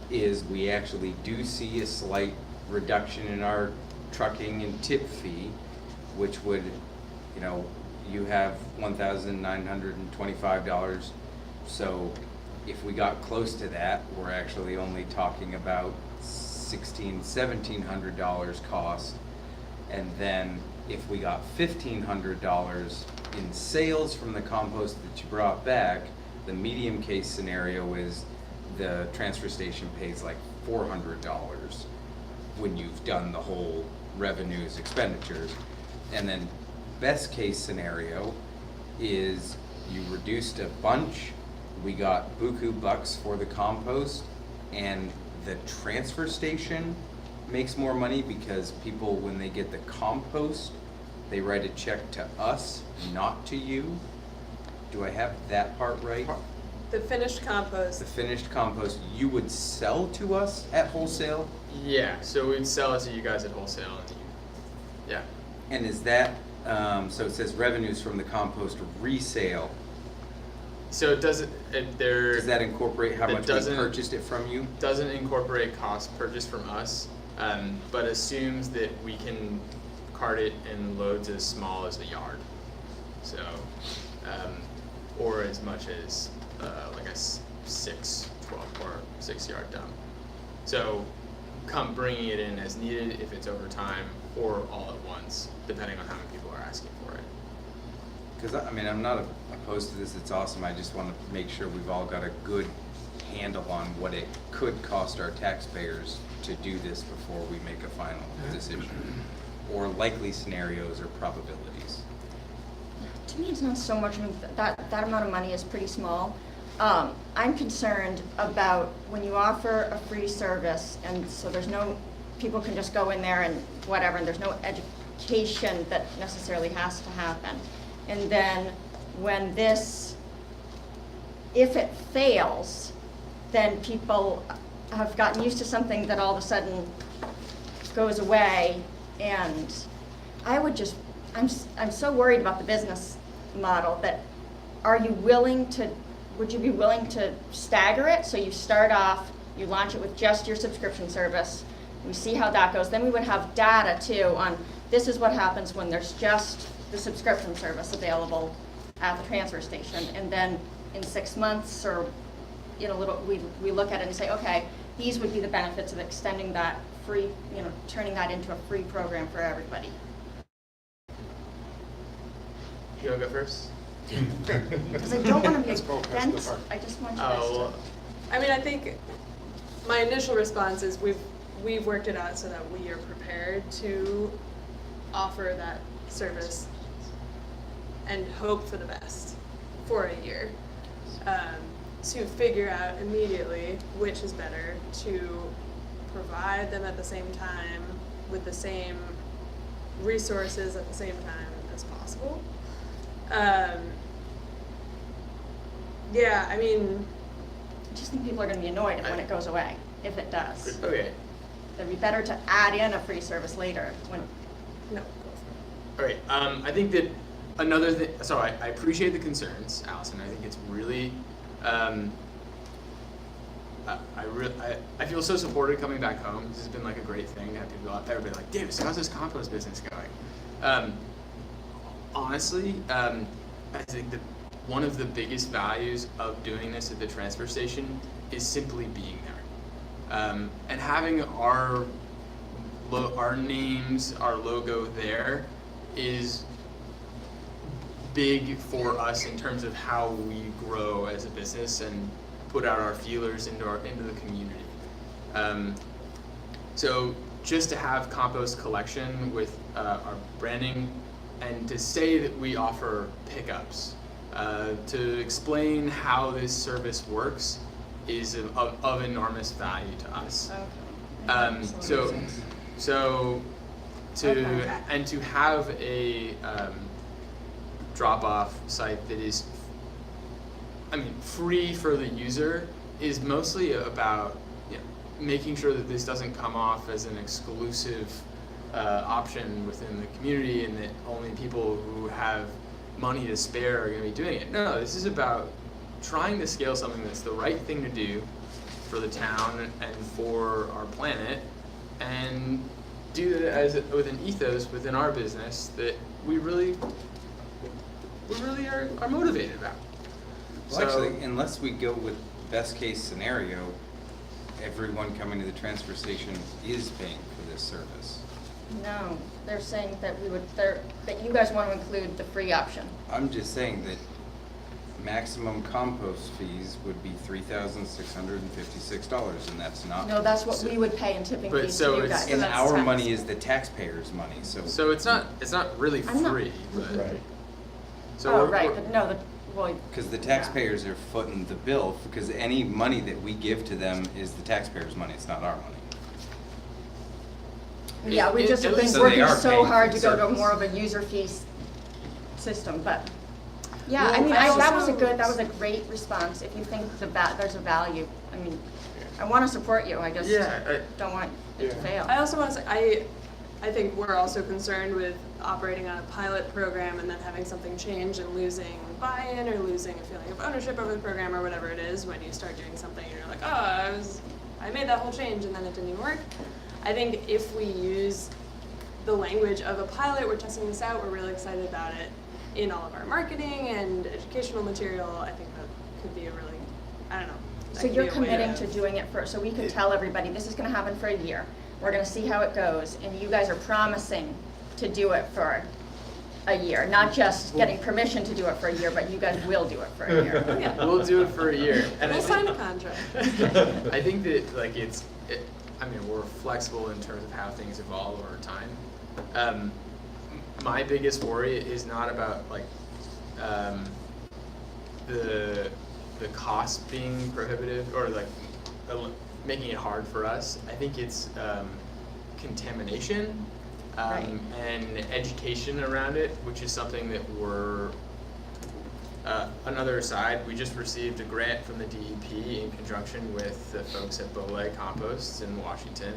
Speaker 1: is we actually do see a slight reduction in our trucking and tip fee, which would, you have $1,925. So if we got close to that, we're actually only talking about $1,700 cost. And then if we got $1,500 in sales from the compost that you brought back, the medium case scenario is the transfer station pays like $400 when you've done the whole revenues, expenditures. And then best case scenario is you reduced a bunch, we got buku bucks for the compost, and the transfer station makes more money because people, when they get the compost, they write a check to us, not to you. Do I have that part right?
Speaker 12: The finished compost.
Speaker 1: The finished compost you would sell to us at wholesale?
Speaker 11: yeah, so we'd sell it to you guys at wholesale, and yeah.
Speaker 1: And is that, so it says revenues from the compost resale,
Speaker 11: So it doesn't,
Speaker 1: does that incorporate how
Speaker 11: It
Speaker 1: much we
Speaker 11: doesn't-
Speaker 1: purchased it from you?
Speaker 11: doesn't incorporate cost purchased from us, but assumes that we can cart it in loads as small as a yard. So, or as much as like a 12 or 6 yard dump. So come bringing it in as needed if it's over time or all at once, depending on how many people are asking for it.
Speaker 1: Because I'm not opposed to this, it's awesome, I just want to make sure we've all got a good handle on what it could cost our taxpayers to do this before we make a final decision, or likely scenarios or probabilities.
Speaker 6: To me, it's not so much, I mean, that amount of money is pretty small. I'm concerned about when you offer a free service, and so there's no, people can just go in there and whatever, and there's no education that necessarily has to happen. And then when this, if it fails, then people have gotten used to something that all of a sudden goes away, and I would just, I'm so worried about the business model that, would you be willing to stagger it? So you start off, you launch it with just your subscription service, we see how that goes, then we would have data too on this is what happens when there's just the subscription service available at the transfer station, and then in 6 months or in a little, we look at it and say, okay, these would be the benefits of extending that free, turning that into a free program for everybody.
Speaker 11: You wanna go first?
Speaker 6: Because I don't want to be
Speaker 5: Let's go past the
Speaker 6: against,
Speaker 5: part.
Speaker 6: I just want you guys
Speaker 11: Oh,
Speaker 6: to.
Speaker 12: I mean, I think my initial response is we've worked it out so that we are prepared to offer that service and hope for the best for a year. To figure out immediately which is better, to provide them at the same time with the same resources at the same time as possible. Yeah, I mean,
Speaker 6: I just think people are going to be annoyed when it goes away, if it does.
Speaker 11: okay.
Speaker 6: It'd be better to add in a free service later when.
Speaker 12: no.
Speaker 11: All right. I think that another thing. So I appreciate the concerns, Allison. I think it's really. I feel so supported coming back home. This has been like a great thing to have people, everybody like, Davis, how's this compost business going? Honestly, I think that one of the biggest values of doing this at the transfer station is simply being there. And having our names, our logo there is big for us in terms of how we grow as a business and put out our feelers into the community. So just to have compost collection with our branding, and to say that we offer pickups, to explain how this service works is of enormous value to us.
Speaker 6: Okay.
Speaker 11: To have a drop-off site that is, free for the user is mostly about making sure that this doesn't come off as an exclusive option within the community and that only people who have money to spare are going to be doing it. No, this is about trying to scale something that's the right thing to do for the town and for our planet, and do it with an ethos within our business that we really are motivated about.
Speaker 1: Well, actually, unless we go with best case scenario, everyone coming to the transfer station is paying for this service.
Speaker 6: No, they're saying that that you guys want to include the free option.
Speaker 1: I'm just saying that maximum compost fees would be $3,656, and that's not.
Speaker 6: No, that's what we would pay in tipping
Speaker 11: But
Speaker 6: fees
Speaker 11: so
Speaker 6: to you
Speaker 11: it's-
Speaker 6: guys.
Speaker 1: And
Speaker 6: That's
Speaker 1: our
Speaker 6: tax.
Speaker 1: money is the taxpayers' money, so.
Speaker 11: So it's not really
Speaker 6: I'm not-
Speaker 11: free, but
Speaker 3: Right.
Speaker 11: so
Speaker 6: Oh,
Speaker 11: we're-
Speaker 6: right,
Speaker 11: we're-
Speaker 6: but no, well.
Speaker 1: Because the taxpayers are footing the bill, because any money that we give to them is the taxpayers' money, it's not our money.
Speaker 6: Yeah, we
Speaker 11: It-
Speaker 6: just
Speaker 11: at
Speaker 6: have been
Speaker 11: least-
Speaker 1: So they
Speaker 6: working
Speaker 1: are
Speaker 6: so
Speaker 1: paying
Speaker 6: hard
Speaker 1: for
Speaker 6: to
Speaker 1: the
Speaker 6: go to
Speaker 1: service.
Speaker 6: more of a user fee system, but, yeah,
Speaker 12: Well,
Speaker 6: I mean,
Speaker 12: I
Speaker 6: that was
Speaker 12: also-
Speaker 6: that was a great response. If you think there's a value, I mean, I want to support you, I just
Speaker 11: Yeah,
Speaker 6: don't want it to
Speaker 5: Yeah.
Speaker 6: fail.
Speaker 12: I also want to say, I think we're also concerned with operating on a pilot program and then having something change and losing buy-in or losing a feeling of ownership over the program or whatever it is when you start doing something and you're like, oh, I made that whole change and then it didn't even work. I think if we use the language of a pilot, we're testing this out, we're really excited about it in all of our marketing and educational material, I think that could be a really, I don't know. that
Speaker 6: So
Speaker 12: could
Speaker 6: you're
Speaker 12: be a way
Speaker 6: committing to doing it so we can tell everybody, this is gonna happen for a year. We're gonna see how it goes, and you guys are promising to do it for a year, not just getting permission to do it for a year, but you guys will do it for a year.
Speaker 12: Yeah.
Speaker 11: We'll do it for a year. And I
Speaker 12: We'll
Speaker 11: think-
Speaker 12: sign a contract.
Speaker 11: I think that like I mean, we're flexible in terms of how things evolve over time. My biggest worry is not about like the cost being prohibitive or like making it hard for us. I think it's contamination
Speaker 6: Right.
Speaker 11: and education around it, which is something that we're another aside, we just received a grant from the DEP in conjunction with the folks at Bowleg Composts in Washington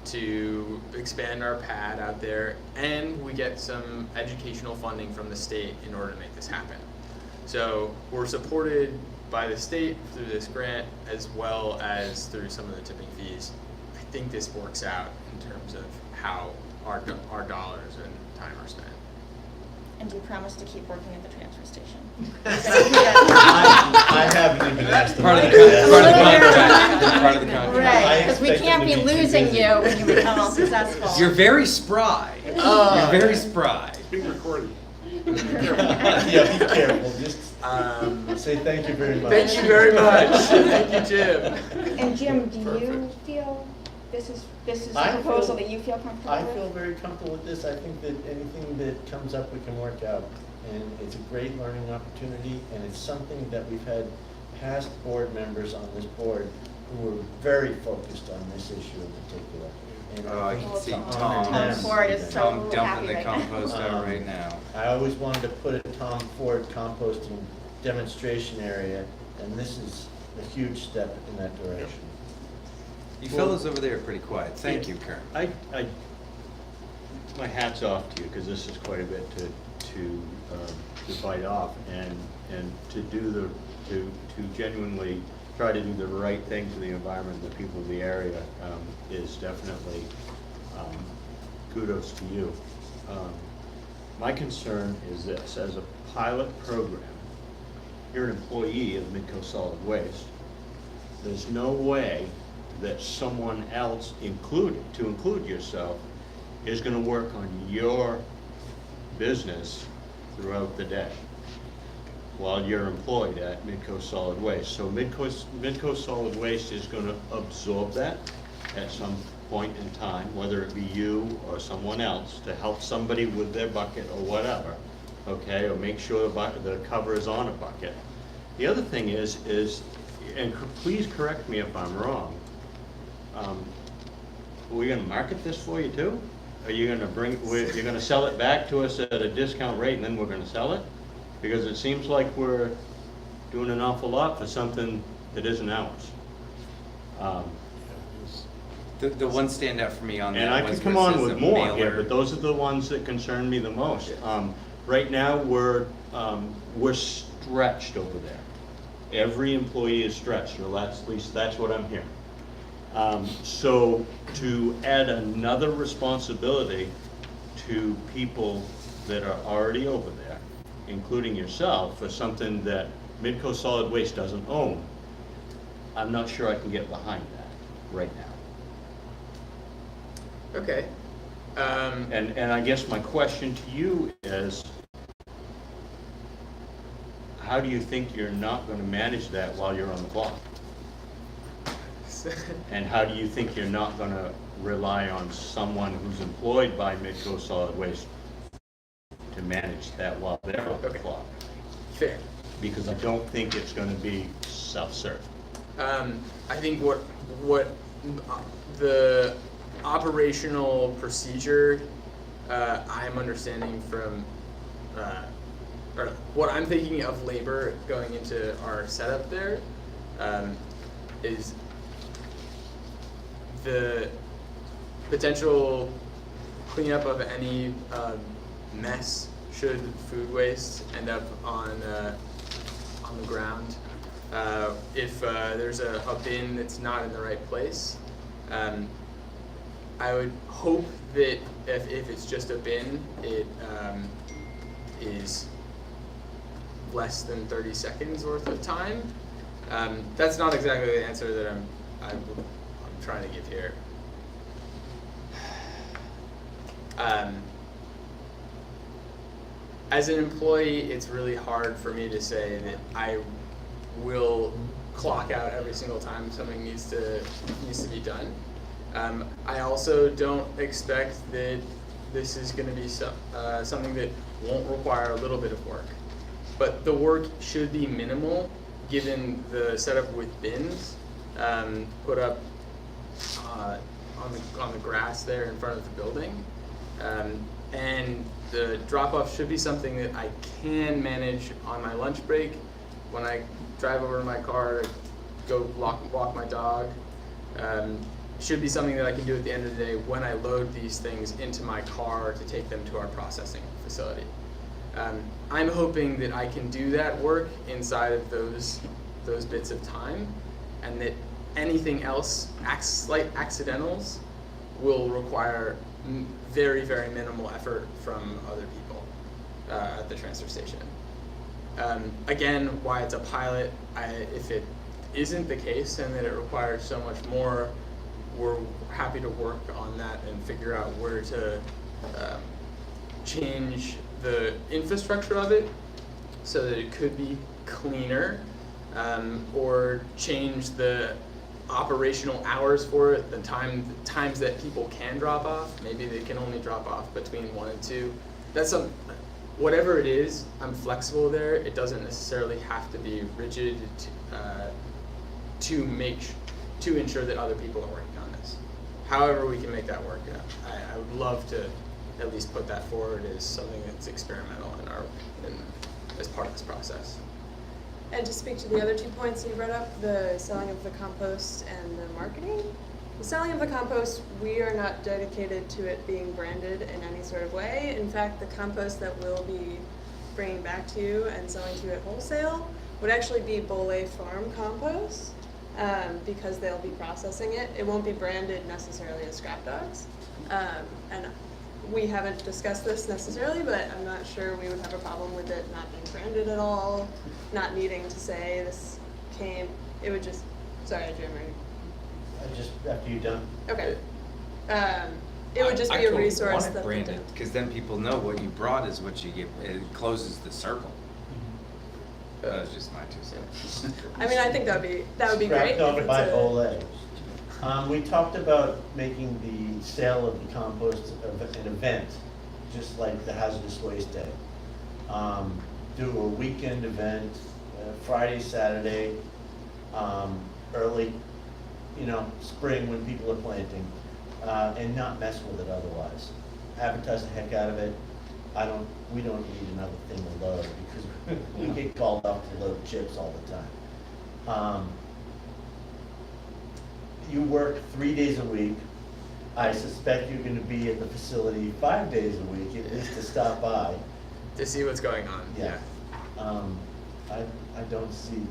Speaker 11: to expand our pad out there, and we get some educational funding from the state in order to make this happen. So we're supported by the state through this grant as well as through some of the tipping fees. I think this works out in terms of how our dollars and time are spent.
Speaker 6: And do you promise to keep working at the transfer station?
Speaker 3: I haven't even asked them.
Speaker 1: Part of
Speaker 3: to
Speaker 1: the
Speaker 3: do that.
Speaker 1: part of the contract.
Speaker 6: Right, because we
Speaker 3: expect
Speaker 6: can't
Speaker 3: them
Speaker 6: be
Speaker 3: to be too
Speaker 6: losing
Speaker 3: busy.
Speaker 6: you when you become all successful.
Speaker 1: You're very spry.
Speaker 11: Oh.
Speaker 1: You're very spry.
Speaker 5: It's being recorded.
Speaker 3: Yeah, be careful, just say thank you very much.
Speaker 11: Thank you very much. Thank you, Jim.
Speaker 6: And Jim, do you
Speaker 5: Perfect.
Speaker 6: feel this is a
Speaker 3: I
Speaker 6: proposal
Speaker 3: feel-
Speaker 6: that you feel comfortable
Speaker 3: I
Speaker 6: with?
Speaker 3: feel very comfortable with this. I think that anything that comes up, we can work out. And it's a great learning opportunity, and it's something that we've had past board members on this board who were very focused on this issue in particular. And
Speaker 1: Oh, I
Speaker 3: think
Speaker 1: can
Speaker 3: it's
Speaker 1: see
Speaker 3: an honor
Speaker 1: Tom.
Speaker 3: to
Speaker 6: Tom
Speaker 3: them.
Speaker 6: Ford is so
Speaker 1: Tom dumping
Speaker 6: happy
Speaker 1: the
Speaker 6: right now.
Speaker 1: compost out right now.
Speaker 3: I always wanted to put a Tom Ford composting demonstration area, and this is a huge step in that direction.
Speaker 1: You fellows over there are pretty quiet. Thank you, Karen.
Speaker 13: My hat's off to you, because this is quite a bit to bite off, and to genuinely try to do the right thing for the environment and the people of the area is definitely kudos to you. My concern is this: as a pilot program, you're an employee of Midcoast Solid Waste. There's no way that someone else to include yourself, is going to work on your business throughout the day while you're employed at Midcoast Solid Waste. So Midcoast Solid Waste is going to absorb that at some point in time, whether it be you or someone else, to help somebody with their bucket or whatever, okay, or make sure the cover is on a bucket. The other thing is, and please correct me if I'm wrong, are we going to market this for you too? Are you going to you're going to sell it back to us at a discount rate and then we're going to sell it? Because it seems like we're doing an awful lot for something that isn't ours.
Speaker 1: The one standout for me on that
Speaker 13: And I
Speaker 1: was
Speaker 13: could come
Speaker 1: where it
Speaker 13: on
Speaker 1: says
Speaker 13: with
Speaker 1: a
Speaker 13: more
Speaker 1: mailer.
Speaker 13: here, but those are the ones that concern me the most. Right now, we're stretched over there. Every employee is stretched, or at least that's what I'm hearing. So to add another responsibility to people that are already over there, including yourself, for something that Midcoast Solid Waste doesn't own, I'm not sure I can get behind that right now.
Speaker 11: Okay.
Speaker 13: And I guess my question to you is, how do you think you're not going to manage that while you're on the clock? And how do you think you're not going to rely on someone who's employed by Midcoast Solid Waste to manage that while they're on the clock?
Speaker 11: Fair.
Speaker 13: Because I don't think it's going to be self-serve.
Speaker 11: I think what the operational procedure I'm understanding from, or what I'm thinking of labor going into our setup there, is the potential cleanup of any mess should food waste end up on the ground. If there's a bin that's not in the right place, I would hope that if it's just a bin, it is less than 30 seconds worth of time. That's not exactly the answer that I'm trying to give here. as an employee, it's really hard for me to say that I will clock out every single time something needs to be done. I also don't expect that this is going to be something that won't require a little bit of work. But the work should be minimal, given the setup with bins put up on the grass there in front of the building. And the drop-off should be something that I can manage on my lunch break when I drive over to my car to go walk my dog. Should be something that I can do at the end of the day when I load these things into my car to take them to our processing facility. I'm hoping that I can do that work inside of those bits of time, and that anything else, slight accidentals, will require very, very minimal effort from other people at the transfer station. Again, why it's a pilot, if it isn't the case and that it requires so much more, we're happy to work on that and figure out where to change the infrastructure of it so that it could be cleaner, or change the operational hours for it, the times that people can drop off. Maybe they can only drop off between 1 and 2. That's whatever it is, I'm flexible there. It doesn't necessarily have to be rigid to ensure that other people are working on this. However we can make that work, I would love to at least put that forward as something that's experimental as part of this process.
Speaker 12: And to speak to the other 2 points you brought up, the selling of the compost and the marketing. The selling of the compost, we are not dedicated to it being branded in any sort of way. In fact, the compost that we'll be bringing back to you and selling to you at wholesale would actually be Bolay Farm compost, because they'll be processing it. It won't be branded necessarily as Scrap Dogs. And we haven't discussed this necessarily, but I'm not sure we would have a problem with it not being branded at all, not needing to say this came, it would just, sorry, Jim,
Speaker 3: Just after you're done.
Speaker 12: okay. It would just be a resource that.
Speaker 1: I totally want it branded, because then people know what you brought is what you get. It closes the circle. That was just my 2 cents.
Speaker 12: I mean, I think that would be great.
Speaker 3: Scrap Dog
Speaker 12: if it's
Speaker 3: by
Speaker 12: a-
Speaker 3: Bolay. We talked about making the sale of the compost an event, just like the Hazardous Waste Day. Do a weekend event, Friday, Saturday, early, spring when people are planting, and not mess with it otherwise. Advertise the heck out of it. We don't need another thing to load, because we get called up to load chips all the time. You work 3 days a week. I suspect you're gonna be at the facility 5 days a week, at least to stop by.
Speaker 11: To see what's going on, yeah.
Speaker 3: I don't see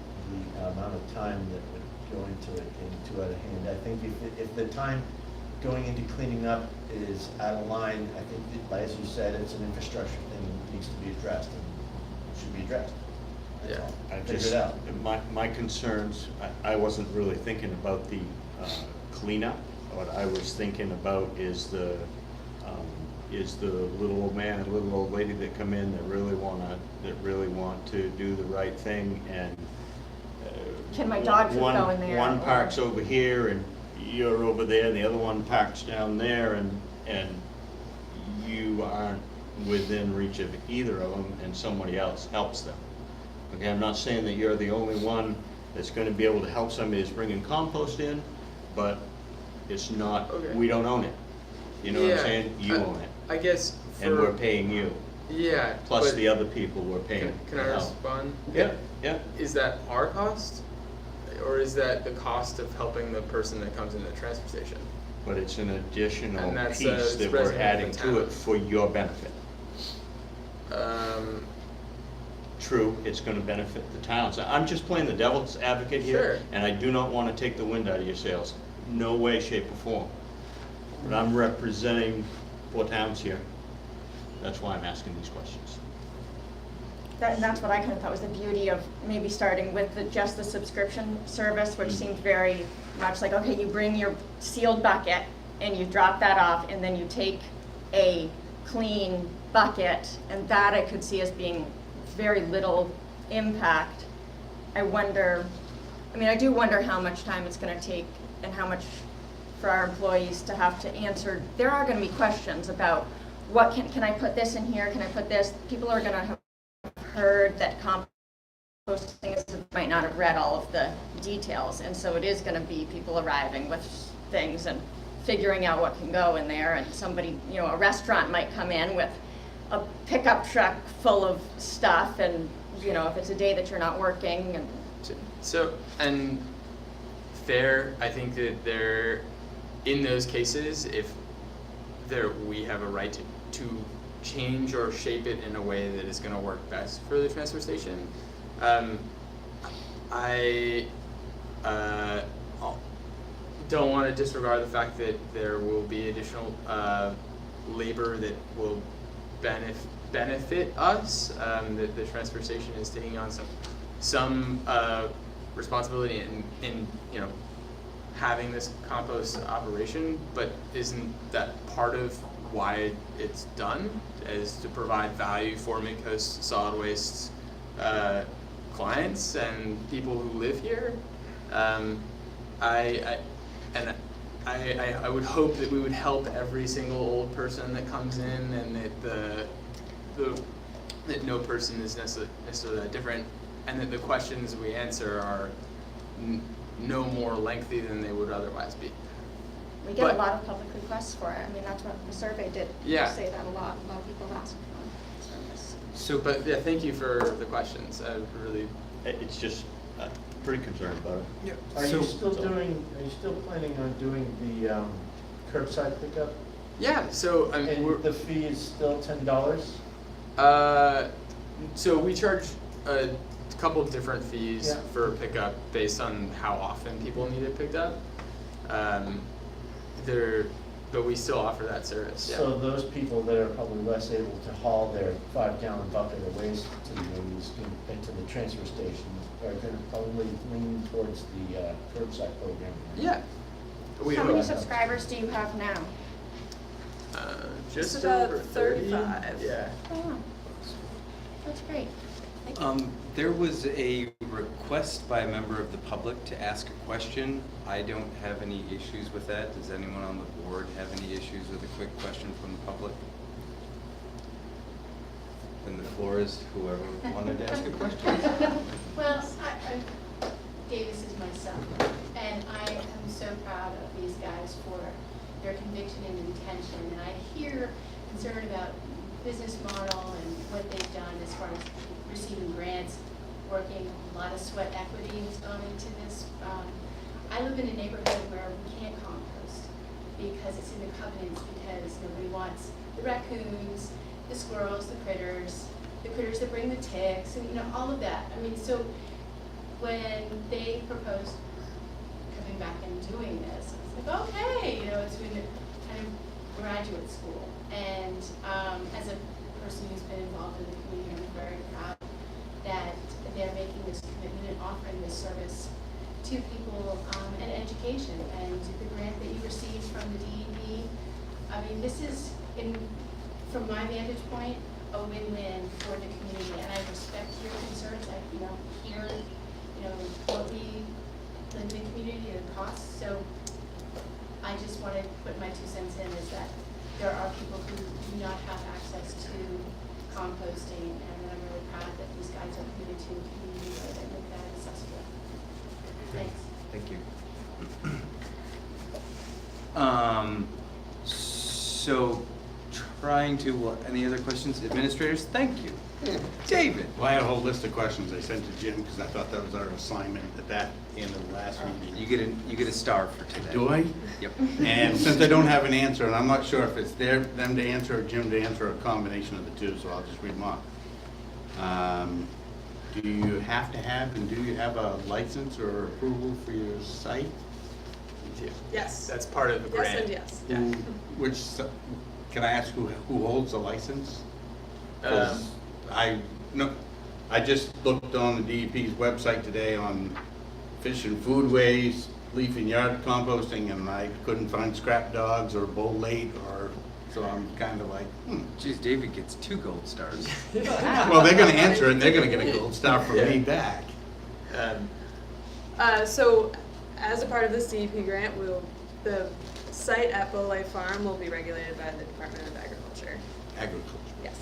Speaker 3: the amount of time that would go into it getting too out of hand. I think if the time going into cleaning up is out of line, I think, as you said, it's an infrastructure thing that needs to be addressed and should be addressed. That's all. Figure it out.
Speaker 13: My concerns, I wasn't really thinking about the cleanup. What I was thinking about is the little old man and little old lady that come in that really want to do the right thing, and
Speaker 6: Can my dog fit go in there?
Speaker 13: One
Speaker 6: or-
Speaker 13: parks over here and you're over there, and the other one parks down there, and you aren't within reach of either of them, and somebody else helps them. Okay, I'm not saying that you're the only one that's gonna be able to help somebody that's bringing compost in, but it's not,
Speaker 11: Okay.
Speaker 13: we don't own it. You know what I'm
Speaker 11: Yeah,
Speaker 13: saying? You own it,
Speaker 11: I guess
Speaker 13: and we're paying you,
Speaker 11: yeah.
Speaker 13: plus
Speaker 11: but
Speaker 13: the other people we're paying
Speaker 11: Can
Speaker 13: to
Speaker 11: I
Speaker 13: help.
Speaker 11: respond?
Speaker 13: Yeah, yeah.
Speaker 11: Is that our cost? Or is that the cost of helping the person that comes into the transfer station?
Speaker 13: But it's an additional
Speaker 11: And that's,
Speaker 13: piece that we're
Speaker 11: resident of
Speaker 13: adding
Speaker 11: the
Speaker 13: to
Speaker 11: town.
Speaker 13: it for your benefit. True, it's gonna benefit the town. So I'm just playing the devil's advocate here.
Speaker 11: Sure.
Speaker 13: And I do not wanna take the wind out of your sails. No way, shape, or form. But I'm representing 4 towns here. That's why I'm asking these questions.
Speaker 6: And that's what I kind of thought was the beauty of maybe starting with just the subscription service, which seemed very much like, okay, you bring your sealed bucket and you drop that off, and then you take a clean bucket, and that I could see as being very little impact. I do wonder how much time it's gonna take and how much for our employees to have to answer. There are gonna be questions about what can I put this in here, can I put this? People are gonna have heard that composting is, might not have read all of the details, and so it is gonna be people arriving with things and figuring out what can go in there, and somebody, a restaurant might come in with a pickup truck full of stuff, and, if it's a day that you're not working, and
Speaker 11: So, and fair, I think that there, in those cases, if we have a right to change or shape it in a way that is gonna work best for the transfer station. I don't want to disregard the fact that there will be additional labor that will benefit us, that the transfer station is taking on some responsibility in having this compost operation, but isn't that part of why it's done, is to provide value for Midcoast solid waste clients and people who live here? I would hope that we would help every single old person that comes in, and that that no person is necessarily that different, and that the questions we answer are no more lengthy than they would otherwise be.
Speaker 6: we get a lot of public requests for it. That's what the survey did.
Speaker 11: Yeah.
Speaker 6: Say that a lot of people ask for service.
Speaker 1: So,
Speaker 11: But yeah, thank you for the questions. I really.
Speaker 13: It's just, pretty concerned about it.
Speaker 1: yeah.
Speaker 3: Are you still planning on doing the curbside pickup?
Speaker 11: Yeah. So
Speaker 3: And the fee is still $10?
Speaker 11: So we charge a couple of different fees
Speaker 3: Yeah.
Speaker 11: for pickup based on how often people need it picked up. But we still offer that service. Yeah.
Speaker 3: So those people that are probably less able to haul their 5-gallon bucket of waste to the transfer station are gonna probably lean towards the curbside program.
Speaker 11: Yeah. We
Speaker 6: How
Speaker 11: don't-
Speaker 6: many subscribers do you have now?
Speaker 11: just
Speaker 12: It's about
Speaker 11: over 30.
Speaker 12: 35.
Speaker 11: Yeah.
Speaker 6: Oh, that's great.
Speaker 1: There was a request by a member of the public to ask a question. I don't have any issues with that. Does anyone on the board have any issues with a quick question from the public? Then the floor is whoever wanted to ask a question.
Speaker 14: Well, Davis is my son, and I am so proud of these guys for their conviction and intention. And I hear concern about business model and what they've done as far as receiving grants, working, a lot of sweat equity has gone into this. I live in a neighborhood where we can't compost because it's in the covenants, because nobody wants the raccoons, the squirrels, the critters that bring the ticks, and all of that. So when they proposed coming back and doing this, it's like, okay, it's been kind of graduate school. And as a person who's been involved in the community, I'm very proud that they're making this commitment and offering this service to people, and education, and the grant that you received from the DEP. This is, from my vantage point, a win-win for the community, and I respect your concerns. I hear what we live in the community and the costs. So I just want to put my 2 cents in, is that there are people who do not have access to composting, and I'm really proud that these guys are committed to a community where they make that accessible. Thanks.
Speaker 1: Thank you. So any other questions? Administrators, thank you. David?
Speaker 15: Well, I had a whole list of questions I sent to Jim because I thought that was our assignment at that end of the last meeting.
Speaker 1: You get a star for today.
Speaker 15: Do I?
Speaker 1: Yep.
Speaker 15: And since I don't have an answer, and I'm not sure if it's them to answer or Jim to answer, or a combination of the two, so I'll just read them off. Do you have to have, and do you have a license or approval for your site?
Speaker 12: Yes.
Speaker 11: That's part of the grant.
Speaker 12: Yes and yes.
Speaker 15: Yeah. Can I ask who holds the license? 'Cause I just looked on the DEP's website today on fish and food waste, leaf and yard composting, and I couldn't find scrap dogs or bull late or So I'm kind of like,
Speaker 1: Geez, David gets 2 gold stars.
Speaker 15: Well, they're gonna answer it, and they're gonna get a gold star from me back.
Speaker 12: So, as a part of the CEP grant, the site at Bow Life Farm will be regulated by the Department of Agriculture.
Speaker 15: Agriculture.
Speaker 12: Yes.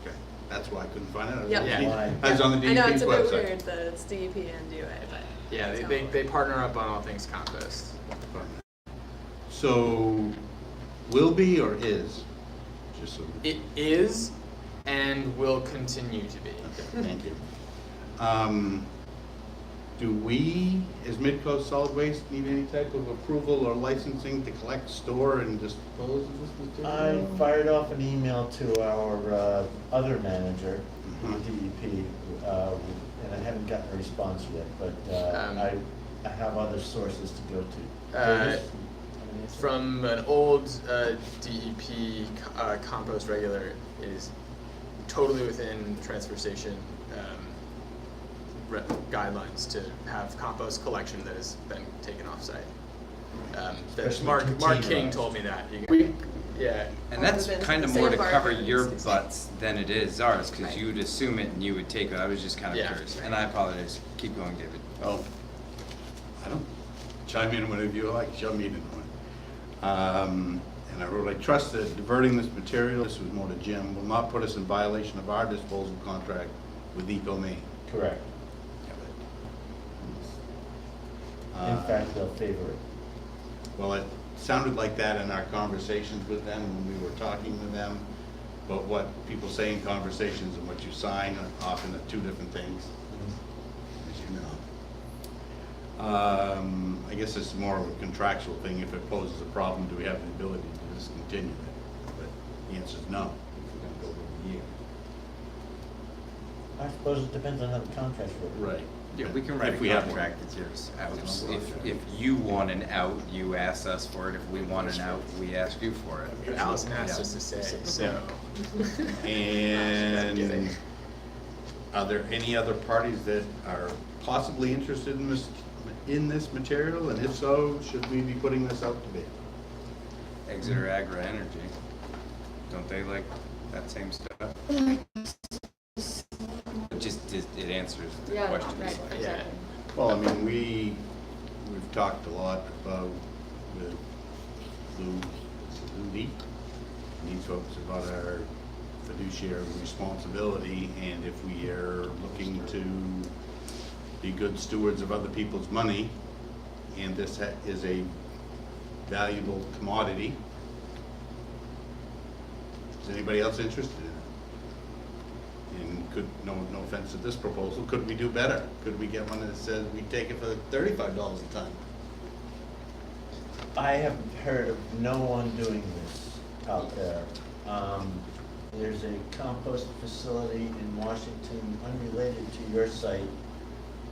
Speaker 15: Okay, that's why I couldn't find it.
Speaker 12: Yep.
Speaker 15: I was on the
Speaker 12: I know
Speaker 15: DEP's
Speaker 12: it's a bit
Speaker 15: website.
Speaker 12: weird that it's DEP and DOA, but.
Speaker 11: Yeah,
Speaker 12: that's how
Speaker 11: they
Speaker 12: it
Speaker 11: they
Speaker 12: works.
Speaker 11: partner up on all things compost.
Speaker 15: So, will be or is? Just so.
Speaker 11: It is and will continue to be.
Speaker 15: Okay, thank you. Do we, as Midcoast Solid Waste, need any type of approval or licensing to collect, store, and dispose of this
Speaker 3: I
Speaker 15: material?
Speaker 3: fired off an email to our other manager,
Speaker 15: Mhm.
Speaker 3: DEP, and I haven't gotten a response yet, but I have other sources to go to. Davis?
Speaker 11: From an old DEP compost regular, it is totally within the transfer station guidelines to have compost collection that has been taken off-site.
Speaker 3: Especially
Speaker 11: Mark
Speaker 3: container
Speaker 11: King
Speaker 3: ones.
Speaker 11: told me that. Yeah.
Speaker 1: And that's
Speaker 12: Other than
Speaker 1: kind of
Speaker 12: the
Speaker 1: more to
Speaker 12: same bar
Speaker 1: cover
Speaker 12: that
Speaker 1: your
Speaker 12: needs to-
Speaker 1: butts than it is ours, because
Speaker 12: Right.
Speaker 1: you would assume it and you would take it. I was just kind of
Speaker 11: Yeah.
Speaker 1: curious. And I apologize. Keep going, David.
Speaker 15: Oh, I don't, chime in whenever you like, shove me into it. And I wrote, I trust that diverting this material, this was more to Jim, will not put us in violation of our disposal contract with EcoMaine.
Speaker 3: Correct. In fact, they'll favor it.
Speaker 15: Well, it sounded like that in our conversations with them when we were talking with them, but what people say in conversations and what you sign are often are 2 different things, as you know. I guess it's more of a contractual thing. If it poses a problem, do we have the ability to discontinue it? But the answer is no, if we're gonna go over a year.
Speaker 3: I suppose it depends on how the contract's written.
Speaker 15: Right.
Speaker 1: Yeah, we can write
Speaker 15: If
Speaker 1: a
Speaker 15: we have
Speaker 1: contract that gives outs. If you want an out, you ask us for it. If we want an out, we ask you for it.
Speaker 11: Allison asked
Speaker 1: Yeah.
Speaker 11: us to say, so.
Speaker 15: And are there any other parties that are possibly interested in this material? And if so, should we be putting this out to bid?
Speaker 1: Exeter Agra Energy. Don't they like that same stuff? It answers the
Speaker 6: Yeah,
Speaker 1: question.
Speaker 6: right,
Speaker 1: It's like-
Speaker 6: exactly.
Speaker 15: Well, I mean, we've talked a lot about with Lou Lee and these folks about our fiduciary responsibility, and if we are looking to be good stewards of other people's money, and this is a valuable commodity, is anybody else interested in it? And could, no offense to this proposal, could we do better? Could we get one that says we take it for $35 a ton?
Speaker 3: I have heard of no one doing this out there. There's a compost facility in Washington, unrelated to your site,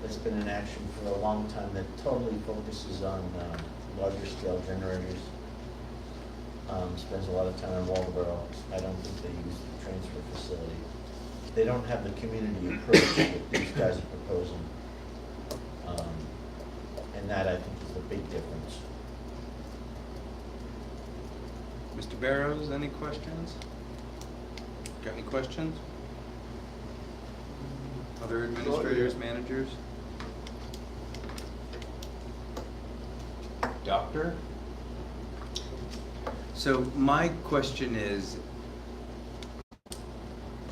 Speaker 3: that's been in action for a long time, that totally focuses on larger scale generators. Spends a lot of time in Waldeboro. I don't think they use the transfer facility. They don't have the community approach that these guys are proposing. And that, I think, is the big difference.
Speaker 1: Mr. Barrows, any questions? Got any questions? Other administrators, managers? Doctor? So my question is,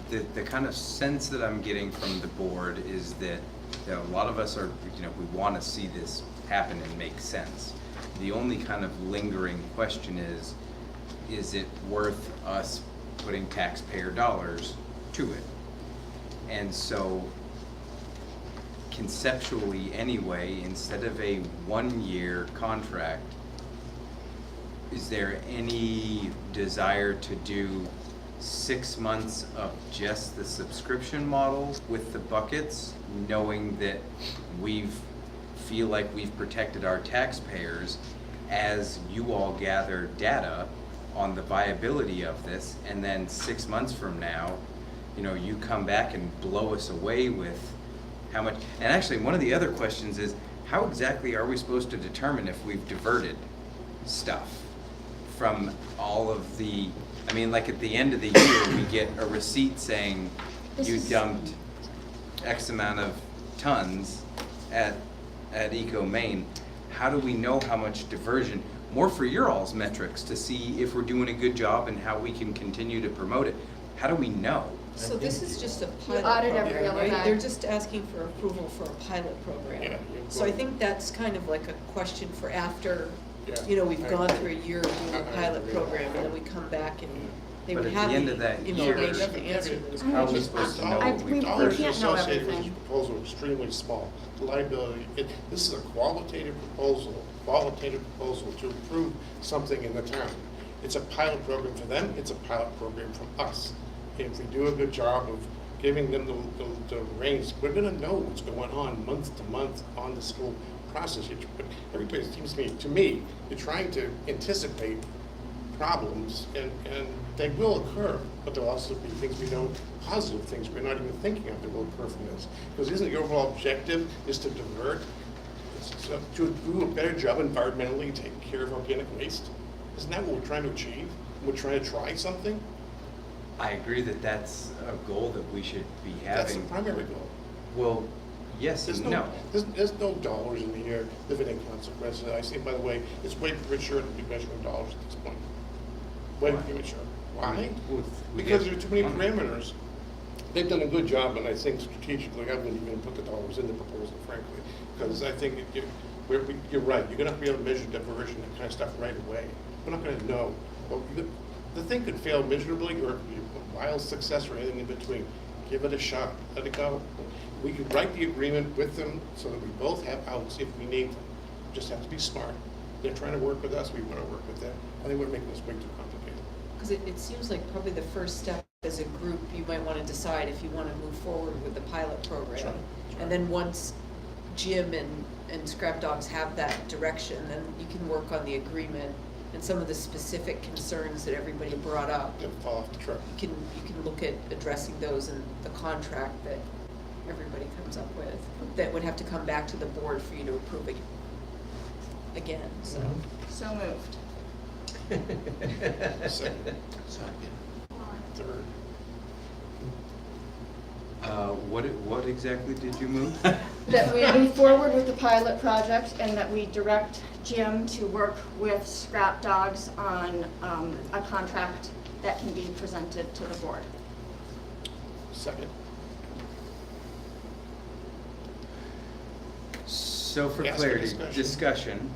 Speaker 1: the kind of sense that I'm getting from the board is that a lot of us are, we want to see this happen and make sense. The only kind of lingering question is it worth us putting taxpayer dollars to it? And so conceptually anyway, instead of a 1-year contract, is there any desire to do 6 months of just the subscription model with the buckets, knowing that feel like we've protected our taxpayers as you all gather data on the viability of this, and then 6 months from now, you come back and blow us away with how much. And actually, one of the other questions is, how exactly are we supposed to determine if we've diverted stuff from all of the I mean, like at the end of the year, we get a receipt saying
Speaker 6: This
Speaker 1: you
Speaker 6: is-
Speaker 1: dumped X amount of tons at Eco Maine. How do we know how much diversion? More for your all's metrics to see if we're doing a good job and how we can continue to promote it. How do we know?
Speaker 4: So this is just a pilot
Speaker 6: audit
Speaker 4: program,
Speaker 6: every other
Speaker 4: right?
Speaker 6: guy.
Speaker 4: They're just asking for approval for a pilot program.
Speaker 5: Yeah,
Speaker 4: So I think that's kind of like a question for after,
Speaker 5: Yeah,
Speaker 4: you know, we've
Speaker 5: I
Speaker 4: gone
Speaker 5: agree.
Speaker 4: through a year of doing a
Speaker 5: I
Speaker 4: pilot
Speaker 5: agree.
Speaker 4: program, and then we come back and they
Speaker 1: But
Speaker 4: would
Speaker 1: at
Speaker 4: have
Speaker 1: the end
Speaker 4: the
Speaker 1: of that year-
Speaker 4: information to answer those
Speaker 1: How are we
Speaker 4: questions.
Speaker 1: supposed to know
Speaker 6: I-
Speaker 1: what
Speaker 6: we-
Speaker 1: we've
Speaker 6: we
Speaker 1: done?
Speaker 5: Dollars
Speaker 6: can't know
Speaker 5: associated with this
Speaker 6: everything.
Speaker 5: proposal are extremely small. The liability, this is a qualitative proposal to improve something in the town. It's a pilot program for them, it's a pilot program from us. If we do a good job of giving them the reins, we're gonna know what's going on month to month on the school process. Everybody seems to me, you're trying to anticipate problems, and they will occur, but there'll also be things we know, positive things we're not even thinking of that will occur from this. Because isn't the overall objective is to divert, to do a better job environmentally, taking care of organic waste? Isn't that what we're trying to achieve? We're trying to try something?
Speaker 1: I agree that that's a goal that we should be
Speaker 5: That's the
Speaker 1: having.
Speaker 5: primary goal.
Speaker 1: Well, yes
Speaker 5: There's
Speaker 1: and no.
Speaker 5: There's no dollars in the air, limiting consequences. I see, by the way, it's way premature to be measuring dollars at this point. Way
Speaker 1: Why?
Speaker 5: premature. Why?
Speaker 1: Well, we
Speaker 5: Because
Speaker 1: get
Speaker 5: there are too many
Speaker 1: money.
Speaker 5: parameters. They've done a good job, and I think strategically, I wouldn't even put the dollars in the proposal, frankly, because I think you're right. You're gonna have to be able to measure diversion and kind of stuff right away. We're not gonna know. But the thing could fail miserably, or it could be a wild success, or anything in between. Give it a shot. Let it go. We could write the agreement with them so that we both have outs if we need them. Just have to be smart. They're trying to work with us. We want to work with them. I think we're making this way too complicated.
Speaker 4: Because it seems like probably the first step as a group, you might want to decide if you want to move forward with the pilot program.
Speaker 5: Sure.
Speaker 4: And then once Jim and Scrap Dogs have that direction, then you can work on the agreement and some of the specific concerns that everybody brought up.
Speaker 5: They'll fall off the truck.
Speaker 4: You can look at addressing those in the contract that everybody comes up with. That would have to come back to the board for you to approve it again, so.
Speaker 6: So moved.
Speaker 5: Second. Third.
Speaker 1: What exactly did you move?
Speaker 6: That we move forward with the pilot project and that we direct Jim to work with Scrap Dogs on a contract that can be presented to the board.
Speaker 5: Second.
Speaker 1: So for
Speaker 5: Ask for
Speaker 1: clarity,
Speaker 5: discussion.
Speaker 1: discussion.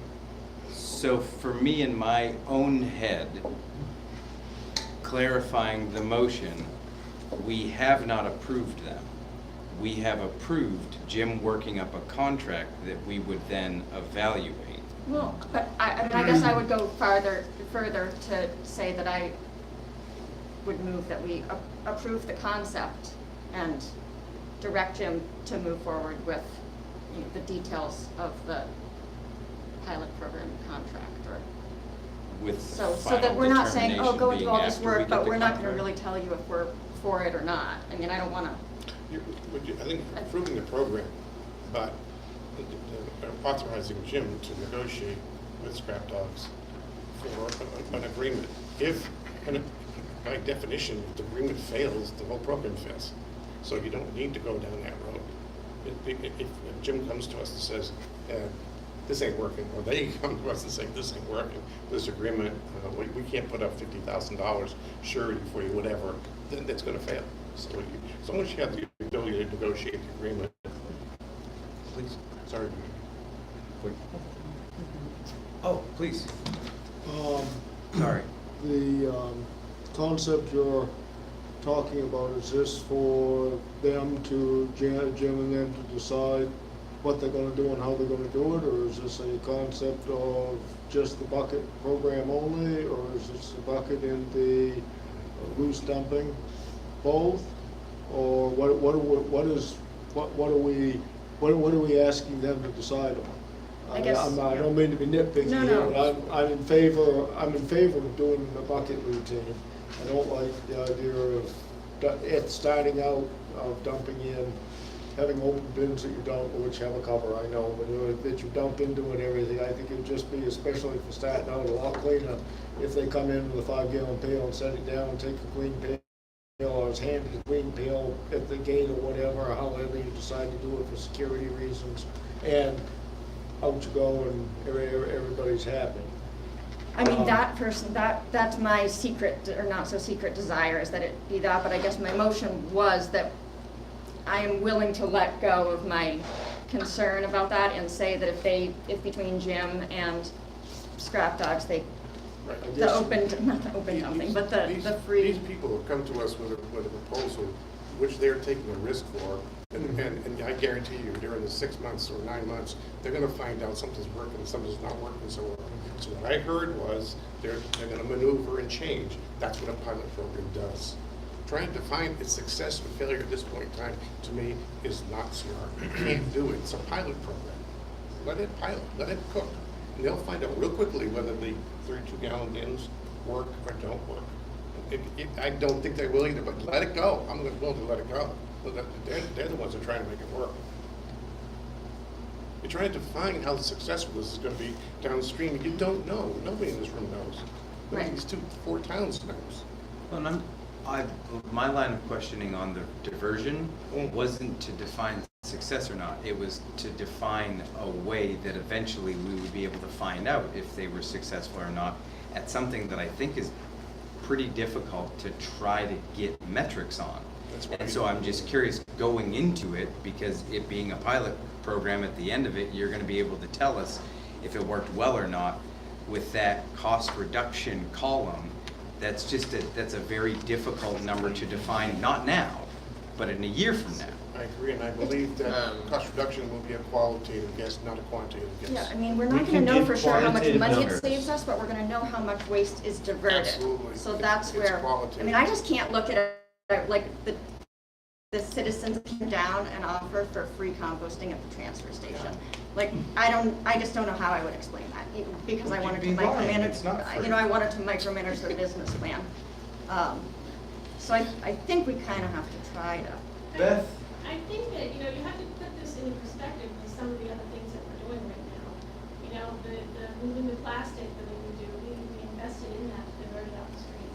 Speaker 1: So for me in my own head, clarifying the motion, we have not approved them. We have approved Jim working up a contract that we would then evaluate.
Speaker 6: Well, but I mean, I guess I would go further to say that I would move that we approve the concept and direct Jim to move forward with the details of the pilot program contract, or
Speaker 1: With
Speaker 6: so
Speaker 1: final
Speaker 6: that we're not saying, oh,
Speaker 1: determination
Speaker 6: go and do
Speaker 1: being
Speaker 6: all this
Speaker 1: after we
Speaker 6: work,
Speaker 1: get
Speaker 6: but
Speaker 1: the
Speaker 6: we're not gonna
Speaker 1: contract.
Speaker 6: really tell you if we're for it or not. I mean, I don't wanna,
Speaker 5: I think approving the program, but authorizing Jim to negotiate with Scrap Dogs for an agreement. If, and by definition, if the agreement fails, the whole program fails. So you don't need to go down that road. If Jim comes to us and says, this ain't working, or they come to us and say, this ain't working, this agreement, we can't put up $50,000 surety for you, whatever, then that's gonna fail. So as long as you have the ability to negotiate the agreement, please, sorry.
Speaker 1: Oh, please,
Speaker 16: Um,
Speaker 1: sorry.
Speaker 16: The concept you're talking about, is this for them to, Jim and them to decide what they're gonna do and how they're gonna do it? Or is this a concept of just the bucket program only? Or is this the bucket and the loose dumping, both? Or what are we asking them to decide on?
Speaker 6: I guess-
Speaker 16: I don't mean to be nitpicky
Speaker 6: No,
Speaker 16: here,
Speaker 6: no.
Speaker 16: but I'm in favor of doing the bucket routine. I don't like the idea of it starting out of dumping in having open bins that you dump, which have a cover, I know, but that you dump into and everything, I think it'd just be, especially for starting out, a lot cleaner if they come in with a 5-gallon pail and set it down and take a clean pail, or it's handed a clean pail at the gate or whatever, or however you decide to do it for security reasons, and out you go and everybody's happy.
Speaker 6: I mean, that person, that's my secret, or not so secret desire, is that it be that, but I guess my motion was that I am willing to let go of my concern about that and say that if between Jim and Scrap Dogs, they,
Speaker 5: Right.
Speaker 6: the open, not the open dumping, but the free.
Speaker 5: These people have come to us with a proposal which they're taking a risk for, and I guarantee you, during the 6 months or 9 months, they're gonna find out something's working, something's not working so well. So what I heard was, they're gonna maneuver and change. That's what a pilot program does. Trying to find its success or failure at this point in time, to me, is not smart. You can't do it. It's a pilot program. Let it pilot, let it cook. And they'll find out real quickly whether the 32-gallon bins work or don't work. I don't think they will either, but let it go. I'm willing to let it go. They're the ones that are trying to make it work. You're trying to define how successful this is going to be downstream, and you don't know. Nobody in this room knows. Nobody in these 4 towns knows.
Speaker 1: Well, and my line of questioning on the diversion wasn't to define success or not. It was to define a way that eventually we would be able to find out if they were successful or not at something that I think is pretty difficult to try to get metrics on. And so I'm just curious going into it, because it being a pilot program, at the end of it, you're going to be able to tell us if it worked well or not with that cost reduction column. That's a very difficult number to define, not now, but in a year from now.
Speaker 5: I agree, and I believe that cost reduction will be a qualitative guess, not a quantitative guess.
Speaker 6: Yeah, I mean, we're not
Speaker 3: We
Speaker 6: gonna
Speaker 3: can
Speaker 6: know
Speaker 3: give
Speaker 6: for sure how much
Speaker 3: quantitative
Speaker 6: money it
Speaker 3: numbers.
Speaker 6: saves us, but we're gonna know how much waste is diverted.
Speaker 5: Absolutely.
Speaker 6: So that's
Speaker 5: It's
Speaker 6: where, I
Speaker 5: qualitative.
Speaker 6: mean, I just can't look at it like the citizens came down and offered for free composting at the transfer station. Like, I just don't know how I would explain that, because I
Speaker 1: Would you
Speaker 6: wanted to
Speaker 1: be lying? It's not
Speaker 6: micromanage,
Speaker 1: free.
Speaker 6: you know, I wanted to micromanage their business plan. So I think we kind of have to try to.
Speaker 1: Beth?
Speaker 14: I think that, you know, you have to put this into perspective with some of the other things that we're doing right now. You know, the moving the plastic that we do, we invested in that to divert it upstream.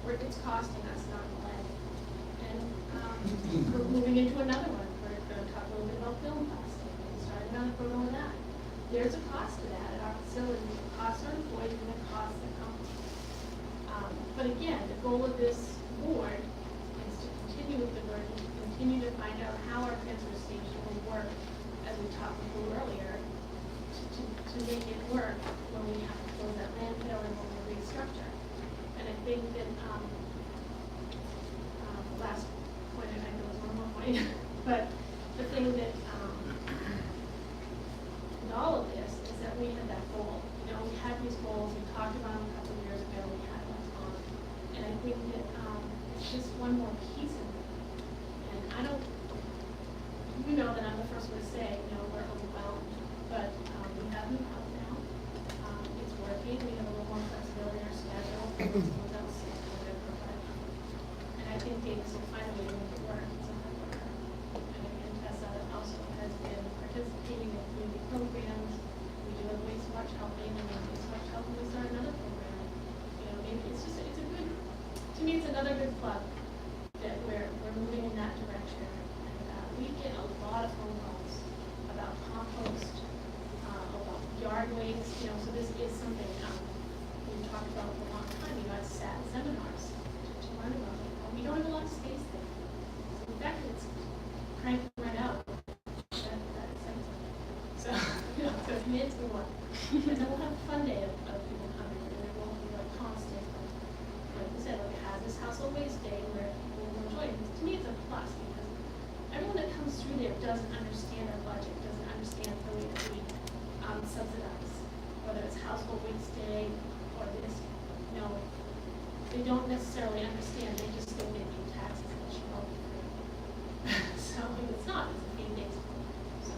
Speaker 14: Where it's costing us not lead. And we're moving into another one. We're going to talk a little bit about film plastic. We started another program on that. There's a cost to that at our facility. The cost our employees and the cost that comes. But again, the goal of this board is to continue with the learning, continue to find out how our transfer station will work, as we talked about earlier, to make it work when we have to close that landfill and when we restructure. And I think that, last point, I think there was one more point, but the thing that, in all of this is that we had that goal. You know, we had these goals, we talked about them a couple of years ago, we had them on. And I think that, it's just one more piece of it. And I don't, you know that I'm the first one to say, you know, we're overwhelmed, but, we have new help now. It's working, we have a little more flexibility in our schedule, someone's out sick, whatever, but, and I think Davis will find a way to make it work, it's a hard worker. And again, Tessa also has been participating in community programs, we do a wastewater helping, and then wastewater helping, we start another program. You know, maybe it's just, it's a good, to me, it's another good plug that we're moving in that direction. And we get a lot of phone calls about compost, about yard waste, you know, so this is something we've talked about for a long time. You guys sat in seminars to learn about it. We don't have a lot of space there. So the fact that it's cranking right out, that excites me. So, you know, so committed to one. And then we'll have a fun day of people coming, and it won't be like constant, like you said, like it has this household waste day where people will enjoy it. To me, it's a plus because everyone that comes through there doesn't understand our budget, doesn't understand the way that we subsidize, whether it's household waste day or this, you know, they don't necessarily understand, they just think they pay taxes and it should all be free. So it's not, it's a fee based. So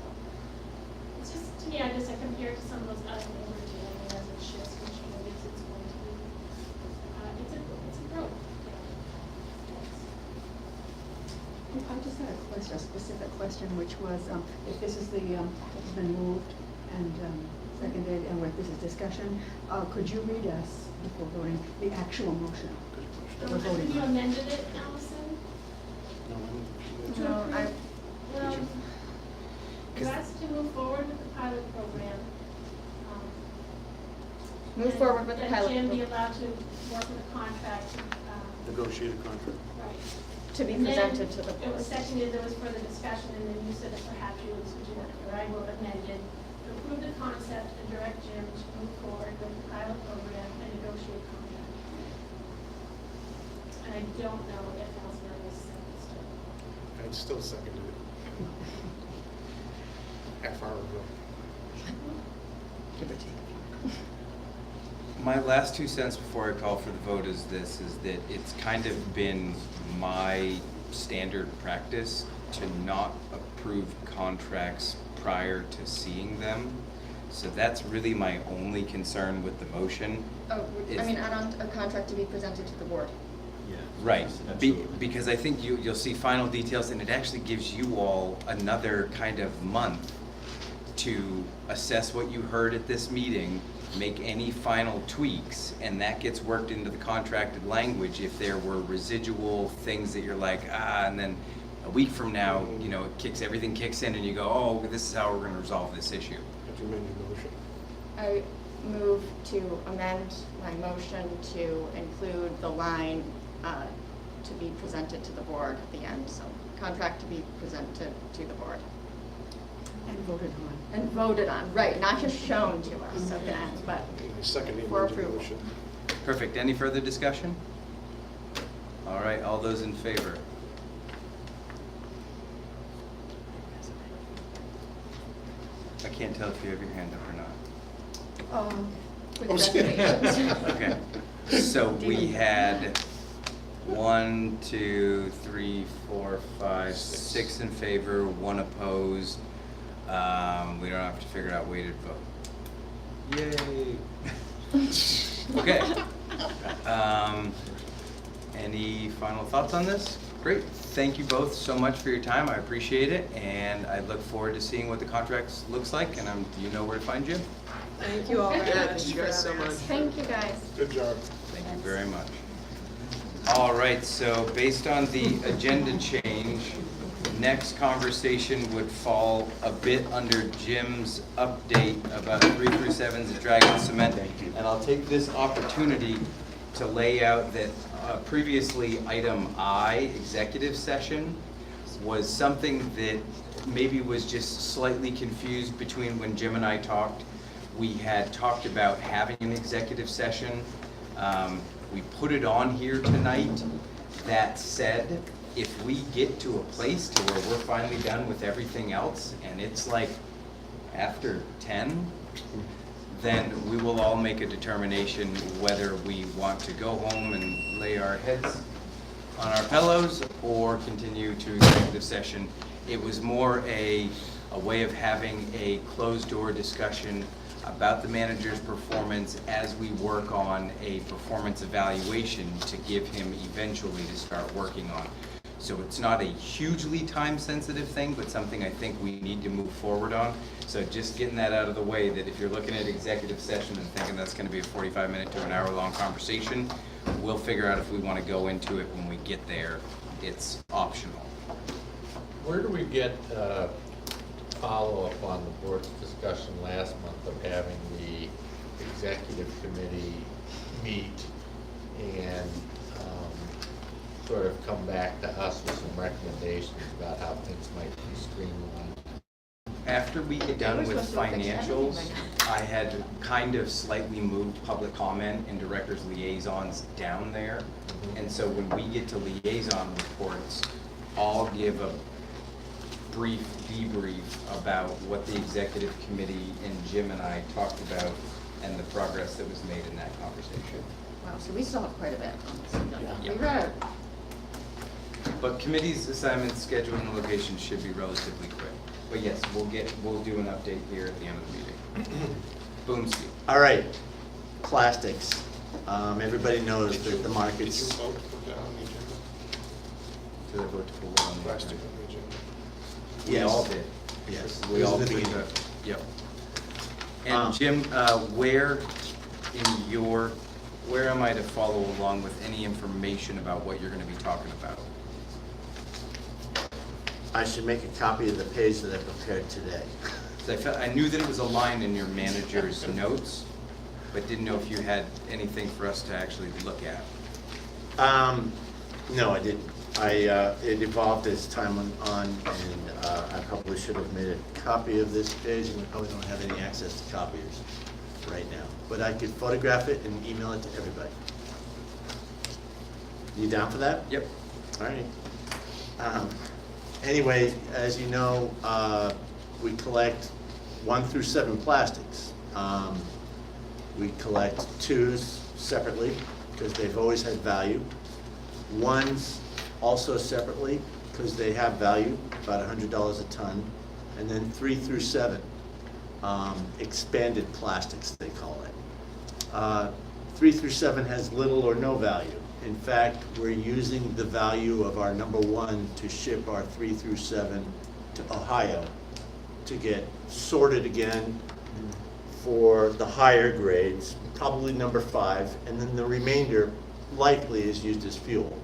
Speaker 14: it's just, to me, I compare it to some of those other things we're doing, and as it shifts from changes, it's going to be, it's a growth.
Speaker 2: I just had a specific question, which was, if this is it's been moved and seconded, and where this is discussion, could you read us, before voting, the actual motion that we're voting
Speaker 14: You
Speaker 2: on?
Speaker 14: amended it, Allison?
Speaker 6: No, I,
Speaker 14: Well, you asked to move forward with the pilot program.
Speaker 6: move
Speaker 14: and
Speaker 6: forward with the pilot
Speaker 14: That Jim be
Speaker 6: program
Speaker 14: allowed to work with a contract.
Speaker 5: Negotiated contract.
Speaker 14: Right.
Speaker 6: to be
Speaker 14: And then
Speaker 6: presented to the
Speaker 14: It
Speaker 6: board.
Speaker 14: was seconded, there was further discussion, and then you said that perhaps you would suggest, or I wrote amended, to approve the concept and direct Jim to move forward with the pilot program and negotiate contract. And I don't know if Allison was seconded.
Speaker 5: I'd still seconded it. Half hour ago.
Speaker 2: Give or take.
Speaker 1: My last 2 cents before I call for the vote is this, is that it's kind of been my standard practice to not approve contracts prior to seeing them. So that's really my only concern with the motion.
Speaker 6: Oh, I
Speaker 1: is-
Speaker 6: mean, add on a contract to be presented to the board.
Speaker 13: Yeah.
Speaker 1: Right,
Speaker 13: Absolutely.
Speaker 1: because I think you'll see final details, and it actually gives you all another kind of month to assess what you heard at this meeting, make any final tweaks, and that gets worked into the contracted language if there were residual things that you're like, and then a week from now, everything kicks in and you go, oh, this is how we're gonna resolve this issue.
Speaker 5: Have you amended your motion?
Speaker 6: I move to amend my motion to include the line to be presented to the board at the end, so contract to be presented to the board.
Speaker 2: And voted on.
Speaker 6: And voted on, right, not just shown to us at the end, but
Speaker 5: I second the
Speaker 6: for
Speaker 5: amended
Speaker 6: approval.
Speaker 5: motion.
Speaker 1: Perfect, any further discussion? All right, all those in favor? I can't tell if you have your hand up or not.
Speaker 6: With reservations.
Speaker 1: Okay, so we had 1, 2, 3, 4, 5, 6 in favor, 1 opposed. We don't have to figure out weighted vote. Yay! Okay. Any final thoughts on this? Great, thank you both so much for your time, I appreciate it, and I look forward to seeing what the contract looks like, and you know where to find Jim.
Speaker 12: Thank you all very
Speaker 4: Yeah,
Speaker 12: much.
Speaker 4: thank you guys
Speaker 12: for
Speaker 4: so
Speaker 12: having
Speaker 4: much.
Speaker 12: us.
Speaker 6: Thank you, guys.
Speaker 5: Good job.
Speaker 1: Thank you very much. All right, so based on the agenda change, next conversation would fall a bit under Jim's update about 337's at Dragon Cement. And I'll take this opportunity to lay out that previously item I, executive session, was something that maybe was just slightly confused between when Jim and I talked. We had talked about having an executive session. We put it on here tonight. That said, if we get to a place to where we're finally done with everything else, and it's like after 10, then we will all make a determination whether we want to go home and lay our heads on our pillows or continue to executive session. It was more a way of having a closed-door discussion about the manager's performance as we work on a performance evaluation to give him eventually to start working on. So it's not a hugely time-sensitive thing, but something I think we need to move forward on. So just getting that out of the way, that if you're looking at executive session and thinking that's gonna be a 45-minute to an hour-long conversation, we'll figure out if we wanna go into it when we get there. It's optional.
Speaker 9: Where do we get follow-up on the board's discussion last month of having the executive committee meet and sort of come back to us with some recommendations about how things might be streamlined?
Speaker 1: After we get done
Speaker 6: We're
Speaker 1: with
Speaker 6: supposed to fix everything
Speaker 1: financials,
Speaker 6: by
Speaker 1: I had kind of slightly moved public comment and directors' liaisons down there. And so when we get to liaison reports, I'll give a brief debrief about what the executive committee and Jim and I talked about and the progress that was made in that conversation.
Speaker 6: Wow, so we still have quite a bit on this agenda.
Speaker 1: Yeah.
Speaker 6: We read.
Speaker 1: But committees, assignments, schedule, and location should be relatively quick. But yes, we'll do an update here at the end of the meeting. Boomski.
Speaker 3: All right, plastics. Everybody knows that the
Speaker 5: Did you
Speaker 3: market's,
Speaker 5: vote to put that on the agenda?
Speaker 3: Did I vote to put one on the
Speaker 5: Plastic
Speaker 3: agenda?
Speaker 5: on the agenda.
Speaker 3: We all did, yes.
Speaker 1: We all
Speaker 3: This is the
Speaker 1: put
Speaker 3: beginning.
Speaker 1: the, yep. And Jim, where in your, where am I to follow along with any information about what you're gonna be talking about?
Speaker 3: I should make a copy of the page that I prepared today.
Speaker 1: 'Cause I knew that it was a line in your manager's notes, but didn't know if you had anything for us to actually look at.
Speaker 3: No, I didn't. It evolved as time went on, and I probably should have made a copy of this page, and I probably don't have any access to copiers right now. But I could photograph it and email it to everybody. You down for that?
Speaker 1: Yep.
Speaker 3: All right. Anyway, as you know, we collect 1 through 7 plastics. We collect 2s separately because they've always had value. 1s also separately because they have value, about $100 a ton. And then 3 through 7, expanded plastics they call it. 3 through 7 has little or no value. In fact, we're using the value of our number 1 to ship our 3 through 7 to Ohio to get sorted again for the higher grades, probably number 5, and then the remainder likely is used as fuel.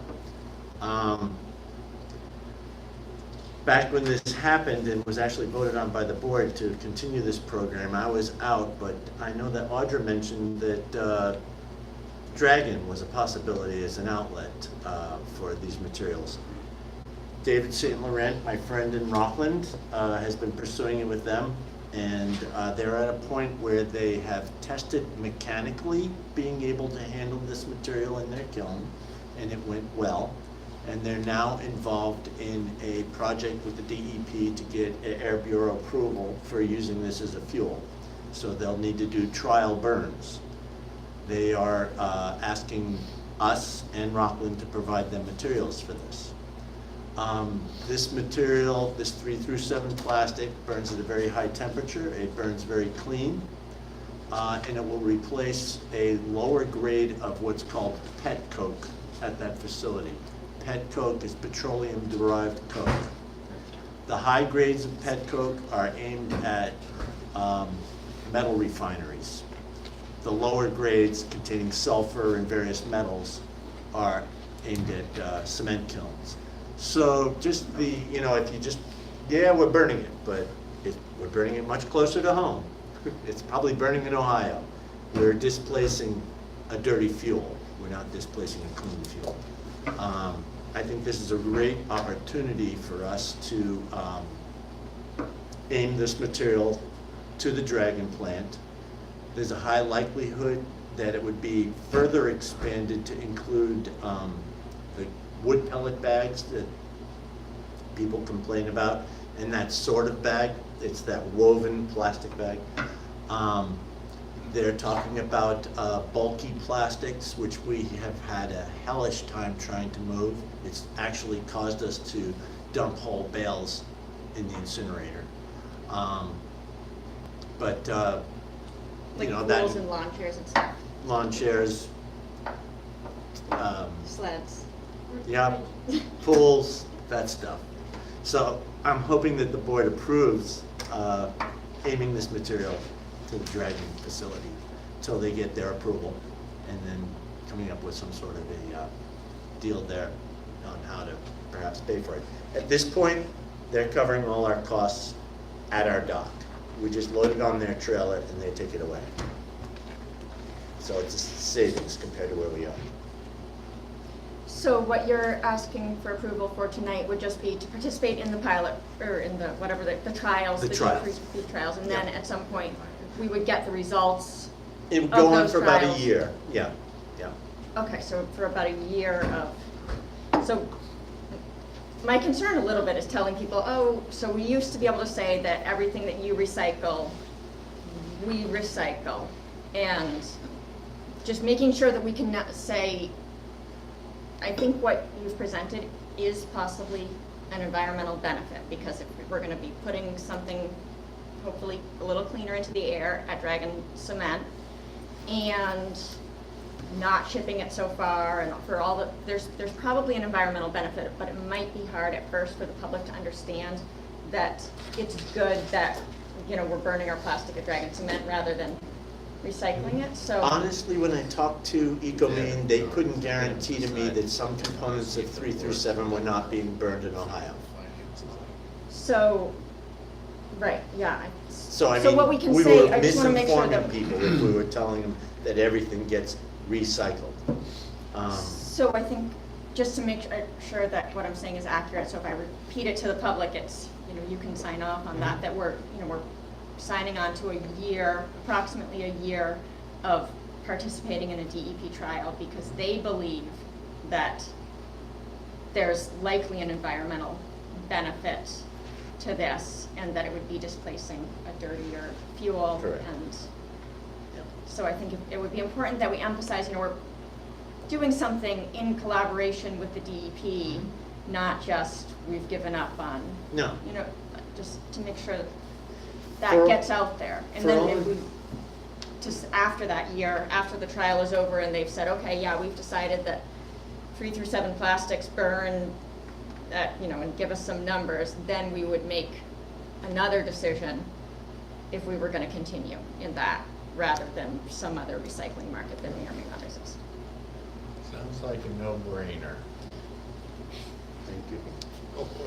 Speaker 3: Back when this happened and was actually voted on by the board to continue this program, I was out, but I know that Audra mentioned that Dragon was a possibility as an outlet for these materials. David St. Laurent, my friend in Rockland, has been pursuing it with them, and they're at a point where they have tested mechanically being able to handle this material in their kiln, and it went well. And they're now involved in a project with the DEP to get Air Bureau approval for using this as a fuel. So they'll need to do trial burns. They are asking us and Rockland to provide them materials for this. This material, this 3 through 7 plastic, burns at a very high temperature. It burns very clean, and it will replace a lower grade of what's called pet coke at that facility. Pet coke is petroleum-derived coke. The high grades of pet coke are aimed at metal refineries. The lower grades containing sulfur and various metals are aimed at cement kilns. So just the, if you just, yeah, we're burning it, but we're burning it much closer to home. It's probably burning in Ohio. We're displacing a dirty fuel. We're not displacing a clean fuel. I think this is a great opportunity for us to aim this material to the Dragon plant. There's a high likelihood that it would be further expanded to include the wood pellet bags that people complain about, and that sort of bag. It's that woven plastic bag. They're talking about bulky plastics, which we have had a hellish time trying to move. It's actually caused us to dump whole bales in the incinerator.
Speaker 6: Like
Speaker 3: that
Speaker 6: pools and lawn chairs and stuff.
Speaker 3: lawn chairs,
Speaker 6: Sleds.
Speaker 3: yeah, pools, that stuff. So I'm hoping that the board approves aiming this material to the Dragon facility until they get their approval, and then coming up with some sort of a deal there on how to perhaps pay for it. At this point, they're covering all our costs at our dock. We just load it on their trailer and they take it away. So it's a savings compared to where we are.
Speaker 6: So what you're asking for approval for tonight would just be to participate in the pilot, or in the, whatever, the trials.
Speaker 3: The trials.
Speaker 6: The trials, and then
Speaker 3: Yeah.
Speaker 6: at some point, we would get the results
Speaker 3: It would
Speaker 6: of
Speaker 3: go on
Speaker 6: those
Speaker 3: for about a
Speaker 6: trials.
Speaker 3: year, yeah, yeah.
Speaker 6: Okay, so for about a year of, so my concern a little bit is telling people, oh, so we used to be able to say that everything that you recycle, we recycle. And just making sure that we can say, I think what you've presented is possibly an environmental benefit, because if we're gonna be putting something hopefully a little cleaner into the air at Dragon Cement, and not shipping it so far and for all the, there's probably an environmental benefit, but it might be hard at first for the public to understand that it's good that, you know, we're burning our plastic at Dragon Cement rather than recycling it, so.
Speaker 3: Honestly, when I talked to EcoMaine, they couldn't guarantee to me that some components of 3 through 7 were not being burned in Ohio.
Speaker 6: So, right, yeah.
Speaker 3: So I
Speaker 6: So what we
Speaker 3: mean,
Speaker 6: can
Speaker 3: we
Speaker 6: say,
Speaker 3: were
Speaker 6: I just wanna make sure
Speaker 3: misinforming
Speaker 6: that.
Speaker 3: people if we were telling them that everything gets recycled.
Speaker 6: So I think, just to make sure that what I'm saying is accurate, so if I repeat it to the public, it's, you know, you can sign off on that, that we're, you know, we're signing on to a year, approximately a year of participating in a DEP trial because they believe that there's likely an environmental benefit to this and that it would be displacing a dirtier fuel.
Speaker 3: Correct.
Speaker 6: And so I think it would be important that we emphasize, you know, we're doing something in collaboration with the DEP, not just we've given up on,
Speaker 3: No.
Speaker 6: you know, just to make sure that that
Speaker 3: For-
Speaker 6: gets out there. And
Speaker 3: for
Speaker 6: then
Speaker 3: all
Speaker 6: if
Speaker 3: the-
Speaker 6: we, just after that year, after the trial is over and they've said, okay, yeah, we've decided that 3 through 7 plastics burn, you know, and give us some numbers, then we would make another decision if we were gonna continue in that rather than some other recycling market that may or may not exist.
Speaker 9: Sounds like a no-brainer.
Speaker 3: Thank you.
Speaker 5: Oh, boy.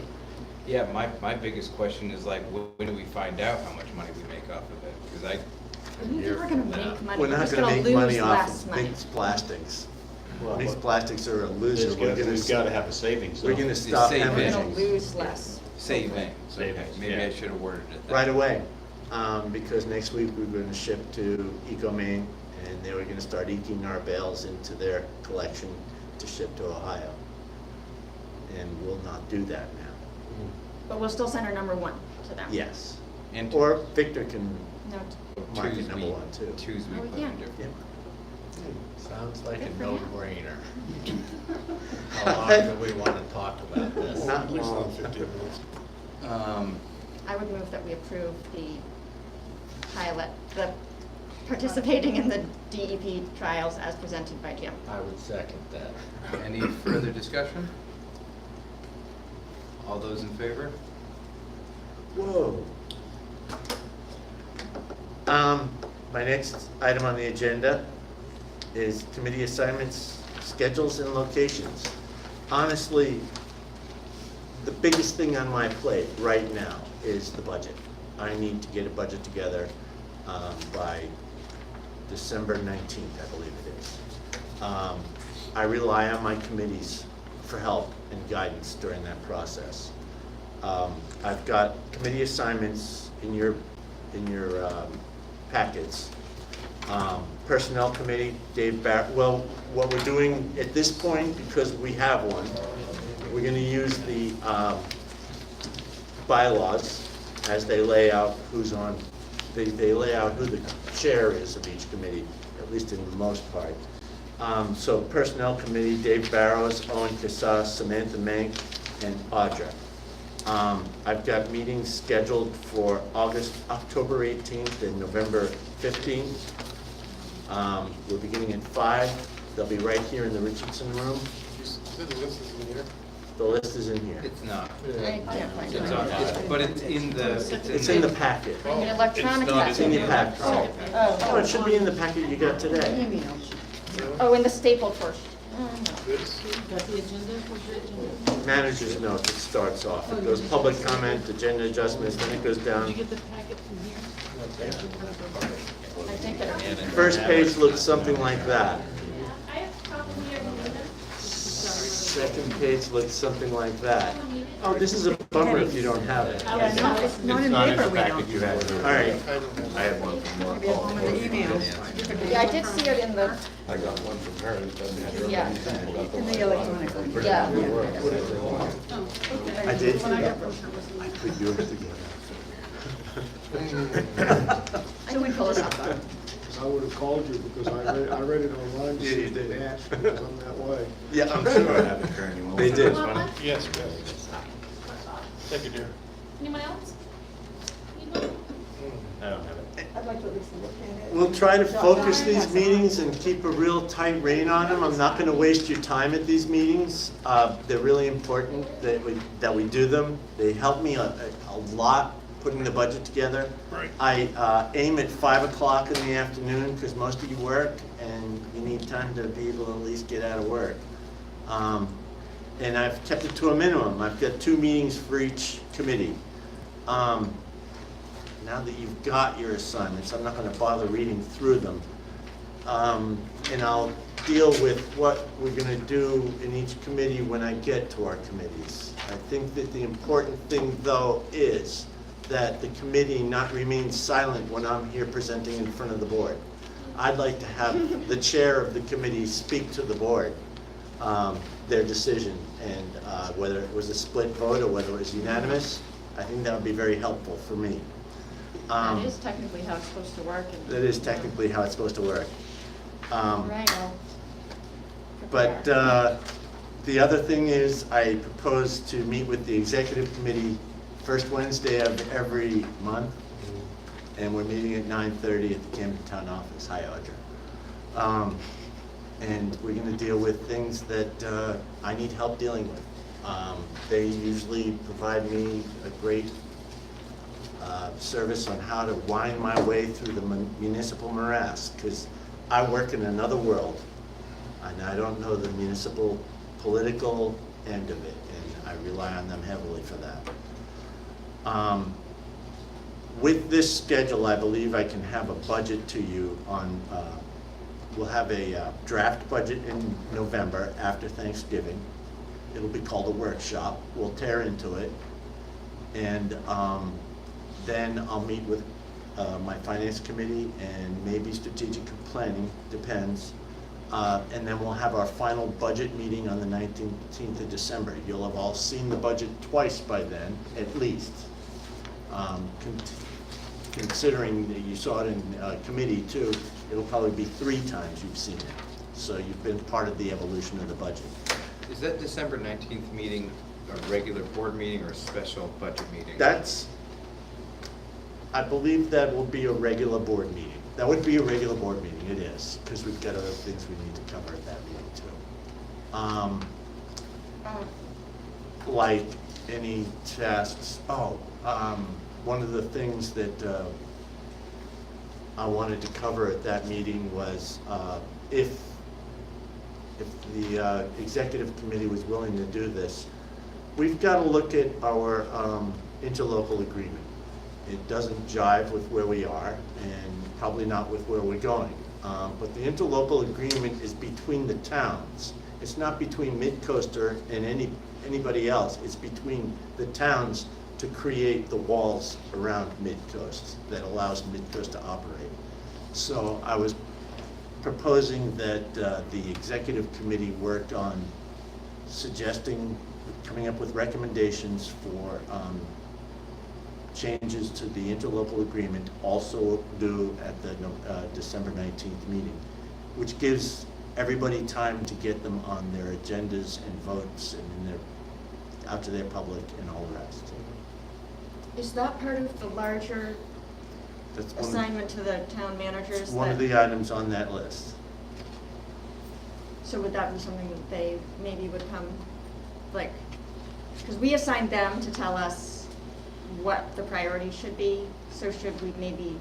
Speaker 1: Yeah, my biggest question is like, when do we find out how much money we make off of it? Because
Speaker 6: I don't think we're gonna make money,
Speaker 3: We're
Speaker 6: we're
Speaker 3: not
Speaker 6: just
Speaker 3: gonna
Speaker 6: gonna
Speaker 3: make
Speaker 6: lose
Speaker 3: money off
Speaker 6: less
Speaker 3: of
Speaker 6: money.
Speaker 3: mixed plastics.
Speaker 13: Well,
Speaker 3: Mixed plastics are a loser.
Speaker 13: We've got to have a savings.
Speaker 3: We're
Speaker 13: though.
Speaker 3: gonna stop
Speaker 1: save
Speaker 6: We're
Speaker 1: it.
Speaker 6: gonna
Speaker 3: hemorrhaging
Speaker 6: lose less.
Speaker 1: saving, okay,
Speaker 13: Savings,
Speaker 1: maybe
Speaker 13: yeah.
Speaker 1: I should have worded it that
Speaker 3: right
Speaker 1: way.
Speaker 3: away. Because next week we're gonna ship to EcoMaine and they were gonna start eking our bales into their collection to ship to Ohio. And we'll not do that now.
Speaker 6: But we'll still send our number 1 to them.
Speaker 3: Yes.
Speaker 1: And
Speaker 3: Or Victor can
Speaker 6: No,
Speaker 3: mark
Speaker 1: twos
Speaker 3: it number
Speaker 1: we-
Speaker 3: 1 too.
Speaker 1: twos we
Speaker 6: Oh,
Speaker 1: put
Speaker 6: yeah.
Speaker 1: in different.
Speaker 3: Yeah.
Speaker 9: Sounds like
Speaker 6: Good
Speaker 9: a
Speaker 6: for you.
Speaker 9: no-brainer. How long do we want to talk about this?
Speaker 3: Not
Speaker 5: At least
Speaker 3: long.
Speaker 5: another 15 minutes.
Speaker 6: I would move that we approve the pilot, the participating in the DEP trials as presented by Jim.
Speaker 9: I would second that.
Speaker 1: Any further discussion? All those in favor?
Speaker 3: Whoa. My next item on the agenda is committee assignments, schedules, and locations. Honestly, the biggest thing on my plate right now is the budget. I need to get a budget together by December 19th, I believe it is. I rely on my committees for help and guidance during that process. I've got committee assignments in your packets. Personnel Committee, Dave Barrett, well, what we're doing at this point, because we have one, we're gonna use the bylaws as they lay out who's on, they lay out who the chair is of each committee, at least in the most part. So Personnel Committee, Dave Barrows, Owen Casas, Samantha Mank, and Audra. I've got meetings scheduled for October 18th and November 15th. We're beginning at 5. They'll be right here in the Richardson room.
Speaker 5: You said the list is in here?
Speaker 3: The list is in here.
Speaker 1: It's not.
Speaker 6: I can't find
Speaker 1: It's
Speaker 6: it.
Speaker 1: on, but it's in the,
Speaker 3: It's in the packet.
Speaker 6: An electronic
Speaker 1: It's not
Speaker 3: It's in your
Speaker 6: packet.
Speaker 3: packet. Oh, it should be in the packet you got today.
Speaker 6: Oh, in the stapled portion.
Speaker 5: This?
Speaker 3: Manager's note, it starts off. It goes public comment, agenda adjustments, then it goes down.
Speaker 6: I think it.
Speaker 3: First page looks something like that.
Speaker 14: I have a copy here in the minutes.
Speaker 3: Second page looks something like that. Oh, this is a bummer if you don't have it.
Speaker 6: Yeah, it's not
Speaker 15: It's
Speaker 6: in
Speaker 15: not in
Speaker 6: paper,
Speaker 15: the
Speaker 6: we
Speaker 15: packet
Speaker 6: don't.
Speaker 15: you had.
Speaker 3: All right.
Speaker 15: I have one from Mark.
Speaker 6: Yeah, I did see it in the,
Speaker 15: I got one from her. It doesn't have your-
Speaker 6: yeah.
Speaker 2: In the electronic.
Speaker 6: Yeah.
Speaker 3: I did. I put yours together.
Speaker 6: So we pull it up.
Speaker 16: I would have called you because I read it online.
Speaker 3: Yeah, you did.
Speaker 16: Because I'm that way.
Speaker 3: Yeah, I'm sure. They did.
Speaker 5: Yes, yes. Thank you, dear.
Speaker 14: Anyone else? Need one?
Speaker 15: I don't have it.
Speaker 2: I'd like to at least look at it.
Speaker 3: We'll try to
Speaker 2: So
Speaker 3: focus
Speaker 2: John
Speaker 3: these
Speaker 2: has
Speaker 3: meetings and keep a real tight rein on them. I'm not gonna waste your time at these meetings. They're really important that we do them. They help me a lot putting the budget together.
Speaker 5: Right.
Speaker 3: I aim at 5 o'clock in the afternoon because most of you work and you need time to be able to at least get out of work. And I've kept it to a minimum. I've got 2 meetings for each committee. Now that you've got your assignments, I'm not going to bother reading through them. And I'll deal with what we're going to do in each committee when I get to our committees. I think that the important thing, though, is that the committee not remain silent when I'm here presenting in front of the board. I'd like to have the chair of the committee speak to the board, their decision, and whether it was a split vote or whether it was unanimous. I think that would be very helpful for me.
Speaker 6: That is technically how it's supposed to work.
Speaker 3: That is technically how it's supposed to work.
Speaker 6: Right, I'll
Speaker 3: But
Speaker 6: prepare.
Speaker 3: the other thing is I propose to meet with the executive committee first Wednesday of every month. And we're meeting at 9:30 at the Camden Town office. Hi, Audra. And we're going to deal with things that I need help dealing with. They usually provide me a great service on how to wind my way through the municipal morass, because I work in another world, and I don't know the municipal political end of it, and I rely on them heavily for that. With this schedule, I believe I can have a budget to you on, we'll have a draft budget in November after Thanksgiving. It'll be called a workshop. We'll tear into it. And then I'll meet with my finance committee and maybe strategic planning, depends. And then we'll have our final budget meeting on the 19th of December. You'll have all seen the budget twice by then, at least. Considering that you saw it in committee too, it'll probably be 3 times you've seen it. So you've been part of the evolution of the budget.
Speaker 1: Is that December 19th meeting a regular board meeting or a special budget meeting?
Speaker 3: I believe that will be a regular board meeting. That would be a regular board meeting, it is, because we've got other things we need to cover at that meeting too. Like any tasks, one of the things that I wanted to cover at that meeting was if the executive committee was willing to do this, we've got to look at our interlocal agreement. It doesn't jive with where we are and probably not with where we're going. But the interlocal agreement is between the towns. It's not between Midcoaster and anybody else. It's between the towns to create the walls around Midcoast that allows Midcoast to operate. So I was proposing that the executive committee worked on coming up with recommendations for changes to the interlocal agreement, also due at the December 19th meeting, which gives everybody time to get them on their agendas and votes and out to their public and all the rest.
Speaker 6: Is that part of the larger
Speaker 3: That's
Speaker 6: assignment to the town managers?
Speaker 3: one of the items on that list.
Speaker 6: So would that be something that they maybe would come, like, because we assigned them to tell us what the priorities should be, so should we maybe,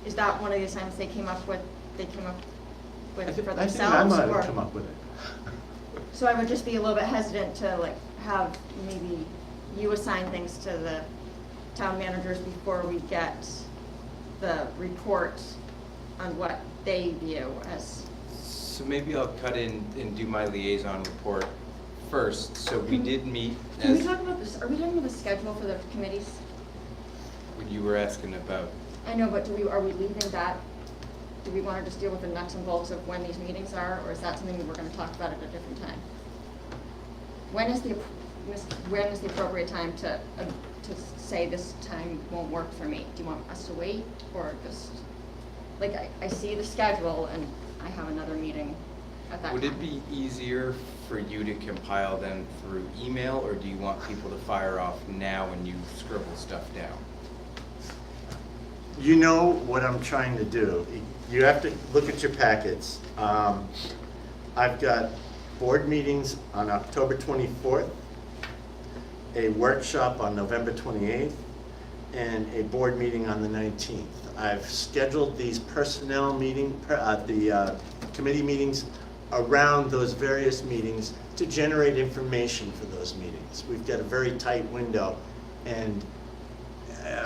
Speaker 6: is that one of the assignments they came up with for themselves?
Speaker 3: I think I might
Speaker 6: or-
Speaker 3: have come up with it.
Speaker 6: So I would just be a little bit hesitant to like have maybe you assign things to the town managers before we get the report on what they view as.
Speaker 1: So maybe I'll cut in and do my liaison report first. So we did meet
Speaker 6: Can we
Speaker 1: as,
Speaker 6: talk about this, are we talking about the schedule for the committees?
Speaker 1: when you were asking about,
Speaker 6: I know, but are we leaving that? Do we want to just deal with the nuts and bolts of when these meetings are, or is that something that we're going to talk about at a different time? When is the appropriate time to say this time won't work for me? Do you want us to wait, or just, like, I see the schedule and I have another meeting at that time.
Speaker 1: would it be easier for you to compile them through email, or do you want people to fire off now when you scribble stuff down?
Speaker 3: you know what I'm trying to do. You have to look at your packets. I've got board meetings on October 24th, a workshop on November 28th, and a board meeting on the 19th. I've scheduled these personnel committee meetings around those various meetings to generate information for those meetings. We've got a very tight window, and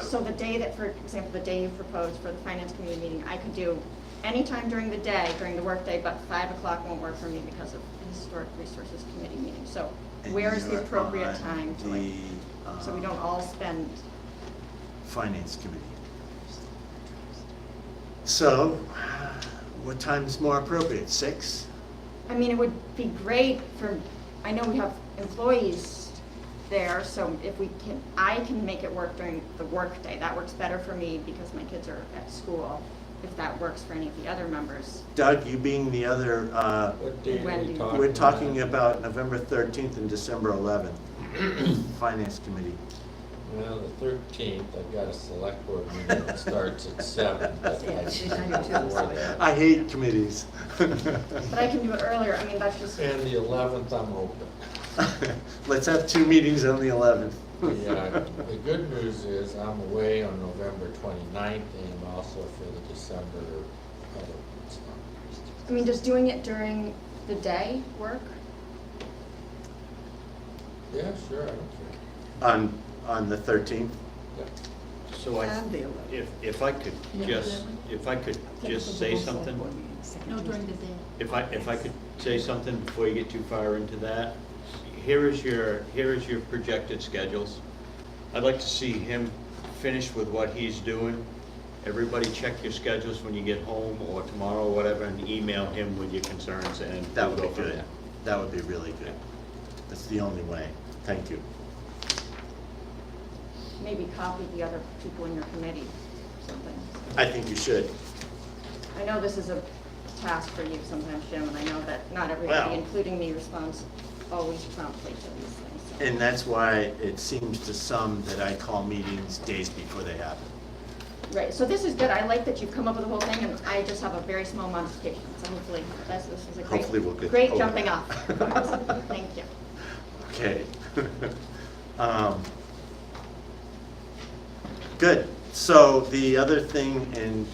Speaker 6: So the day that, for example, the day you proposed for the finance committee meeting, I could do anytime during the day, during the workday, but 5 o'clock won't work for me because of the historic resources committee meeting. So
Speaker 3: and
Speaker 6: where is the
Speaker 3: you're
Speaker 6: appropriate
Speaker 3: on
Speaker 6: time to like, so we don't all spend,
Speaker 3: Finance committee. So, what time's more appropriate? 6?
Speaker 6: I mean, it would be great for, I know we have employees there, so if we can, I can make it work during the workday. That works better for me because my kids are at school, if that works for any of the other members.
Speaker 3: Doug, you being the other,
Speaker 9: What date are
Speaker 6: Wendy.
Speaker 9: we talking
Speaker 3: we're talking
Speaker 9: about?
Speaker 3: about November 13th and December 11th. Finance committee.
Speaker 9: Well, the 13th, I've got a select board meeting that starts at 7, but
Speaker 2: Yeah,
Speaker 9: I
Speaker 2: she's
Speaker 9: can
Speaker 2: on
Speaker 9: do
Speaker 2: your
Speaker 9: before
Speaker 2: too.
Speaker 9: that.
Speaker 3: I hate committees.
Speaker 6: But I can do it earlier, I mean, that's just,
Speaker 9: And the 11th, I'm open.
Speaker 3: Let's have 2 meetings on the 11th.
Speaker 9: The good news is I'm away on November 29th and also for the December other ones.
Speaker 6: I mean, does doing it during the day work?
Speaker 9: Yeah, sure, I don't care.
Speaker 3: On the 13th?
Speaker 9: Yeah.
Speaker 15: So
Speaker 2: And the 11th.
Speaker 15: if I could just say something,
Speaker 14: No, during the day.
Speaker 15: if I could say something before you get too far into that, here is your projected schedules. I'd like to see him finish with what he's doing. Everybody check your schedules when you get home or tomorrow or whatever, and email him with your concerns, and
Speaker 3: That
Speaker 15: we'll
Speaker 3: would
Speaker 15: go
Speaker 3: be
Speaker 15: from
Speaker 3: good.
Speaker 15: there.
Speaker 3: That would be really good. That's the only way. Thank you.
Speaker 6: Maybe copy the other people in your committee, or something.
Speaker 3: I think you should.
Speaker 6: I know this is a task for you sometimes, Jim, and I know that not
Speaker 3: Well-
Speaker 6: everybody, including me, responds always promptly to these things. so.
Speaker 3: And that's why it seems to some that I call meetings days before they happen.
Speaker 6: Right, so this is good. I like that you've come up with the whole thing, and I just have a very small modification, so hopefully this is a
Speaker 3: Hopefully we'll get
Speaker 6: great
Speaker 3: over
Speaker 6: jumping
Speaker 3: that.
Speaker 6: off. Thank you.
Speaker 3: Okay. Good. So the other thing, and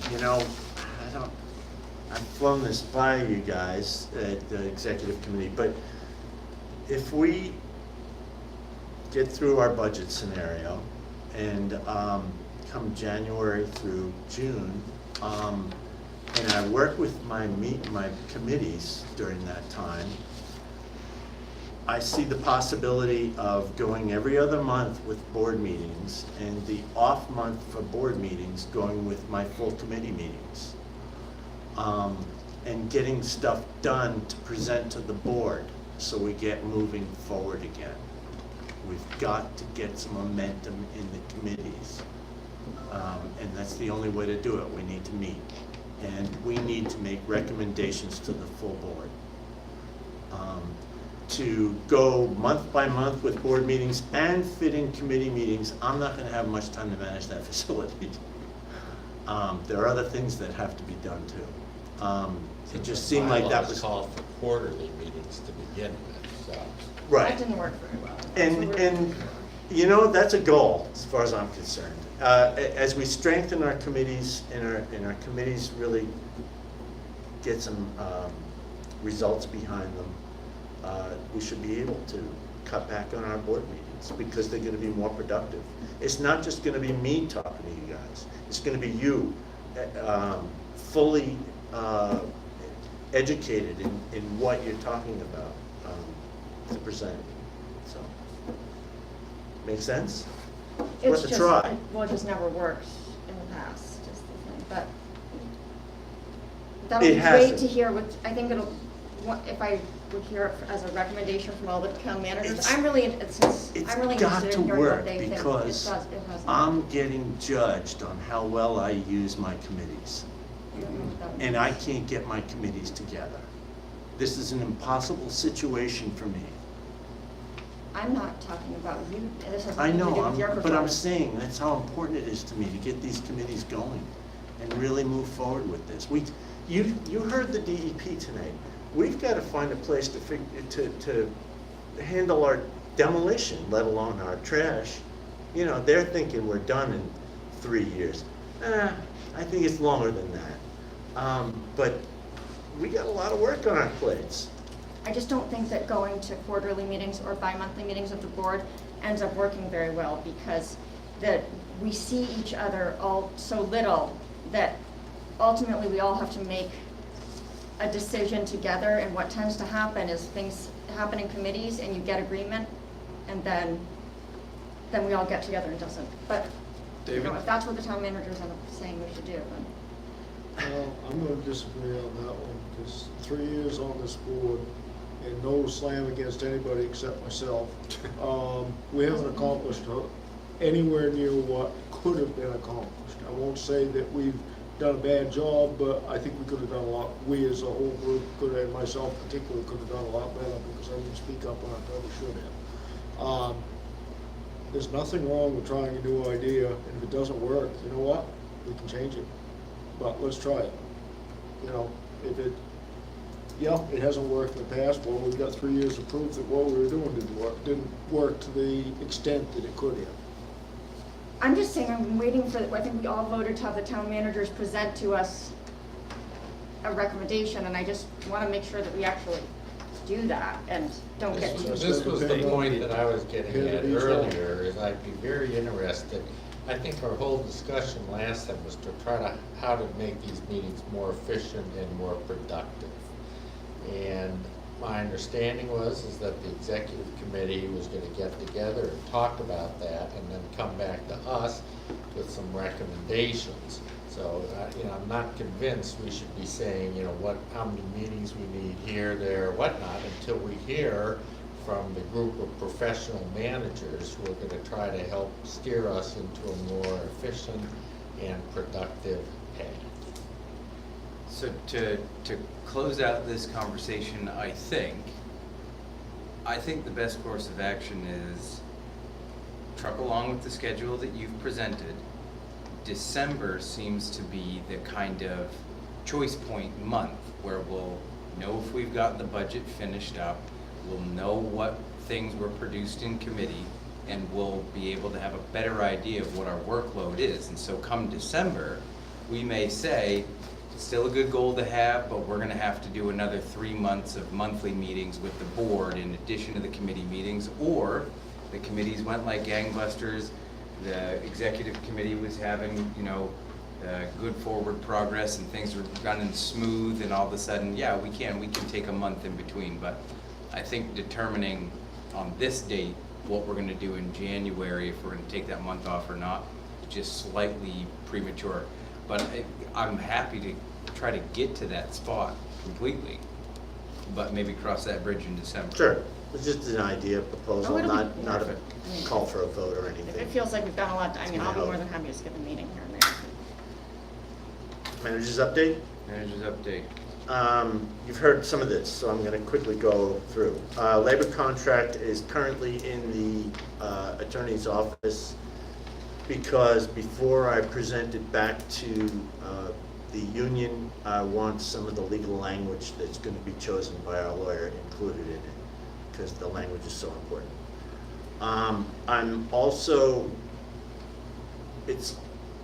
Speaker 3: I've flown this by you guys at the executive committee, but if we get through our budget scenario and come January through June, and I work with my committees during that time, I see the possibility of going every other month with board meetings and the off month for board meetings going with my full committee meetings. And getting stuff done to present to the board so we get moving forward again. We've got to get some momentum in the committees. And that's the only way to do it. We need to meet. And we need to make recommendations to the full board. To go month by month with board meetings and fit in committee meetings, I'm not gonna have much time to manage that facility. There are other things that have to be done too. It just seemed like that
Speaker 9: Bylaws
Speaker 3: was.
Speaker 9: called for quarterly meetings to begin with, so.
Speaker 3: Right.
Speaker 6: That didn't work very well.
Speaker 3: And that's a goal as far as I'm concerned. As we strengthen our committees and our committees really get some results behind them, we should be able to cut back on our board meetings because they're going to be more productive. It's not just going to be me talking to you guys. It's going to be you fully educated in what you're talking about to present. So, make sense?
Speaker 6: It's
Speaker 3: Worth a
Speaker 6: just,
Speaker 3: try.
Speaker 6: well, it just never works in the past, just the thing, but that would
Speaker 3: It
Speaker 6: be
Speaker 3: hasn't.
Speaker 6: great to hear, if I would hear it as a recommendation from all the town managers.
Speaker 3: It's
Speaker 6: I'm really interested
Speaker 3: got
Speaker 6: in
Speaker 3: to
Speaker 6: hearing
Speaker 3: work
Speaker 6: what they think.
Speaker 3: because
Speaker 6: It has not.
Speaker 3: I'm getting judged on how well I use my committees.
Speaker 6: I don't know what that
Speaker 3: And I
Speaker 6: means.
Speaker 3: can't get my committees together. This is an impossible situation for me.
Speaker 6: I'm not talking about you, this has
Speaker 3: I
Speaker 6: nothing to do
Speaker 3: know,
Speaker 6: with your
Speaker 3: but I'm
Speaker 6: performance.
Speaker 3: saying that's how important it is to me to get these committees going and really move forward with this. You heard the DEP tonight. We've got to find a place to handle our demolition, let alone our trash. You know, they're thinking we're done in 3 years. I think it's longer than that. But we got a lot of work on our plates.
Speaker 6: I just don't think that going to quarterly meetings or bi-monthly meetings of the board ends up working very well, because that we see each other all so little that ultimately we all have to make a decision together, and what tends to happen is things happen in committees and you get agreement, and then we all get together and it doesn't. But you know, if that's what the town managers end up saying we should do, then.
Speaker 16: I'm gonna disagree on that one, because 3 years on this board, and no slam against anybody except myself, we haven't accomplished anywhere near what could have been accomplished. I won't say that we've done a bad job, but I think we could have done a lot, we as a whole group could have, and myself particularly, could have done a lot better, because I didn't speak up when I probably should have. There's nothing wrong with trying a new idea, and if it doesn't work, you know what? We can change it, but let's try it. You know, if it, yeah, it hasn't worked in the past, well, we've got 3 years to prove that what we were doing didn't work to the extent that it could have.
Speaker 6: I'm just saying, I'm waiting for, I think we all voted to have the town managers present to us a recommendation, and I just want to make sure that we actually do that and don't get too.
Speaker 9: This was the point that I was getting at earlier, is I'd be very interested. I think our whole discussion last time was to try to, how to make these meetings more efficient and more productive. And my understanding is that the executive committee was going to get together and talk about that, and then come back to us with some recommendations. So, I'm not convinced we should be saying, how many meetings we need here, there, whatnot, until we hear from the group of professional managers who are going to try to help steer us into a more efficient and productive path.
Speaker 1: So to close out this conversation, I think the best course of action is truck along with the schedule that you've presented. December seems to be the kind of choice point month where we'll know if we've gotten the budget finished up, we'll know what things were produced in committee, and we'll be able to have a better idea of what our workload is. And so come December, we may say, still a good goal to have, but we're gonna have to do another 3 months of monthly meetings with the board in addition to the committee meetings, or the committees went like gangbusters, the executive committee was having, good forward progress and things were running smooth, and all of a sudden, yeah, we can take a month in between. But I think determining on this date what we're gonna do in January, if we're gonna take that month off or not, is just slightly premature. But I'm happy to try to get to that spot completely, but maybe cross that bridge in December.
Speaker 3: Sure, it's just an idea, proposal,
Speaker 6: Oh, it'll
Speaker 3: not
Speaker 6: be
Speaker 3: a
Speaker 6: perfect.
Speaker 3: call for a vote or
Speaker 6: If
Speaker 3: anything.
Speaker 6: it feels like we've done a lot, I'll be
Speaker 3: my hope.
Speaker 6: more than happy to skip a meeting here and there.
Speaker 3: Managers update?
Speaker 1: Managers update.
Speaker 3: You've heard some of this, so I'm going to quickly go through. Labor contract is currently in the attorney's office, because before I present it back to the union, I want some of the legal language that's going to be chosen by our lawyer included in it, because the language is so important. I'm also, it's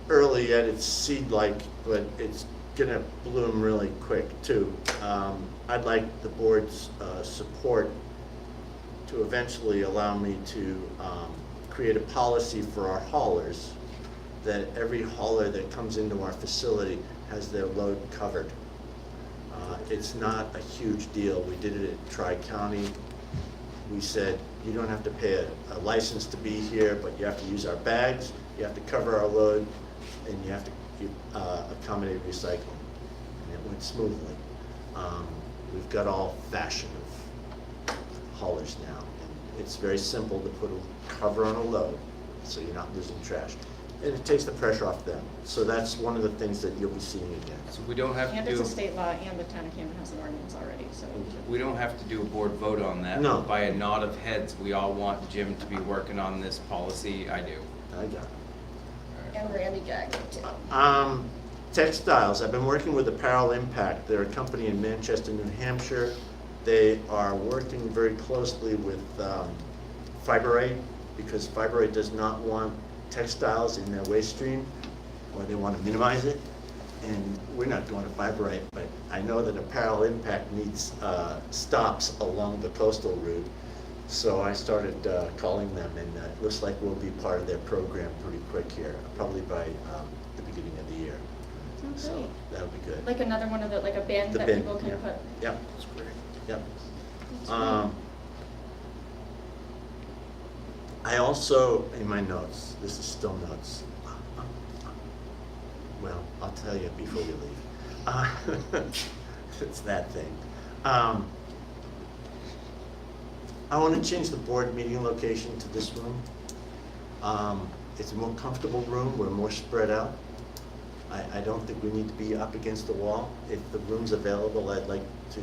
Speaker 3: early yet, it's seed-like, but it's gonna bloom really quick too. I'd like the board's support to eventually allow me to create a policy for our haulers, that every hauler that comes into our facility has their load covered. It's not a huge deal. We did it at Tri-County. We said, you don't have to pay a license to be here, but you have to use our bags, you have to cover our load, and you have to accommodate recycling. And it went smoothly. We've got all fashion of haulers now. And it's very simple to put a cover on a load, so you're not losing trash. and it takes the pressure off them. So that's one of the things that you'll be seeing again.
Speaker 1: So we don't have
Speaker 6: And
Speaker 1: to
Speaker 6: it's a
Speaker 1: do,
Speaker 6: state law, and the town of Camden has an ordinance already, so.
Speaker 1: we don't have to do a board vote on that.
Speaker 3: No.
Speaker 1: By a nod of heads, we all want Jim to be working on this policy. I do.
Speaker 3: I got it.
Speaker 6: And Randy Gagnon too.
Speaker 3: Textiles, I've been working with Apparel Impact. They're a company in Manchester, New Hampshire. They are working very closely with Fiber Aid, because Fiber Aid does not want textiles in their waste stream, or they want to minimize it. And we're not going to Fiber Aid, but I know that Apparel Impact needs stops along the coastal route. So I started calling them, and it looks like we'll be part of their program pretty quick here, probably by the beginning of the year. So
Speaker 6: Great.
Speaker 3: that'll be good.
Speaker 6: Like another one of the, like a bin
Speaker 3: The
Speaker 6: that
Speaker 3: bin,
Speaker 6: people can
Speaker 3: yeah.
Speaker 6: put.
Speaker 3: Yep,
Speaker 5: That's great.
Speaker 3: yep. I also, in my notes, this is still notes. Well, I'll tell you before we leave. It's that thing. I want to change the board meeting location to this room. It's a more comfortable room, we're more spread out. I don't think we need to be up against the wall. If the room's available, I'd like to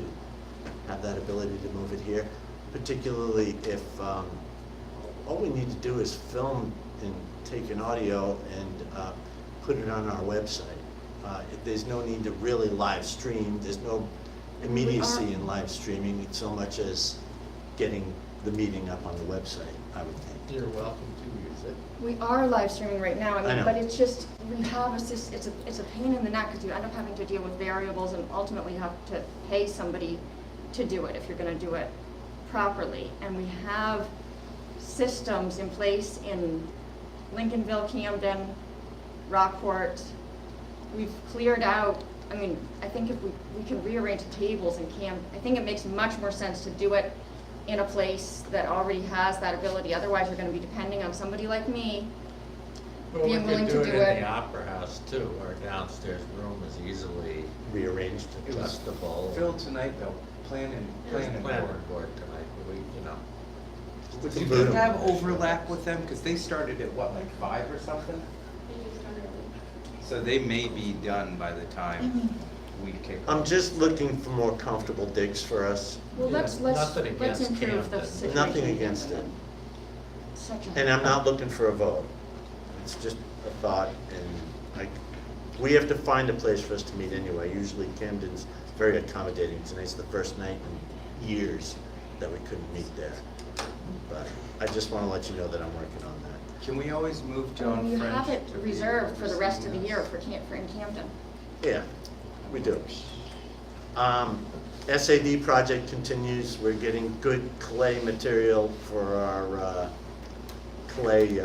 Speaker 3: have that ability to move it here, particularly if all we need to do is film and take an audio and put it on our website. There's no need to really live stream. There's no immediacy in live streaming so much as getting the meeting up on the website, I would think.
Speaker 9: You're welcome to use it.
Speaker 6: We are live streaming right now,
Speaker 3: I know.
Speaker 6: but it's just, we have it's a pain in the neck, because you end up having to deal with variables, and ultimately you have to pay somebody to do it if you're gonna do it properly. And we have systems in place in Lincolnville, Camden, Rockport. We've cleared out, I mean, I think if we can rearrange the tables in I think it makes much more sense to do it in a place that already has that ability. Otherwise, you're gonna be depending on somebody like me
Speaker 9: Well, we
Speaker 6: being willing
Speaker 9: could
Speaker 6: to
Speaker 9: do
Speaker 6: do
Speaker 9: it in
Speaker 6: it.
Speaker 9: the Opera House too. Our downstairs room is easily
Speaker 3: Rearranged.
Speaker 9: adjustable.
Speaker 1: Phil tonight though, planning
Speaker 9: Planning
Speaker 1: board.
Speaker 9: board tonight, but we, you know.
Speaker 1: Do you have overlap with them? Because they started at what, like 5 or something? So they may be done by the time we kick off.
Speaker 3: I'm just looking for more comfortable digs for us.
Speaker 6: Well,
Speaker 9: Yeah,
Speaker 6: let's
Speaker 9: nothing
Speaker 6: improve
Speaker 9: against
Speaker 6: the
Speaker 9: Camden.
Speaker 6: situation.
Speaker 3: Nothing
Speaker 6: in
Speaker 3: against
Speaker 6: Camden.
Speaker 3: it.
Speaker 6: Such a.
Speaker 3: And I'm not looking for a vote. It's just a thought, and we have to find a place for us to meet anyway. Usually Camden's very accommodating. Tonight's the first night in years that we couldn't meet there. But I just want to let you know that I'm working on that.
Speaker 1: Can we always move John
Speaker 6: You
Speaker 1: French?
Speaker 6: have it
Speaker 1: to be
Speaker 6: reserved for the rest of the
Speaker 1: overseeing
Speaker 6: year
Speaker 1: us?
Speaker 6: for in Camden.
Speaker 3: Yeah, we do. SAD project continues. We're getting good clay material for our clay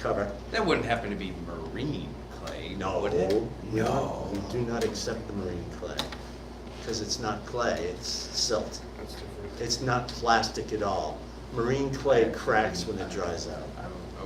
Speaker 3: cover.
Speaker 1: That wouldn't happen to be marine clay,
Speaker 3: No,
Speaker 1: would it?
Speaker 3: we
Speaker 1: No.
Speaker 3: do not accept the marine clay, because it's not clay, it's silt.
Speaker 5: That's different.
Speaker 3: It's not plastic at all. Marine clay cracks when it dries out.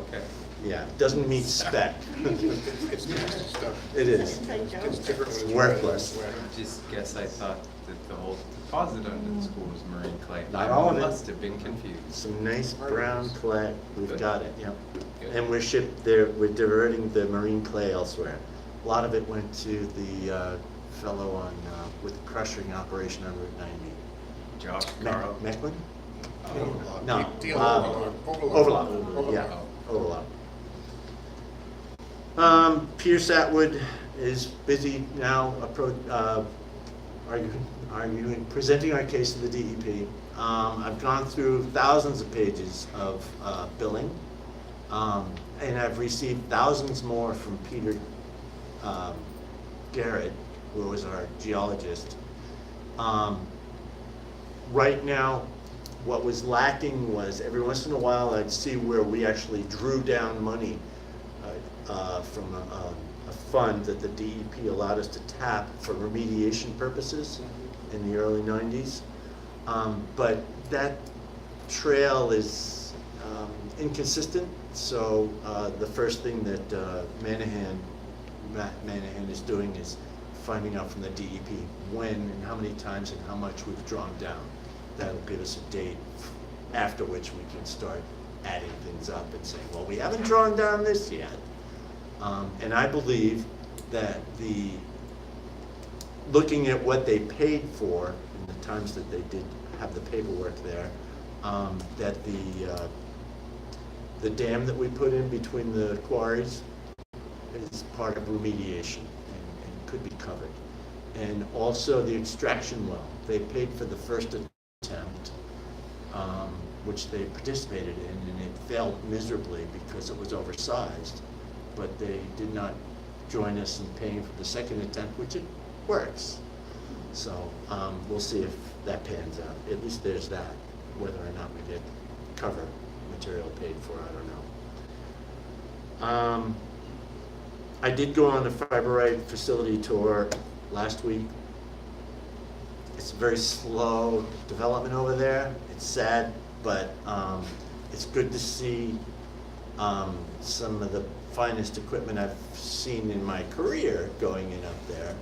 Speaker 1: Okay.
Speaker 3: Yeah, it doesn't meet spec.
Speaker 5: It's nasty stuff.
Speaker 3: It is.
Speaker 5: It's different when
Speaker 3: It's
Speaker 5: it's wet.
Speaker 3: worthless.
Speaker 5: Wet.
Speaker 1: Just guess I thought that the whole deposit under the school was marine clay.
Speaker 3: Not all of
Speaker 1: I
Speaker 3: it.
Speaker 1: must have been confused.
Speaker 3: Some nice brown clay, we've
Speaker 1: Good.
Speaker 3: got it, yep.
Speaker 1: Good.
Speaker 3: And we're diverting the marine clay elsewhere. A lot of it went to the fellow on, with the crushing operation on Route 90.
Speaker 1: Josh Caro.
Speaker 3: Mecklin?
Speaker 5: Overlap.
Speaker 3: No.
Speaker 5: Deal
Speaker 3: Overlap, yeah, overlap. Pierce Atwood is busy now presenting our case to the DEP. I've gone through thousands of pages of billing, and I've received thousands more from Peter Garrett, who was our geologist. Right now, what was lacking was every once in a while I'd see where we actually drew down money from a fund that the DEP allowed us to tap for remediation purposes in the early 90s. But that trail is inconsistent, so the first thing that Matt Manahan is doing is finding out from the DEP when and how many times and how much we've drawn down. That'll give us a date after which we can start adding things up and saying, well, we haven't drawn down this yet. And I believe that looking at what they paid for in the times that they did have the paperwork there, that the dam that we put in between the quarries is part of remediation and could be covered. And also the extraction well, they paid for the first attempt, which they participated in, and it failed miserably because it was oversized. But they did not join us in paying for the second attempt, which it works. So we'll see if that pans out. At least there's that. Whether or not we get cover material paid for, I don't know. I did go on the Fiberite facility tour last week. It's a very slow development over there. It's sad, but it's good to see some of the finest equipment I've seen in my career going in up there.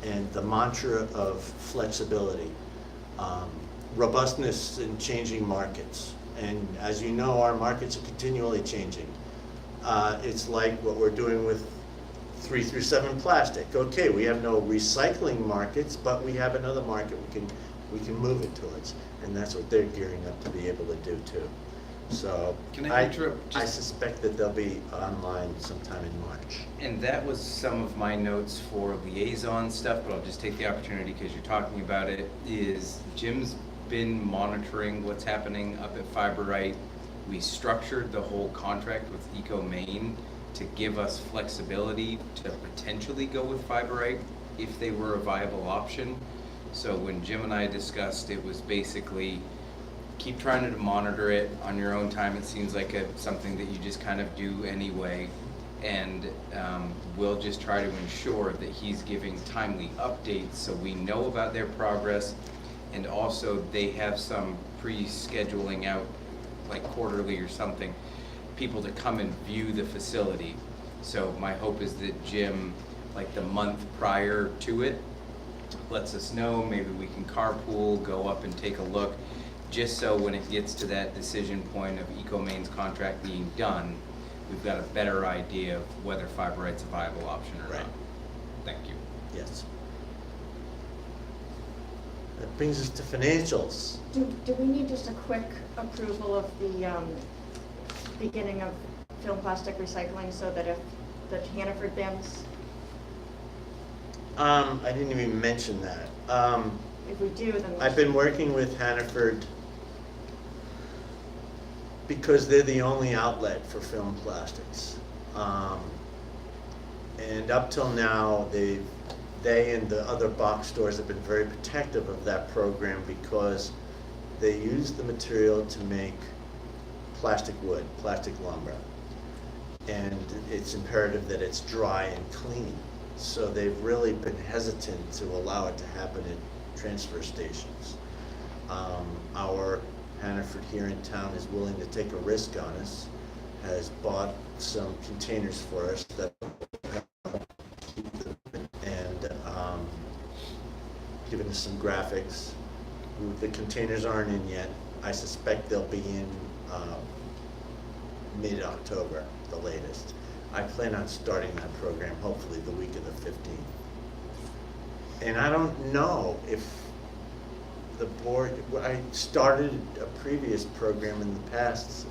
Speaker 3: And the mantra of flexibility, robustness in changing markets. And as you know, our markets are continually changing. It's like what we're doing with 3 through 7 plastic. Okay, we have no recycling markets, but we have another market we can move it towards. And that's what they're gearing up to be able to do too. So
Speaker 1: Can I interrupt?
Speaker 3: I suspect that they'll be online sometime in March.
Speaker 1: And that was some of my notes for liaison stuff, but I'll just take the opportunity because you're talking about it, is Jim's been monitoring what's happening up at Fiberite. We structured the whole contract with Eco Maine to give us flexibility to potentially go with Fiberite if they were a viable option. So when Jim and I discussed, it was basically keep trying to monitor it on your own time. It seems like something that you just kind of do anyway. And we'll just try to ensure that he's giving timely updates so we know about their progress. And also they have some pre-scheduling out, like quarterly or something, people to come and view the facility. So my hope is that Jim, like the month prior to it, lets us know, maybe we can carpool, go up and take a look, just so when it gets to that decision point of Eco Maine's contract being done, we've got a better idea of whether Fiberite's a viable option or not. Thank you.
Speaker 3: Yes. That brings us to financials.
Speaker 6: Do we need just a quick approval of the beginning of film plastic recycling so that if the Hannaford bins,
Speaker 3: I didn't even mention that.
Speaker 6: if we do, then.
Speaker 3: I've been working with Hannaford because they're the only outlet for film plastics. And up till now, they and the other box stores have been very protective of that program because they use the material to make plastic wood, plastic lumber. And it's imperative that it's dry and clean. So they've really been hesitant to allow it to happen at transfer stations. Our Hannaford here in town is willing to take a risk on us, has bought some containers for us that keep them, and given us some graphics. The containers aren't in yet. I suspect they'll be in mid-October, the latest. I plan on starting that program hopefully the week of the 15th. And I don't know if the board, I started a previous program in the past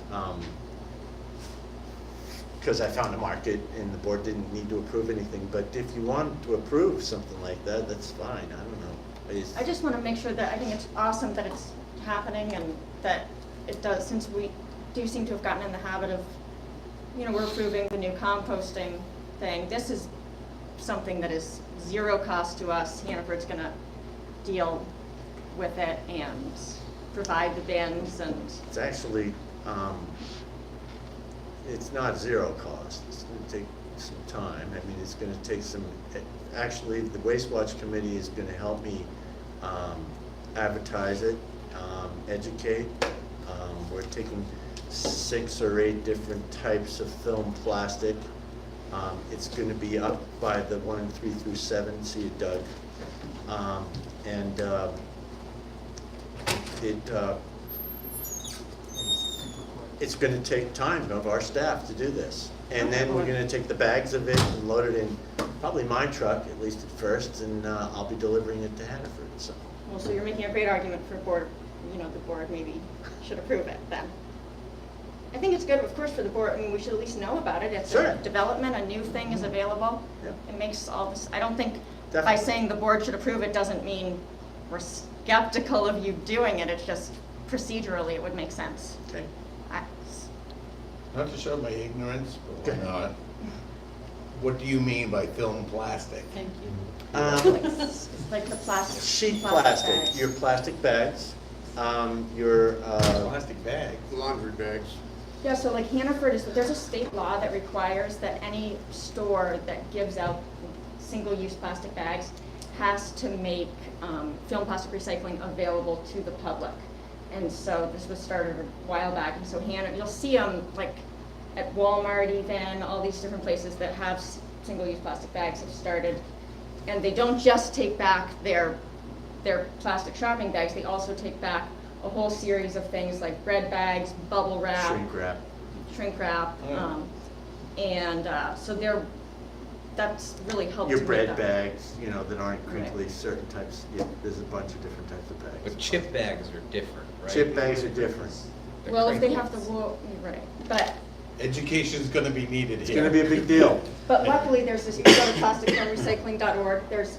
Speaker 3: because I found a market and the board didn't need to approve anything. But if you want to approve something like that, that's fine. I don't know.
Speaker 6: I just want to make sure that, I think it's awesome that it's happening and that it does, since we do seem to have gotten in the habit of, you know, we're approving the new composting thing. This is something that is zero cost to us. Hannaford's gonna deal with it and provide the bins and.
Speaker 3: It's actually, it's not zero cost. It's gonna take some time. I mean, it's gonna take some, actually, the Waste Watch Committee is gonna help me advertise it, educate. We're taking 6 or 8 different types of film plastic. It's going to be up by the 1 and 3 through 7. See you, Doug. it's gonna take time of our staff to do this. And then we're gonna take the bags of it and load it in, probably my truck, at least at first, and I'll be delivering it to Hannaford, so.
Speaker 6: Well, so you're making a great argument for board, the board maybe should approve it then. I think it's good, of course, for the board, I mean, we should at least know about it. It's
Speaker 3: Sure.
Speaker 6: a development, a new thing is available.
Speaker 3: Yeah.
Speaker 6: It makes all this, I don't think by
Speaker 3: Definitely.
Speaker 6: saying the board should approve it doesn't mean we're skeptical of you doing it. It's just procedurally, it would make sense.
Speaker 3: Okay.
Speaker 15: Not to show my ignorance, but why not? What do you mean by film plastic?
Speaker 2: Thank you.
Speaker 6: It's like the plastic.
Speaker 3: Sheet
Speaker 6: plastic
Speaker 3: plastic,
Speaker 6: bags.
Speaker 3: your plastic bags, your,
Speaker 15: Plastic bag.
Speaker 5: Laundry bags.
Speaker 6: Yeah, so like Hannaford there's a state law that requires that any store that gives out single-use plastic bags has to make film plastic recycling available to the public. And so this was started a while back, and so you'll see them like at Walmart even, all these different places that have single-use plastic bags have started. And they don't just take back their plastic shopping bags, they also take back a whole series of things like bread bags, bubble wrap,
Speaker 3: shrink wrap.
Speaker 6: So that's really helped.
Speaker 3: Your
Speaker 6: to make
Speaker 3: bread
Speaker 6: that.
Speaker 3: bags, that aren't
Speaker 6: Right.
Speaker 3: crinkly, certain types, there's a bunch of different types of bags.
Speaker 1: But chip bags are different, right?
Speaker 3: Chip bags are different.
Speaker 1: They're
Speaker 6: Well, if they
Speaker 1: crinkly.
Speaker 6: have the wool, you're right, but
Speaker 15: Education's gonna be needed
Speaker 3: It's
Speaker 15: here.
Speaker 3: gonna be a big deal.
Speaker 6: But luckily, there's this, you go to plasticfilmrecycling.org, there's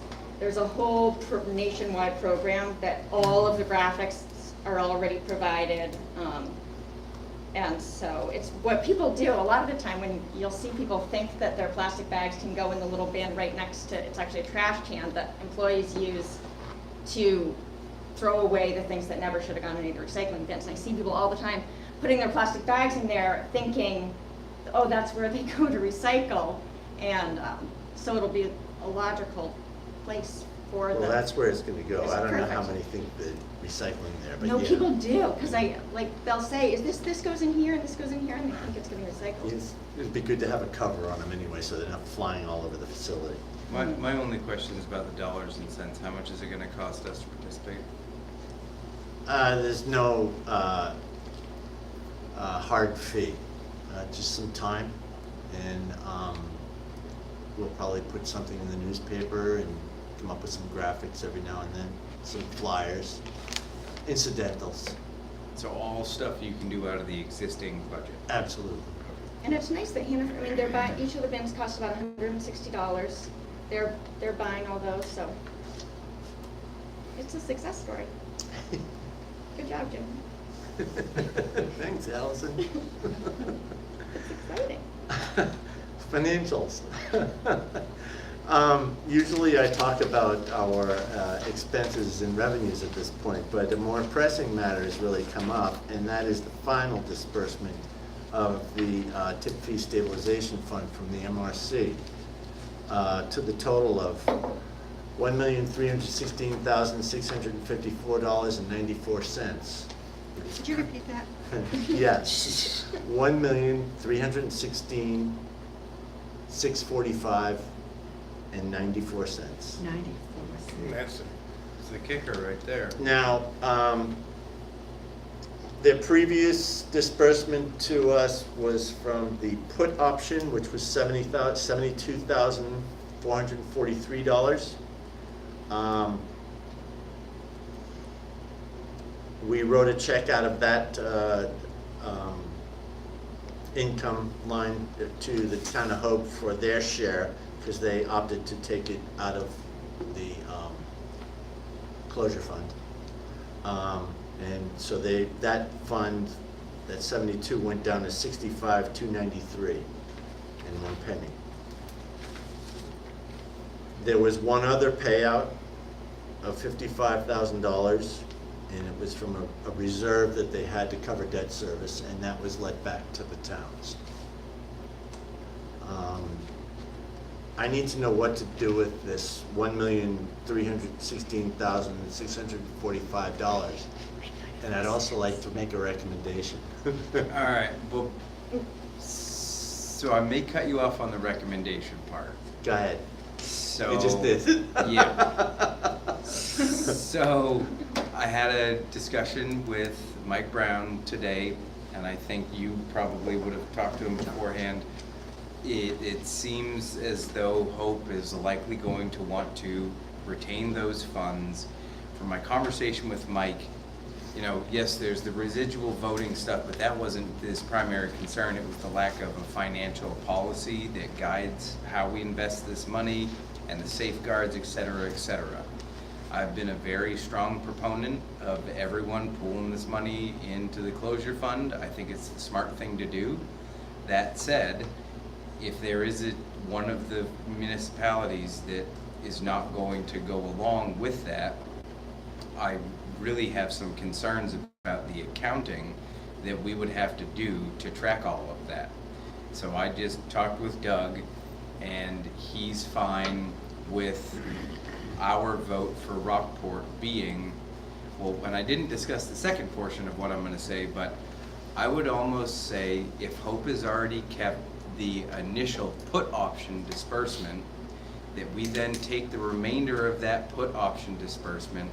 Speaker 6: a whole nationwide program that all of the graphics are already provided. And so it's what people do, a lot of the time when you'll see people think that their plastic bags can go in the little bin right next to, it's actually a trash can that employees use to throw away the things that never should have gone into the recycling bins. And I see people all the time putting their plastic bags in there thinking, oh, that's where they go to recycle. And so it'll be a logical place for
Speaker 3: Well,
Speaker 6: the.
Speaker 3: that's where it's gonna go.
Speaker 6: It's
Speaker 3: I don't know how
Speaker 6: perfect.
Speaker 3: many think the recycling there, but yeah.
Speaker 6: No, people do, because they'll say, is this goes in here and this goes in here, and they think it's getting recycled.
Speaker 3: It'd be good to have a cover on them anyway, so they're not flying all over the facility.
Speaker 1: My only question is about the dollars and cents. How much is it gonna cost us to participate?
Speaker 3: There's no hard fee, just some time, and we'll probably put something in the newspaper and come up with some graphics every now and then, some flyers, incidentals.
Speaker 1: So all stuff you can do out of the existing budget?
Speaker 3: Absolutely.
Speaker 6: And it's nice that Hannaford, I mean, they're buying, each of the bins costs about $160. They're buying all those, so it's a success story. Good job, Jim.
Speaker 3: Thanks, Allison.
Speaker 6: It's exciting.
Speaker 3: Financials. Usually I talk about our expenses and revenues at this point, but a more pressing matter has really come up, and that is the final disbursement of the tip fee stabilization fund from the MRC to the total of $1,316,654.94.
Speaker 2: Could you repeat that?
Speaker 3: Yes, $1,316,645.94.
Speaker 2: 94.
Speaker 5: That's
Speaker 1: It's the kicker right there.
Speaker 3: Now, the previous disbursement to us was from the put option, which was $72,443. We wrote a check out of that income line to the town of Hope for their share, because they opted to take it out of the closure fund. And so that fund, that 72 went down to 65,293 and 1 penny. There was one other payout of $55,000, and it was from a reserve that they had to cover debt service, and that was let back to the towns. I need to know what to do with this $1,316,645, and I'd also like to make a recommendation.
Speaker 1: All right, well, so I may cut you off on the recommendation part.
Speaker 3: Go ahead.
Speaker 1: So.
Speaker 3: You just did.
Speaker 1: Yeah. So I had a discussion with Mike Brown today and I think you probably would have talked to him beforehand, it seems as though Hope is likely going to want to retain those funds. From my conversation with Mike, you know, yes, there's the residual voting stuff, but that wasn't his primary concern. It was the lack of a financial policy that guides how we invest this money and the safeguards, et cetera, et cetera. I've been a very strong proponent of everyone pooling this money into the closure fund. I think it's the smart thing to do. That said, if there is one of the municipalities that is not going to go along with that, I really have some concerns about the accounting that we would have to do to track all of that. So I just talked with Doug, and he's fine with our vote for Rockport being, well, and I didn't discuss the second portion of what I'm gonna say, but I would almost say if Hope has already kept the initial put option disbursement, that we then take the remainder of that put option disbursement,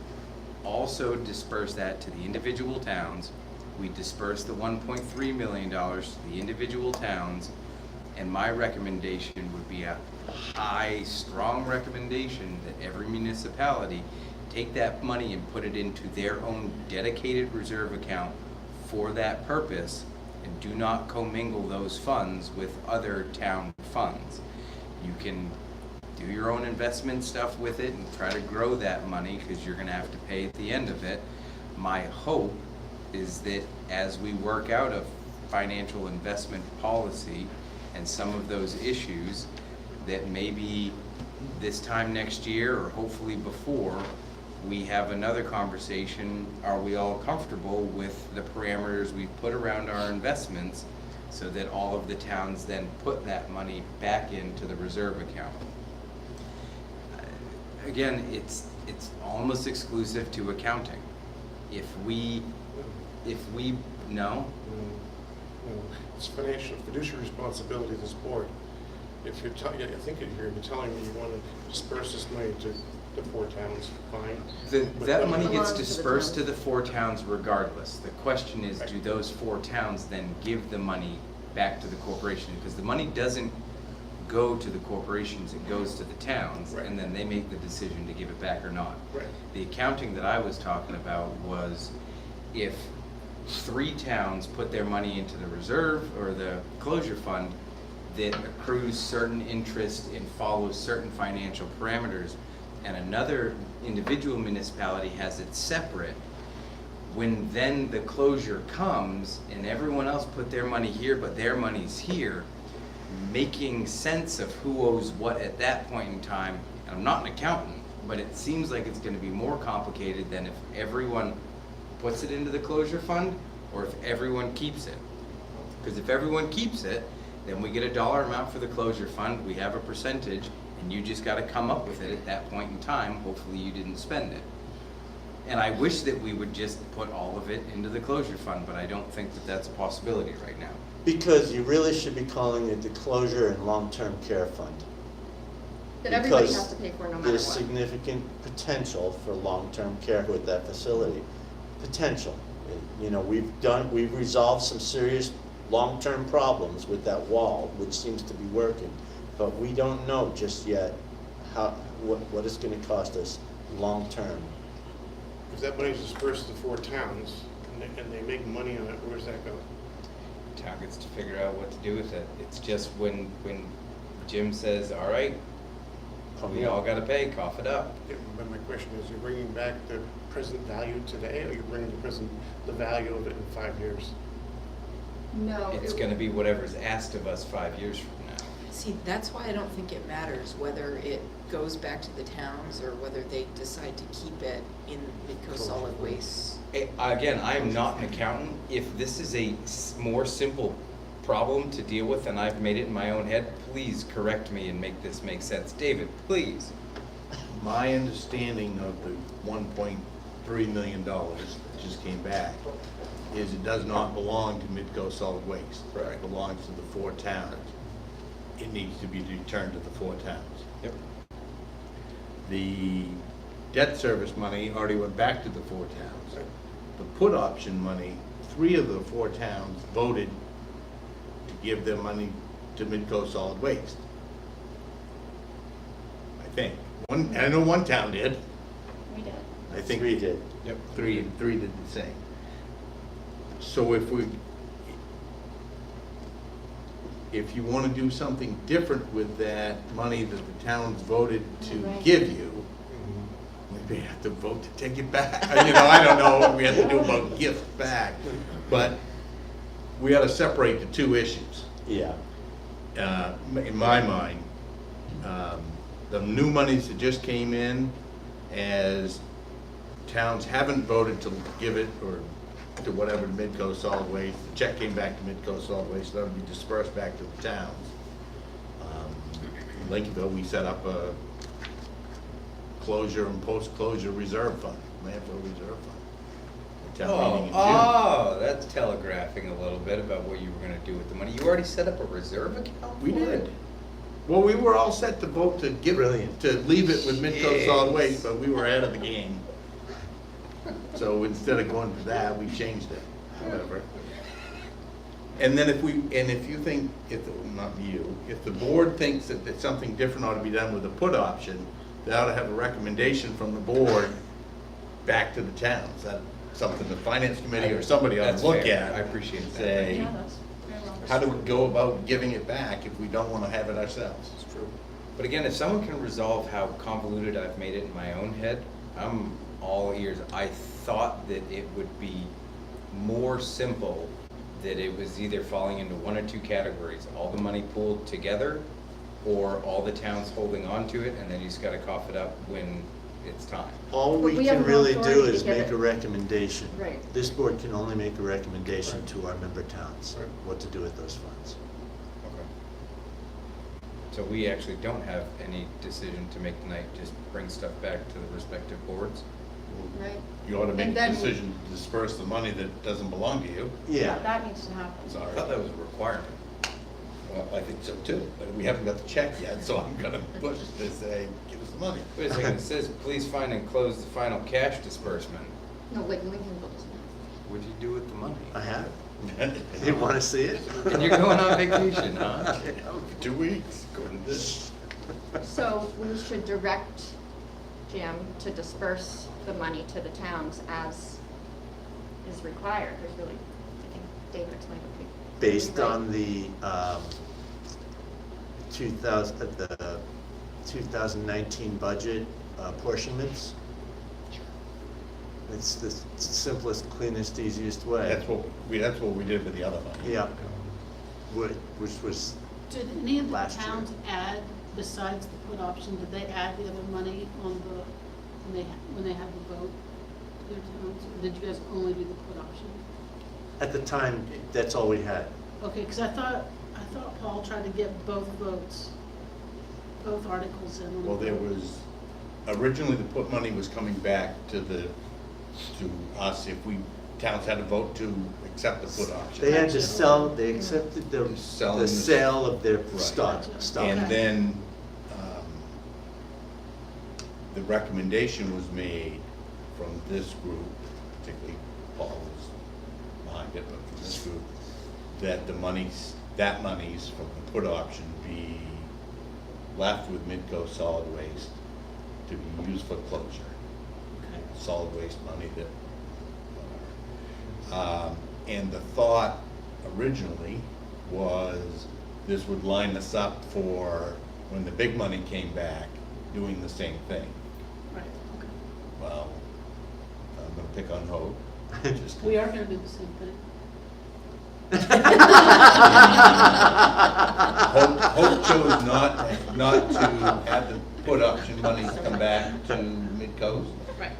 Speaker 1: also disperse that to the individual towns. We disperse the $1.3 million to the individual towns, and my recommendation would be a high, strong recommendation that every municipality take that money and put it into their own dedicated reserve account for that purpose, and do not commingle those funds with other town funds. You can do your own investment stuff with it and try to grow that money, because you're gonna have to pay at the end of it. My hope is that as we work out a financial investment policy and some of those issues, that maybe this time next year, or hopefully before, we have another conversation. Are we all comfortable with the parameters we've put around our investments, so that all of the towns then put that money back into the reserve account? Again, it's almost exclusive to accounting. If we no?
Speaker 5: It's financial fiduciary responsibility of this board. If you're I think you're telling me you want to disperse this money to the 4 towns, fine.
Speaker 1: That money
Speaker 2: Belongs
Speaker 1: gets
Speaker 2: to the
Speaker 1: dispersed to
Speaker 2: towns.
Speaker 1: the 4 towns regardless. The question is, do those 4 towns then give the money back to the corporation? Because the money doesn't go to the corporations, it goes to the towns,
Speaker 5: Right.
Speaker 1: and then they make the decision to give it back or not.
Speaker 5: Right.
Speaker 1: The accounting that I was talking about was if 3 towns put their money into the reserve or the closure fund that accrues certain interest and follows certain financial parameters, and another individual municipality has it separate, when then the closure comes and everyone else put their money here but their money's here, making sense of who owes what at that point in time, and I'm not an accountant, but it seems like it's gonna be more complicated than if everyone puts it into the closure fund, or if everyone keeps it. Because if everyone keeps it, then we get a dollar amount for the closure fund, we have a percentage, and you just gotta come up with it at that point in time. Hopefully you didn't spend it. And I wish that we would just put all of it into the closure fund, but I don't think that that's a possibility right now.
Speaker 3: Because you really should be calling it the closure and long-term care fund.
Speaker 6: That everybody
Speaker 3: Because
Speaker 6: has to pay for no matter
Speaker 3: there's
Speaker 6: what.
Speaker 3: significant potential for long-term care with that facility. Potential. You know, we've resolved some serious long-term problems with that wall, which seems to be working. But we don't know just yet what it's gonna cost us long-term.
Speaker 5: If that money is dispersed to 4 towns and they make money on it, where's that going?
Speaker 1: Town gets to figure out what to do with it. It's just when Jim says, all right, we all gotta pay, cough it up.
Speaker 5: Yeah, but my question is, you're bringing back the present value today, or you're bringing the value of it in 5 years?
Speaker 6: No.
Speaker 1: It's gonna be whatever's asked of us 5 years from now.
Speaker 4: See, that's why I don't think it matters whether it goes back to the towns or whether they decide to keep it in Midcoast Solid Waste.
Speaker 1: Again, I am not an accountant. If this is a more simple problem to deal with and I've made it in my own head, please correct me and make this make sense. David, please.
Speaker 15: My understanding of the $1.3 million that just came back is it does not belong to Midcoast Solid Waste.
Speaker 1: Right.
Speaker 15: It belongs to the 4 towns. It needs to be returned to the 4 towns.
Speaker 1: Yep.
Speaker 15: The debt service money already went back to the 4 towns. The put option money 3 of the 4 towns voted to give their money to Midcoast Solid Waste. I think. I know one town did.
Speaker 6: We did.
Speaker 15: I think
Speaker 3: 3 did.
Speaker 15: Yep, three did the same. So if you want to do something different with that money that the towns voted to
Speaker 6: Right.
Speaker 15: give you, maybe you have to vote to take it back. You know, I don't know what we have to do about gifts back, but we ought to separate the 2 issues.
Speaker 3: Yeah.
Speaker 15: In my mind, the new monies that just came in, as towns haven't voted to give it or to whatever to Midcoast Solid Waste, the check came back to Midcoast Solid Waste, that'll be dispersed back to the towns. In Lincolnville, we set up a closure and post-closure reserve fund, landfill reserve fund. Town meeting in June.
Speaker 1: Oh, that's telegraphing a little bit about what you were gonna do with the money. You already set up a reserve account
Speaker 15: We
Speaker 1: for
Speaker 15: did.
Speaker 1: it?
Speaker 15: Well, we were all set to vote to give,
Speaker 3: Brilliant.
Speaker 15: to leave it with Midcoast Solid
Speaker 1: Yes.
Speaker 15: Waste, but we were ahead of the game. So instead of going for that, we changed it, whatever. And then if you think, not you, if the board thinks that something different ought to be done with the put option, they ought to have a recommendation from the board back to the towns. That's something the finance committee or somebody ought
Speaker 1: That's
Speaker 15: to look
Speaker 1: fair.
Speaker 15: at.
Speaker 1: I appreciate that.
Speaker 15: Say,
Speaker 6: Yeah, that's very well.
Speaker 15: how do we go about giving it back if we don't want to have it ourselves?
Speaker 1: It's true. But again, if someone can resolve how convoluted I've made it in my own head, I'm all ears. I thought that it would be more simple, that it was either falling into 1 or 2 categories, all the money pooled together, or all the towns holding on to it, and then you just gotta cough it up when it's time.
Speaker 3: All
Speaker 6: But
Speaker 3: we
Speaker 6: we have
Speaker 3: can
Speaker 6: no
Speaker 3: really do
Speaker 6: authority to
Speaker 3: is
Speaker 6: give
Speaker 3: make
Speaker 6: it.
Speaker 3: a recommendation.
Speaker 6: Right.
Speaker 3: This board can only make a recommendation to our member towns,
Speaker 1: Right.
Speaker 3: what to do with those funds.
Speaker 1: Okay. So we actually don't have any decision to make tonight, just bring stuff back to the respective boards?
Speaker 6: Right.
Speaker 15: You ought to make
Speaker 6: And
Speaker 15: a
Speaker 6: then-
Speaker 15: decision to disperse the money that doesn't belong to you.
Speaker 3: Yeah.
Speaker 6: That needs to happen.
Speaker 15: Sorry.
Speaker 1: I thought that was a requirement.
Speaker 15: Well, I think so too, but we haven't got the check yet, so I'm gonna push to say, give us the money.
Speaker 1: Wait a second, it says, please find and close the final cash disbursement.
Speaker 2: No, like Lincolnville doesn't have.
Speaker 1: What'd you do with the money?
Speaker 3: I have it. You want to see it?
Speaker 1: And you're going on vacation, huh?
Speaker 15: 2 weeks, according to this.
Speaker 6: So we should direct Jim to disperse the money to the towns as is required. There's really, I think David explained it.
Speaker 3: Based on the 2019 budget apportionments. It's the simplest, cleanest, easiest way.
Speaker 15: That's what we did with the other money.
Speaker 3: Yeah. Which was,
Speaker 17: Did any of the
Speaker 3: Last year.
Speaker 17: towns add, besides the put option, did they add the other money on when they had the vote to their towns? Or did you guys only do the put option?
Speaker 3: at the time, that's all we had.
Speaker 17: Okay, because I thought Paul tried to get both votes, both articles in. on the
Speaker 15: Well, there
Speaker 17: vote.
Speaker 15: was, originally the put money was coming back to us if towns had to vote to accept the put option.
Speaker 3: They had to sell, they accepted the
Speaker 15: Selling
Speaker 3: the
Speaker 15: the-
Speaker 3: sale of their
Speaker 15: Right.
Speaker 3: stock.
Speaker 15: And
Speaker 17: Okay.
Speaker 15: then, the recommendation was made from this group, particularly Paul was behind it, but from this group, that that monies from the put option be left with Midco Solid Waste to be used for closure.
Speaker 17: Okay.
Speaker 15: Solid waste money that, whatever. And the thought originally was this would line us up for when the big money came back, doing the same thing.
Speaker 17: Right, okay.
Speaker 15: Well, I'm gonna pick on Hope. Just-
Speaker 17: We are gonna do the same thing.
Speaker 15: Hope chose not to have the put option monies come back to Midcoast.
Speaker 17: Right.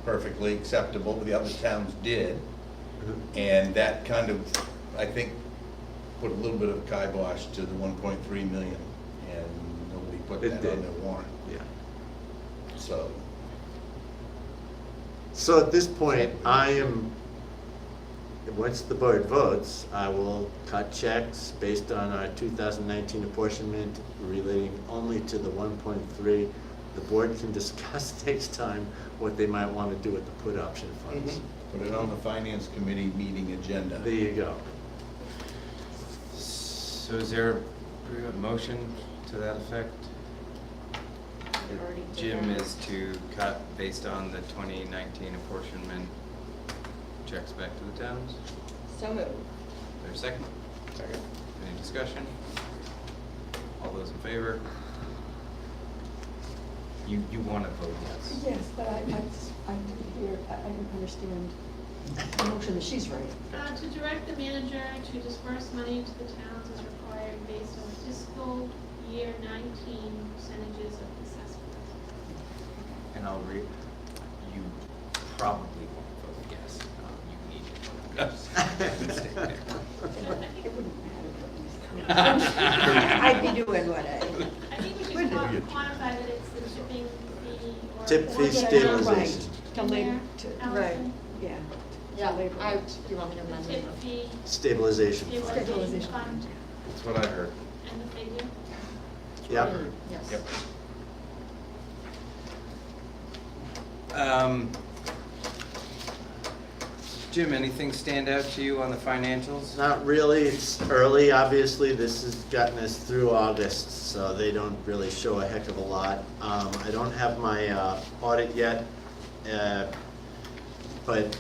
Speaker 15: Perfectly acceptable, but the other towns did. And that kind of, I think, put a little bit of kibosh to the 1.3 million, and nobody put
Speaker 3: It
Speaker 15: that
Speaker 3: did.
Speaker 15: on their warrant.
Speaker 3: Yeah.
Speaker 15: So,
Speaker 3: So at this point, once the board votes, I will cut checks based on our 2019 apportionment relating only to the 1.3 the board can discuss next time what they might want to do with the put option funds.
Speaker 15: Put it on the finance committee meeting agenda.
Speaker 3: There you go.
Speaker 1: So is there a motion to that effect?
Speaker 6: Already did
Speaker 1: Jim
Speaker 6: that.
Speaker 1: is to cut based on the 2019 apportionment checks back to the towns?
Speaker 6: So moved.
Speaker 1: Is there a second?
Speaker 5: Second.
Speaker 1: Any discussion? All those in favor? You want to vote yes?
Speaker 2: Yes, but I didn't hear, I didn't understand the motion that she's reading.
Speaker 17: To direct the manager to disperse money to the towns as required based on fiscal year 19 percentages of assessment.
Speaker 1: And I'll read, you probably won't vote yes. You need to vote yes. Stay there.
Speaker 2: It wouldn't matter what you I'd be doing what I.
Speaker 17: I think we should quantify that it's the tipping fee or.
Speaker 3: Tip fee
Speaker 2: Yeah,
Speaker 3: stabilization.
Speaker 2: right. To labor, right,
Speaker 17: Allison?
Speaker 2: yeah.
Speaker 6: Yeah,
Speaker 2: labor.
Speaker 6: do you want me to
Speaker 17: The
Speaker 6: amend
Speaker 17: tip
Speaker 6: it?
Speaker 17: fee,
Speaker 3: Stabilization fund.
Speaker 17: stabilization fund,
Speaker 1: That's what I heard.
Speaker 17: and the figure.
Speaker 3: Yep.
Speaker 6: Yes.
Speaker 1: Yep. Jim, anything stand out to you on the financials?
Speaker 3: Not really, it's early, obviously, this has gotten us through August, so they don't really show a heck of a lot. I don't have my audit yet, but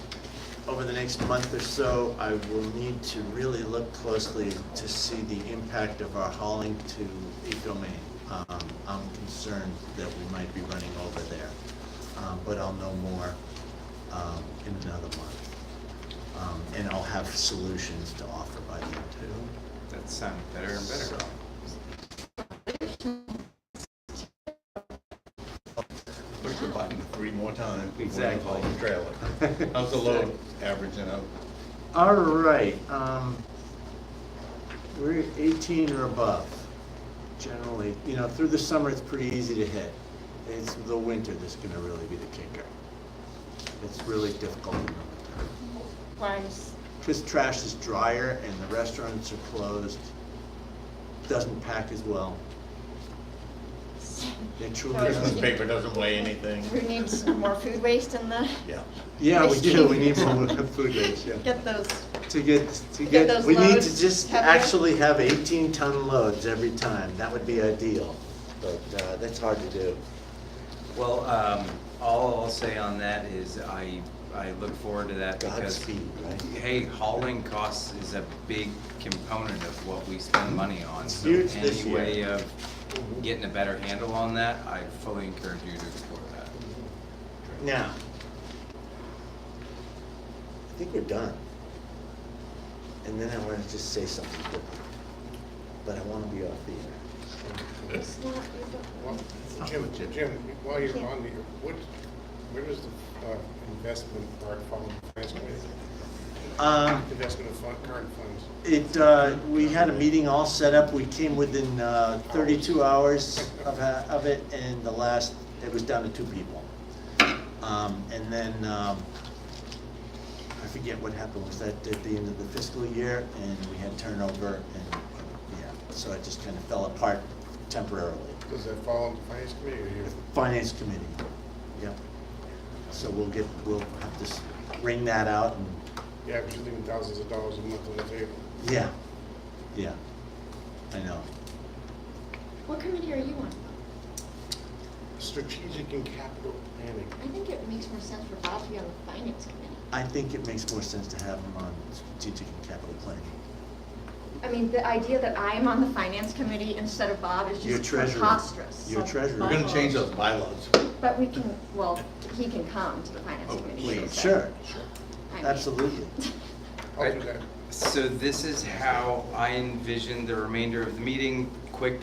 Speaker 3: over the next month or so, I will need to really look closely to see the impact of our hauling to Ecomaine. I'm concerned that we might be running over there, but I'll know more in another month. And I'll have solutions to offer by then too.
Speaker 1: That sounds better and better.
Speaker 15: Push the button 3 more times before you
Speaker 1: Exactly.
Speaker 15: call the trailer. How's the load averaging out?
Speaker 3: All right, we're 18 or above, generally. You know, through the summer, it's pretty easy to hit. It's the winter that's gonna really be the kicker. It's really difficult in the winter.
Speaker 6: Why is,
Speaker 3: Because trash is drier and the restaurants are closed, doesn't pack as well. It truly
Speaker 15: Christmas
Speaker 3: doesn't.
Speaker 15: paper doesn't weigh anything.
Speaker 6: we need some more food waste in the,
Speaker 15: Yeah.
Speaker 3: Yeah, we do, we need more food waste, yeah.
Speaker 6: get those,
Speaker 3: To get,
Speaker 6: those
Speaker 3: we need to
Speaker 6: loads
Speaker 3: just
Speaker 6: heavier?
Speaker 3: actually have 18-ton loads every time. That would be ideal, but that's hard to do.
Speaker 1: Well, all I'll say on that is I look forward to that because,
Speaker 3: Godspeed, right?
Speaker 1: hey, hauling costs is a big component of what we spend money on. So
Speaker 3: Huge this
Speaker 1: any
Speaker 3: year.
Speaker 1: way of getting a better handle on that, I fully encourage you to explore that.
Speaker 3: Now, I think we're done. And then I want to just say something different, but I want to be off the air.
Speaker 5: Well, Jim, while you're on the, where does the investment part fall in the finance committee? Investment of current funds.
Speaker 3: We had a meeting all set up. We came within 32 hours of it, and it was down to 2 people. And then, I forget what happened, was that at the end of the fiscal year, and we had turnover, and, yeah, so it just kind of fell apart temporarily.
Speaker 5: Does that fall in the finance committee or you?
Speaker 3: Finance committee, yeah. So we'll have to ring that out, and,
Speaker 5: Yeah, because you're leaving thousands of dollars a month on the table.
Speaker 3: yeah, I know.
Speaker 6: what committee are you on?
Speaker 5: Strategic and capital planning.
Speaker 6: I think it makes more sense for Bob to be on the finance committee.
Speaker 3: I think it makes more sense to have them on strategic and capital planning.
Speaker 6: I mean, the idea that I'm on the finance committee instead of Bob is
Speaker 3: Your
Speaker 6: just
Speaker 3: treasurer.
Speaker 6: preposterous.
Speaker 3: Your treasurer.
Speaker 15: We're gonna change those bylaws.
Speaker 6: But we can, well, he can come to the finance
Speaker 15: Oh,
Speaker 6: committee.
Speaker 15: please.
Speaker 6: so-
Speaker 3: Sure,
Speaker 6: I mean-
Speaker 3: absolutely.
Speaker 5: I'll do that.
Speaker 1: So this is how I envision the remainder of the meeting. Quick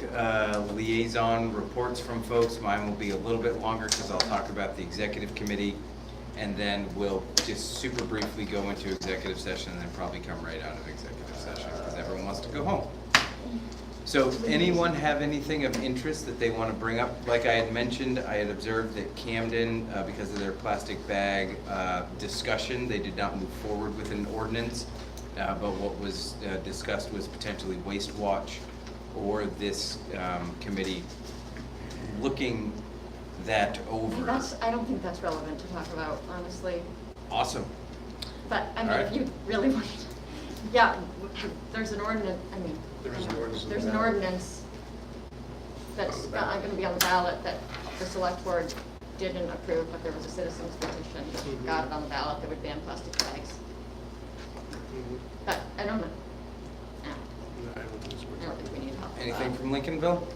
Speaker 1: liaison reports from folks. Mine will be a little bit longer because I'll talk about the executive committee. And then we'll just super briefly go into executive session and then probably come right out of executive session because everyone wants to go home. So anyone have anything of interest that they want to bring up? Like I had mentioned, I had observed that Camden, because of their plastic bag discussion, they did not move forward with an ordinance. But what was discussed was potentially Waste Watch or this committee looking that over.
Speaker 6: I don't think that's relevant to talk about, honestly.
Speaker 1: Awesome.
Speaker 6: But, I mean,
Speaker 1: All right.
Speaker 6: if you really want, yeah, there's an ordinance, I mean,
Speaker 5: There is an ordinance on the
Speaker 6: there's an
Speaker 5: ballot.
Speaker 6: ordinance that's
Speaker 5: On the ballot.
Speaker 6: gonna be on the ballot that the select board didn't approve, but there was a citizen's petition that got it on the ballot that would ban plastic bags.
Speaker 5: Mhm.
Speaker 6: But I don't know, no,
Speaker 5: No, I don't think it's
Speaker 6: I don't think we need help.
Speaker 1: Anything from Lincolnville?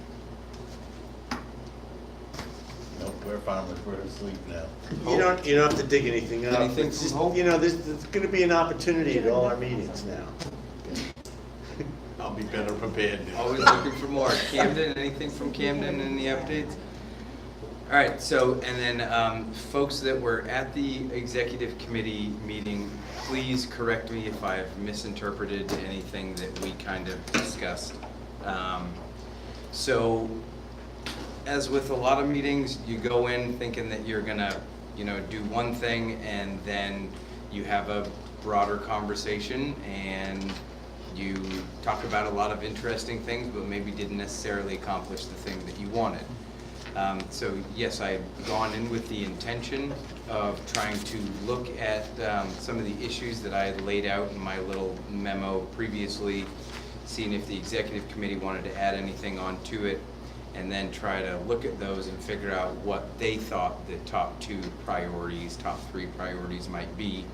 Speaker 3: Nope, we're farmers, we're asleep now. You don't have to dig anything up.
Speaker 1: Anything
Speaker 3: It's
Speaker 1: from
Speaker 3: just,
Speaker 1: Hope?
Speaker 3: there's gonna be an opportunity at all our meetings now.
Speaker 15: I'll be better prepared.
Speaker 1: Always looking for more. Camden, anything from Camden in the updates? All right, so, and then folks that were at the executive committee meeting, please correct me if I've misinterpreted anything that we kind of discussed. So, as with a lot of meetings, you go in thinking that you're gonna, do one thing, and then you have a broader conversation, and you talk about a lot of interesting things, but maybe didn't necessarily accomplish the thing that you wanted. So yes, I've gone in with the intention of trying to look at some of the issues that I had laid out in my little memo previously, seeing if the executive committee wanted to add anything onto it, and then try to look at those and figure out what they thought the top 2 priorities, top 3 priorities might be.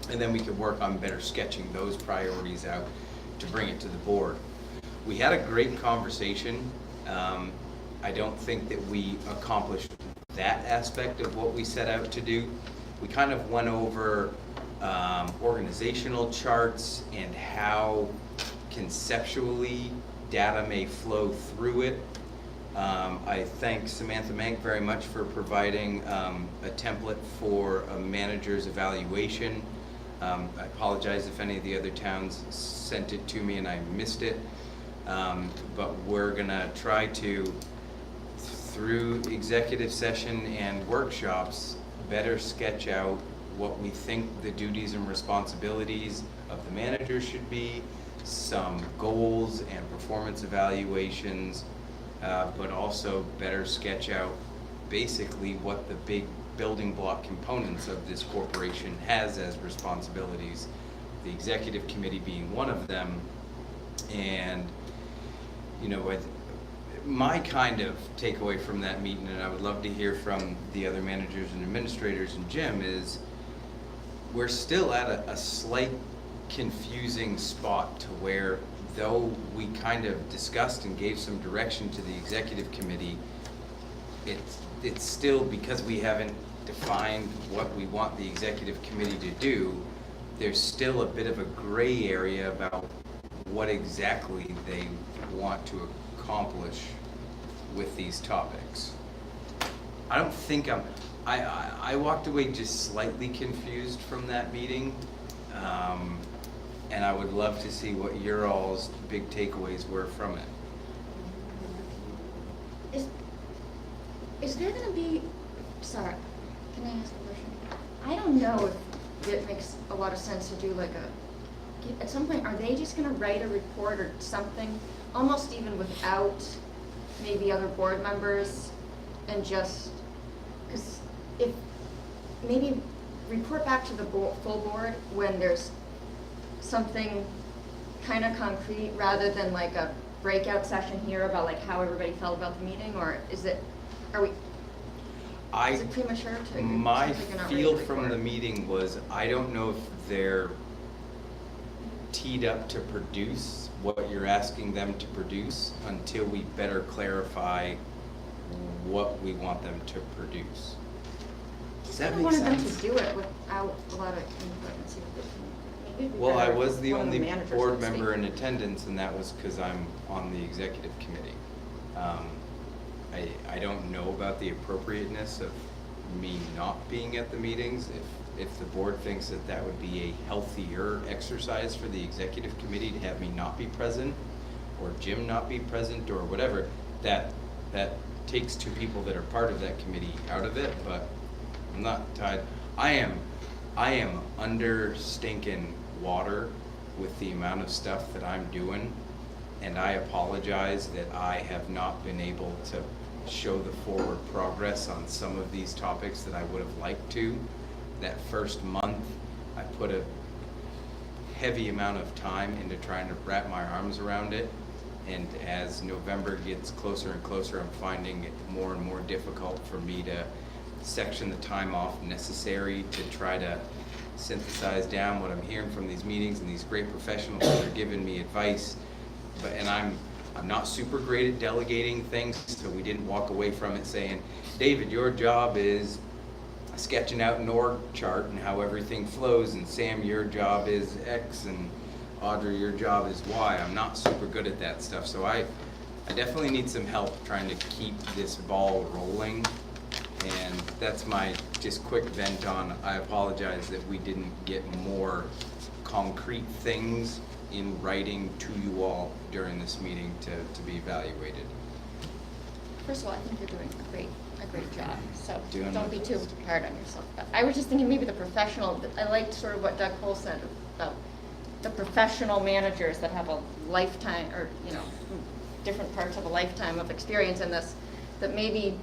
Speaker 1: And then we could work on better sketching those priorities out to bring it to the board. We had a great conversation. I don't think that we accomplished that aspect of what we set out to do. We kind of went over organizational charts and how conceptually data may flow through it. I thank Samantha Mank very much for providing a template for a manager's evaluation. I apologize if any of the other towns sent it to me and I missed it. But we're gonna try to, through executive session and workshops, better sketch out what we think the duties and responsibilities of the manager should be, some goals and performance evaluations, but also better sketch out basically what the big building block components of this corporation has as responsibilities, the executive committee being one of them. And my kind of takeaway from that meeting, and I would love to hear from the other managers and administrators and Jim, is we're still at a slight confusing spot to where, though we kind of discussed and gave some direction to the executive committee, it's still, because we haven't defined what we want the executive committee to do, there's still a bit of a gray area about what exactly they want to accomplish with these topics. I don't think I walked away just slightly confused from that meeting, and I would love to see what your all's big takeaways were from it.
Speaker 6: Is there gonna be, sorry, can I ask a question? I don't know if it makes a lot of sense to do like at some point, are they just gonna write a report or something, almost even without maybe other board members, and just, because if, maybe report back to the full board when there's something kind of concrete, rather than like a breakout session here about like how everybody felt about the meeting, or is it premature to?
Speaker 1: My
Speaker 6: since you're not
Speaker 1: feel
Speaker 6: ready to
Speaker 1: from the
Speaker 6: report?
Speaker 1: meeting was, I don't know if they're teed up to produce what you're asking them to produce until we better clarify what we want them to produce. Does that
Speaker 6: I
Speaker 1: make
Speaker 6: wanted them
Speaker 1: sense?
Speaker 6: to do it without a lot of input and see what they can. Maybe it'd be
Speaker 1: Well, I
Speaker 6: better
Speaker 1: was
Speaker 6: if
Speaker 1: the
Speaker 6: one of
Speaker 1: only
Speaker 6: managers
Speaker 1: board
Speaker 6: would
Speaker 1: member
Speaker 6: speak.
Speaker 1: in attendance, and that was because I'm on the executive committee. I don't know about the appropriateness of me not being at the meetings. If the board thinks that that would be a healthier exercise for the executive committee to have me not be present, or Jim not be present, or whatever, that takes 2 people that are part of that committee out of it, but I'm not tied. I am under stinking water with the amount of stuff that I'm doing, and I apologize that I have not been able to show the forward progress on some of these topics that I would have liked to. That first month, I put a heavy amount of time into trying to wrap my arms around it. And as November gets closer and closer, I'm finding it more and more difficult for me to section the time off necessary to try to synthesize down what I'm hearing from these meetings and these great professionals that are giving me advice. And I'm not super great at delegating things, so we didn't walk away from it saying, David, your job is sketching out an org chart and how everything flows, and Sam, your job is X, and Audrey, your job is Y. I'm not super good at that stuff, so I definitely need some help trying to keep this ball rolling. And that's my just quick vent on, I apologize that we didn't get more concrete things in writing to you all during this meeting to be evaluated.
Speaker 6: First of all, I think you're doing a great job, so
Speaker 1: Doing
Speaker 6: don't
Speaker 1: my
Speaker 6: be too
Speaker 1: best.
Speaker 6: hard on yourself. But I was just thinking maybe the professional, I liked sort of what Doug Cole said about the professional managers that have a lifetime, or, you know, different parts of a lifetime of experience in this, that maybe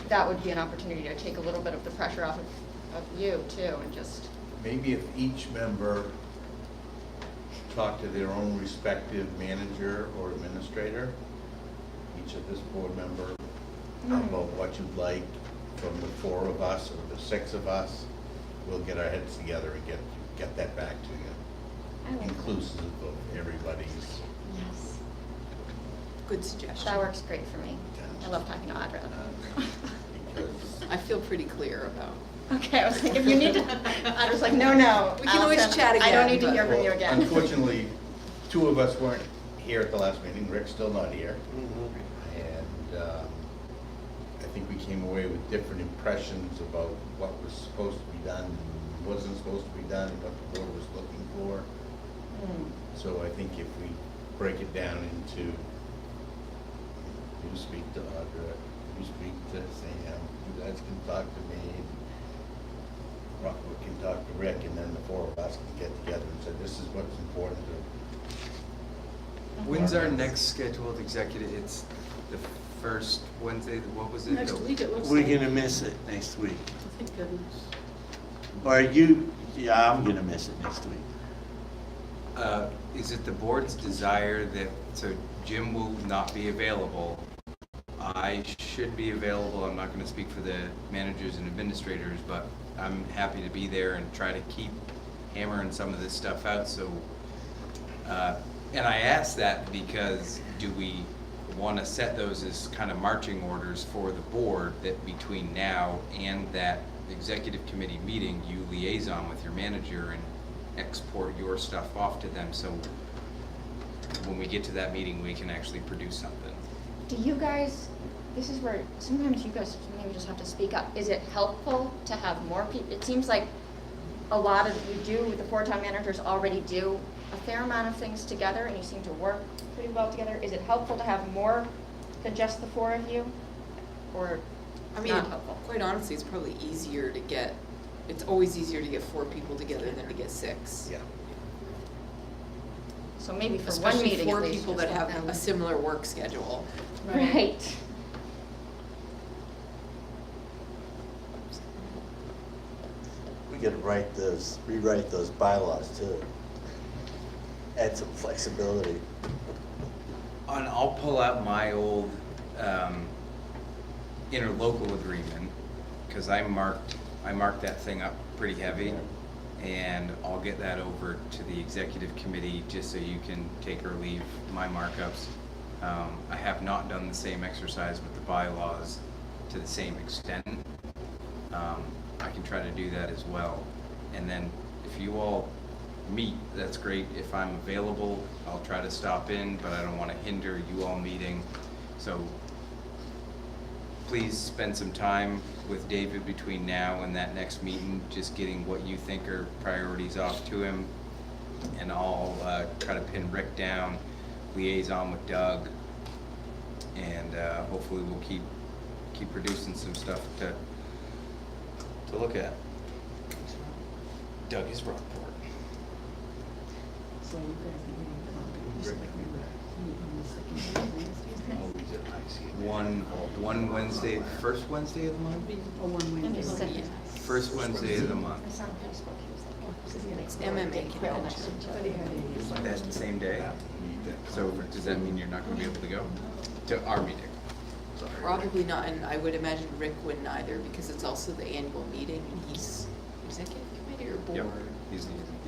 Speaker 6: that would be an opportunity to take a little bit of the pressure off of you too, and just,
Speaker 15: Maybe if each member talked to their own respective manager or administrator, each of this board member, about what you'd like from the 4 of us or the 6 of us, we'll get our heads together and get that back to you,
Speaker 6: I like that.
Speaker 15: inclusive of everybody's.
Speaker 6: Yes.
Speaker 4: Good suggestion.
Speaker 6: That works great for me. I love talking to Audra.
Speaker 15: Because
Speaker 4: I feel pretty clear about.
Speaker 6: Okay, I was like, if you need to, I was like, no.
Speaker 4: We can always
Speaker 6: Allison,
Speaker 4: chat
Speaker 6: I don't
Speaker 4: again,
Speaker 6: need to
Speaker 4: but-
Speaker 6: hear from you again.
Speaker 15: Unfortunately, 2 of us weren't here at the last meeting. Rick's still not here. And I think we came away with different impressions about what was supposed to be done and wasn't supposed to be done, and what the board was looking for. So I think if we break it down into, you speak to Audra, you speak to Sam, you guys can talk to me, Rockwood can talk to Rick, and then the 4 of us can get together and say, this is what's important to.
Speaker 1: When's our next scheduled executive? It's the first Wednesday, what was it?
Speaker 17: Next week it looks
Speaker 18: We're
Speaker 17: like.
Speaker 18: gonna miss it next week.
Speaker 17: Thank goodness.
Speaker 18: Or you, yeah, I'm gonna miss it next week.
Speaker 1: Is it the board's desire that, so Jim will not be available? I should be available. I'm not going to speak for the managers and administrators, but I'm happy to be there and try to keep hammering some of this stuff out. So, and I ask that because do we want to set those as kind of marching orders for the board that between now and that executive committee meeting, you liaison with your manager and export your stuff off to them, so when we get to that meeting, we can actually produce something.
Speaker 6: Do you guys, this is where sometimes you guys maybe just have to speak up. Is it helpful to have more people? It seems like a lot of you do, the 4 town managers already do a fair amount of things together, and you seem to work pretty well together. Is it helpful to have more than just the 4 of you? Or
Speaker 4: I mean,
Speaker 6: not helpful?
Speaker 4: quite honestly, it's probably easier to get, it's always easier to get 4 people together than to get 6.
Speaker 15: Yeah.
Speaker 6: So maybe for one
Speaker 4: Especially
Speaker 6: meeting at
Speaker 4: 4
Speaker 6: least,
Speaker 4: people
Speaker 6: just
Speaker 4: that
Speaker 6: let
Speaker 4: have
Speaker 6: them-
Speaker 4: a similar work schedule.
Speaker 6: Right.
Speaker 18: We gotta rewrite those bylaws too. Add some flexibility.
Speaker 1: And I'll pull out my old interlocal agreement, because I marked that thing up pretty heavy, and I'll get that over to the executive committee just so you can take or leave my markups. I have not done the same exercise with the bylaws to the same extent. I can try to do that as well. And then if you all meet, that's great. If I'm available, I'll try to stop in, but I don't want to hinder you all meeting. So please spend some time with David between now and that next meeting, just getting what you think are priorities off to him. And I'll try to pin Rick down, liaison with Doug, and hopefully we'll keep producing some stuff to look at. Doug is Rockport.
Speaker 17: So you guys need to come up with
Speaker 1: One Wednesday, first Wednesday of the month?
Speaker 2: Or one Wednesday.
Speaker 1: First Wednesday of the month.
Speaker 4: It's MMA convention.
Speaker 1: That's the same day? So does that mean you're not gonna be able to go to our meeting?
Speaker 4: Probably not, and I would imagine Rick wouldn't either, because it's also the annual meeting, and he's executive committee or
Speaker 1: Yep.
Speaker 4: board.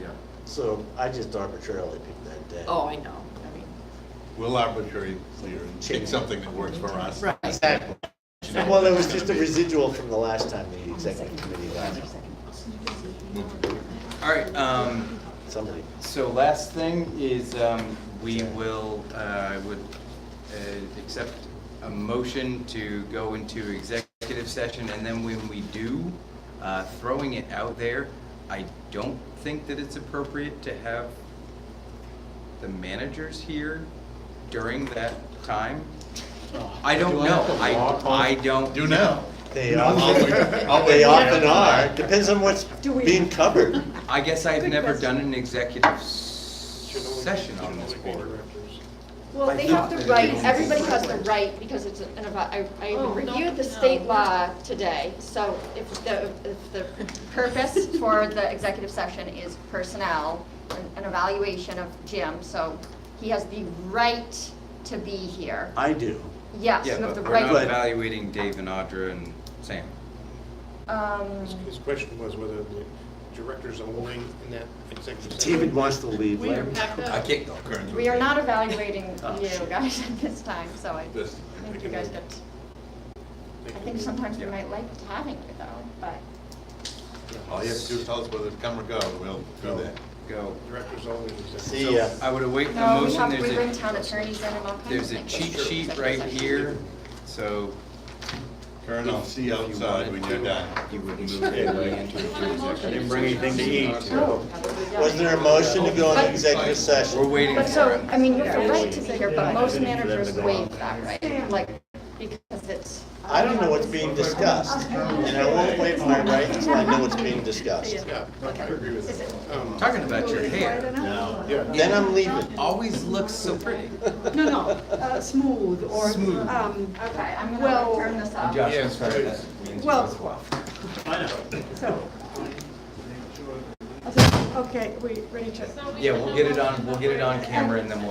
Speaker 1: Yeah.
Speaker 3: So I just arbitrarily picked that day.
Speaker 4: Oh, I know, I mean.
Speaker 15: We'll arbitrarily pick something that works for us.
Speaker 4: Right.
Speaker 3: Exactly. Well, there was just a residual from the last time the executive committee left.
Speaker 1: All right,
Speaker 3: Somebody.
Speaker 1: so last thing is, we will, I would accept a motion to go into executive session, and then when we do, throwing it out there, I don't think that it's appropriate to have the managers here during that time. I don't
Speaker 9: Do I
Speaker 1: know,
Speaker 9: have to walk home?
Speaker 1: I don't.
Speaker 15: Do now.
Speaker 3: They often are. Depends on what's being covered.
Speaker 1: I guess I've
Speaker 2: Good
Speaker 1: never
Speaker 2: question.
Speaker 1: done an executive session on this board.
Speaker 6: Well,
Speaker 1: I
Speaker 6: they
Speaker 1: thought
Speaker 6: have the
Speaker 1: that
Speaker 6: right,
Speaker 1: it-
Speaker 6: everybody has the right, because it's I reviewed the state law today, so if the purpose for the executive session is personnel, an evaluation of Jim, so he has the right to be here.
Speaker 3: I do.
Speaker 6: Yes, you
Speaker 1: Yeah,
Speaker 6: have
Speaker 1: but
Speaker 6: the
Speaker 1: we're not
Speaker 6: right.
Speaker 1: evaluating Dave and Audra and Sam.
Speaker 5: His question was whether the directors are willing in that executive session.
Speaker 3: David wants to leave.
Speaker 17: We are packed
Speaker 1: I
Speaker 17: up.
Speaker 1: can't go currently.
Speaker 6: We are not evaluating
Speaker 3: Oh,
Speaker 6: you
Speaker 3: shit.
Speaker 6: guys at this time, so I
Speaker 15: This-
Speaker 6: think you guys get, I think sometimes we might like having you though, but.
Speaker 15: All you have to do is tell us whether it's come or go, we'll do that.
Speaker 1: Go.
Speaker 5: Directors only in executive.
Speaker 3: See ya.
Speaker 1: I would await the
Speaker 6: No, we
Speaker 1: motion,
Speaker 6: bring town attorneys in and all kinds of
Speaker 1: there's a
Speaker 6: things.
Speaker 1: cheat
Speaker 6: That's true.
Speaker 1: sheet
Speaker 6: Executive
Speaker 1: right
Speaker 6: session.
Speaker 1: here, so
Speaker 15: Karen, I'll see you
Speaker 1: if you
Speaker 15: outside
Speaker 1: wanted
Speaker 15: when you're
Speaker 1: to,
Speaker 15: done.
Speaker 1: you would move quickly into executive.
Speaker 18: Didn't bring anything to eat.
Speaker 6: Oh.
Speaker 3: Was there a motion to go into executive
Speaker 1: We're
Speaker 3: session?
Speaker 1: waiting
Speaker 6: But
Speaker 1: for
Speaker 6: so,
Speaker 1: it.
Speaker 6: I mean, you have the right to be here, but most managers waive that right, like, because it's.
Speaker 3: I don't know what's being discussed, and I won't waive my right until I know what's being discussed.
Speaker 5: Yeah, I agree with that.
Speaker 1: Talking about your hair,
Speaker 3: No.
Speaker 5: Yeah.
Speaker 3: Then I'm leaving.
Speaker 1: always looks so pretty.
Speaker 2: No, smooth or,
Speaker 1: Smooth.
Speaker 6: Okay, I'm gonna
Speaker 2: Well-
Speaker 6: turn this off.
Speaker 1: Josh
Speaker 5: Yeah,
Speaker 1: was trying
Speaker 5: great.
Speaker 1: that means
Speaker 2: Well-
Speaker 1: as well.
Speaker 2: so. Okay, we ready to?
Speaker 1: Yeah, we'll get it on camera and then we'll